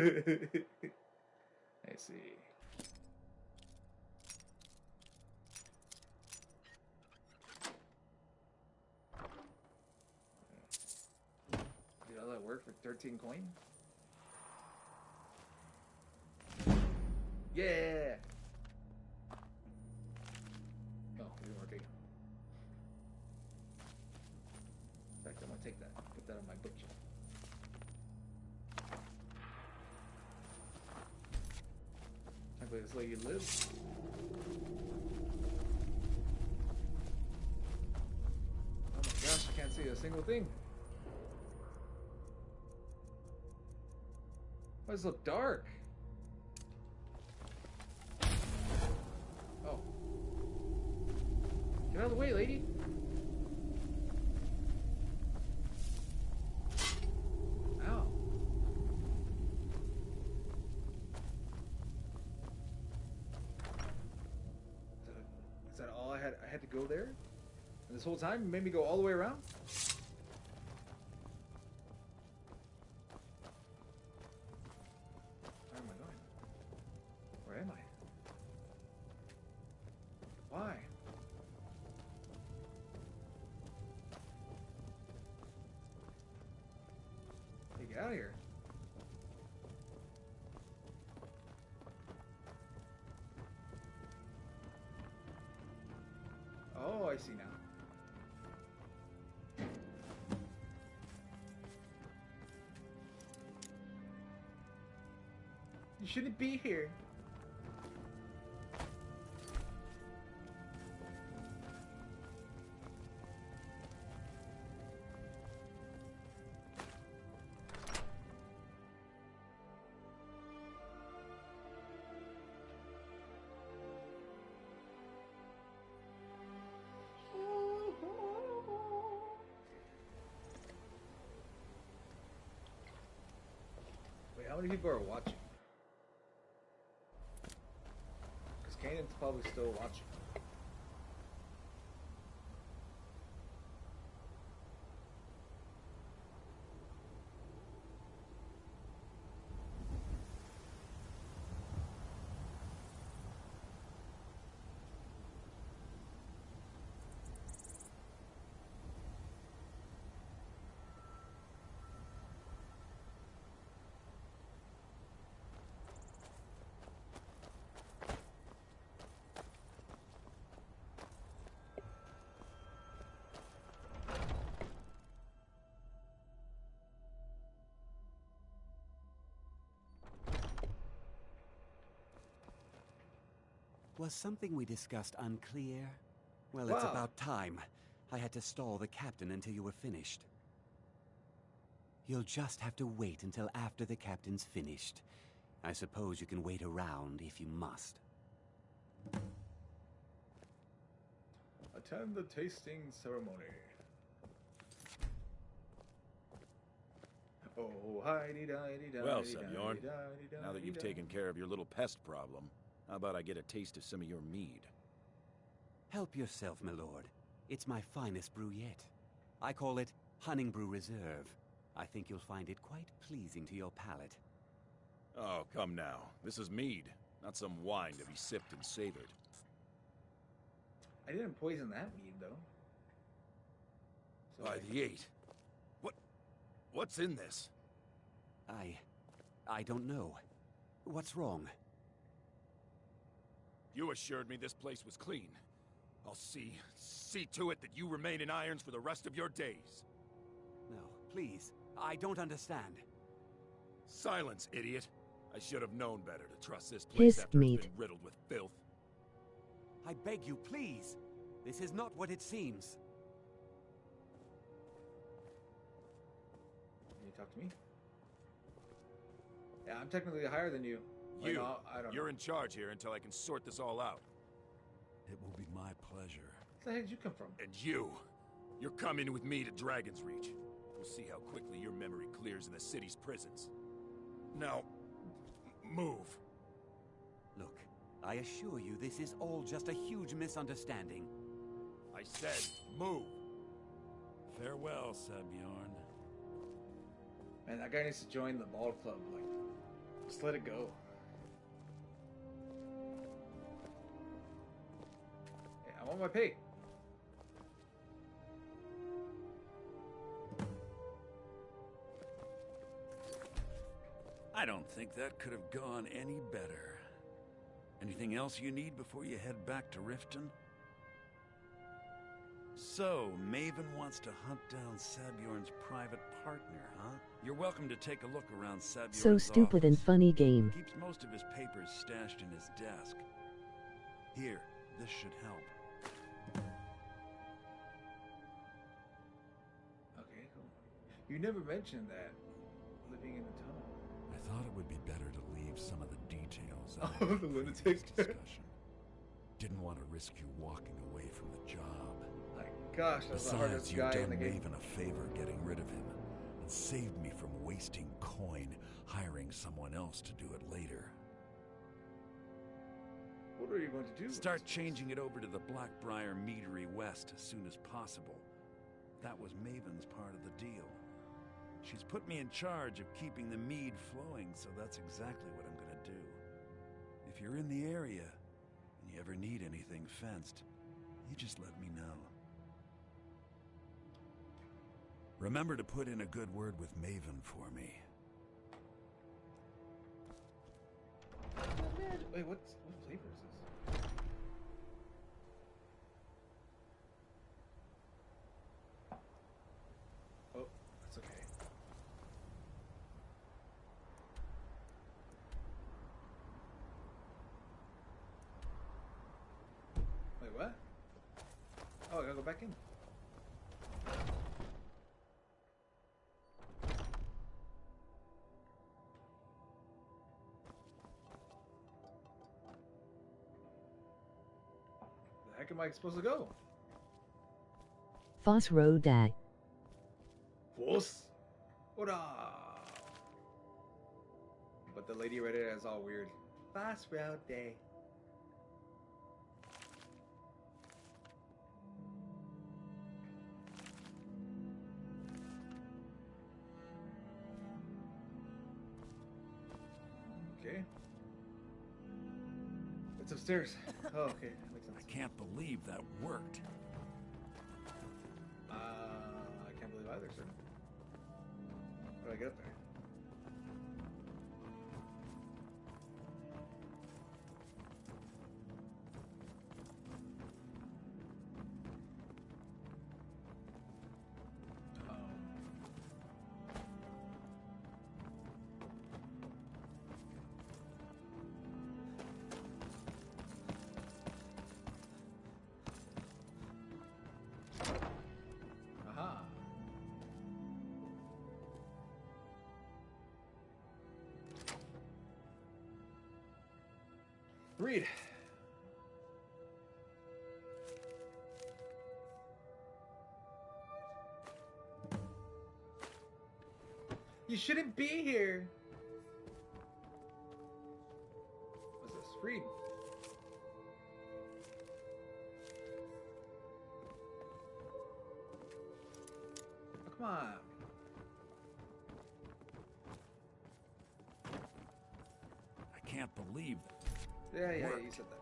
see. Did all that work for 13 coin? Yeah! Oh, it didn't work again. In fact, I'm gonna take that. Put that on my bookshelf. Can't believe this lady lives. Oh my gosh, I can't see a single thing. Why does it look dark? Oh. Get out of the way, lady. Ow. Is that all I had? I had to go there? And this whole time, you made me go all the way around? Where am I going? Where am I? Why? Hey, get out of here. Oh, I see now. You shouldn't be here. how many people are watching? Because Kanan's probably still watching. Was something we discussed unclear? Well, it's Wow. about time. I had to stall the captain until you were finished. You'll just have to wait until after the captain's finished. I suppose you can wait around if you must. Attend the tasting ceremony. Oh, hidey-didey-didey-didey-didey-didey-didey. Well, Sabjorn, now that you've taken care of your little pest problem, how about I get a taste of some of your mead? Help yourself, my lord. It's my finest brew yet. I call it Hunning Brew Reserve. I think you'll find it quite pleasing to your palate. Oh, come now. This is mead, not some wine to be sipped and savored. I didn't poison that mead, though. So By the 8. What's in this? I don't know. What's wrong? You assured me this place was clean. I'll see to it that you remain in irons for the rest of your days. No, please. I don't understand. Silence, idiot. I should have known better to trust this place His after meat. it's been riddled with filth. I beg you, please. This is not what it seems. Can you talk to me? Yeah, I'm technically higher than you. Like, You, I don't you're know. in charge here until I can sort this all out. It will be my pleasure. Where the heck did you come from? And you're coming with me to Dragon's Reach. We'll see how quickly your memory clears in the city's prisons. Now, move. Look, I assure you this is all just a huge misunderstanding. I said, move. Farewell, Sabjorn. Man, that guy needs to join the ball club. Like, just let it go. Hey, I want my pay. I don't think that could have gone any better. Anything else you need before you head back to Riften? So, Maven wants to hunt down Sabjorn's private partner, huh? You're welcome to take a look around Sabjorn's So stupid and office. funny game. Keeps most of his papers stashed in his desk. Here, this should help. Okay, cool. You never mentioned that. Living in the tunnel. I thought it would be better to leave some of the details out Oh, of the previous lunatic. discussion. Didn't want to risk you walking away from the job. My gosh, that's the Besides, hardest you've guy in done the game. Maven a favor getting rid of him, and saved me from wasting coin hiring someone else to do it later. What are you going to do? Start changing it over to the Blackbriar Meadery West as soon as possible. That was Maven's part of the deal. She's put me in charge of keeping the mead flowing, so that's exactly what I'm gonna do. If you're in the area, and you ever need anything fenced, you just let me know. Remember to put in a good word with Maven for me. Wait, what flavor is this? Oh, that's okay. Wait, what? Oh, I gotta go back in. The heck am I supposed to go? Foss Road Die. Force? Ora! But the lady read it as all weird. Fast route day. Okay. It's upstairs. Oh, okay. That makes sense. I can't believe that worked. I can't believe either, sir. How do I get up there? Aha. Read. You shouldn't be here. What's this? Read. Oh, come on. I can't believe that. Yeah, you Worked. said that.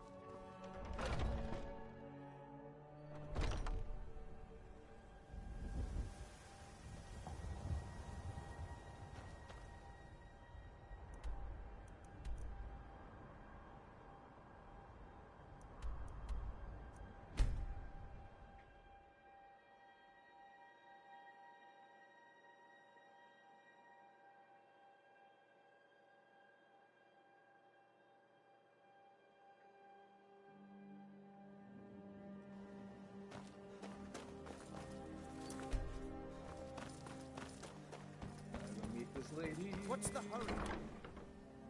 I'm gonna meet this lady. What's the hurry?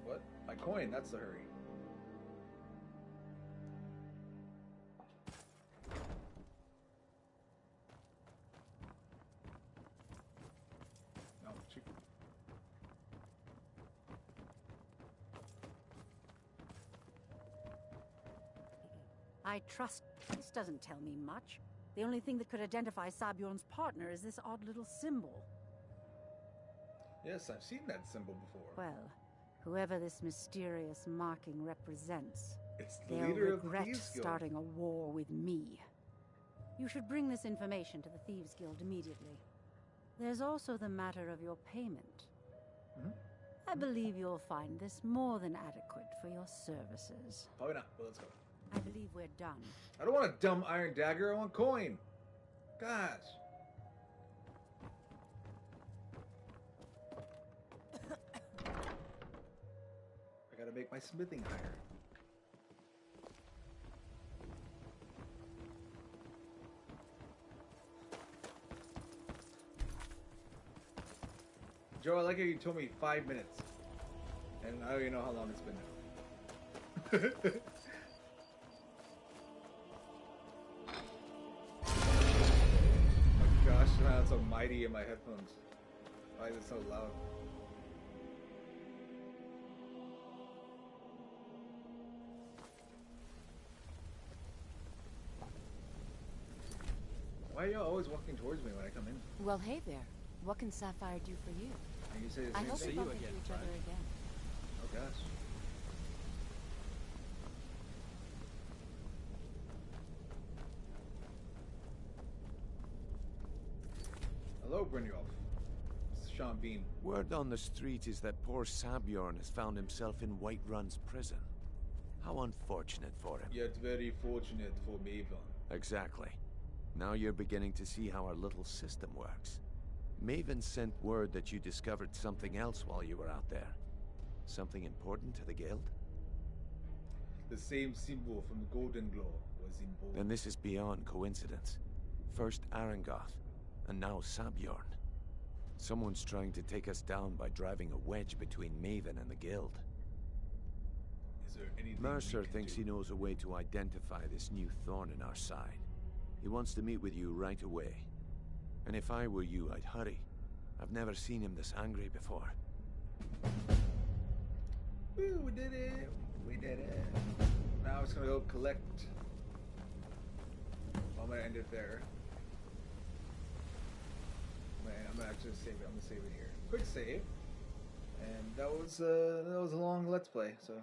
What? My coin, that's the hurry. No, shoot. I trust this doesn't tell me much. The only thing that could identify Sabjorn's partner is this odd little symbol. Yes, I've seen that symbol before. Well, whoever this mysterious marking represents, It's the they'll leader of the regret Thieves Guild. starting a war with me. You should bring this information to the Thieves Guild immediately. There's also the matter of your payment. Mhm. I believe you'll find this more than adequate for your services. Probably not, but let's go. I believe we're done. I don't want a dumb iron dagger, I want coin. Gosh. I gotta make my smithing higher. Joe, I like how you told me 5 minutes. And I don't even know how long it's been now. Oh gosh, that's so mighty in my headphones. Why is it so loud? Why are you always walking towards me when I come in? Well, hey there. What can Sapphire do for you? And you say the I same hope thing? we bump into each other again. Oh gosh. Hello, Brynjolf. It's Sean Bean. Word on the street is that poor Sabjorn has found himself in Whiterun's prison. How unfortunate for him. Yet very fortunate for Maven. Exactly. Now you're beginning to see how our little system works. Maven sent word that you discovered something else while you were out there. Something important to the guild? The same symbol from the Golden Glow was in bold. Then this is beyond coincidence. First Arangoth, and now Sabjorn. Someone's trying to take us down by driving a wedge between Maven and the guild. Is there anything Mercer thinks he knows a way to identify this new thorn in our side. He wants to meet with you right away. And if I were you, I'd hurry. I've never seen him this angry before. Woo, we did it. We did it. Now I'm just gonna go collect. Well, I'm gonna end it there. I'm gonna actually save it. I'm gonna save it here. Quick save. And that was a long Let's Play. So.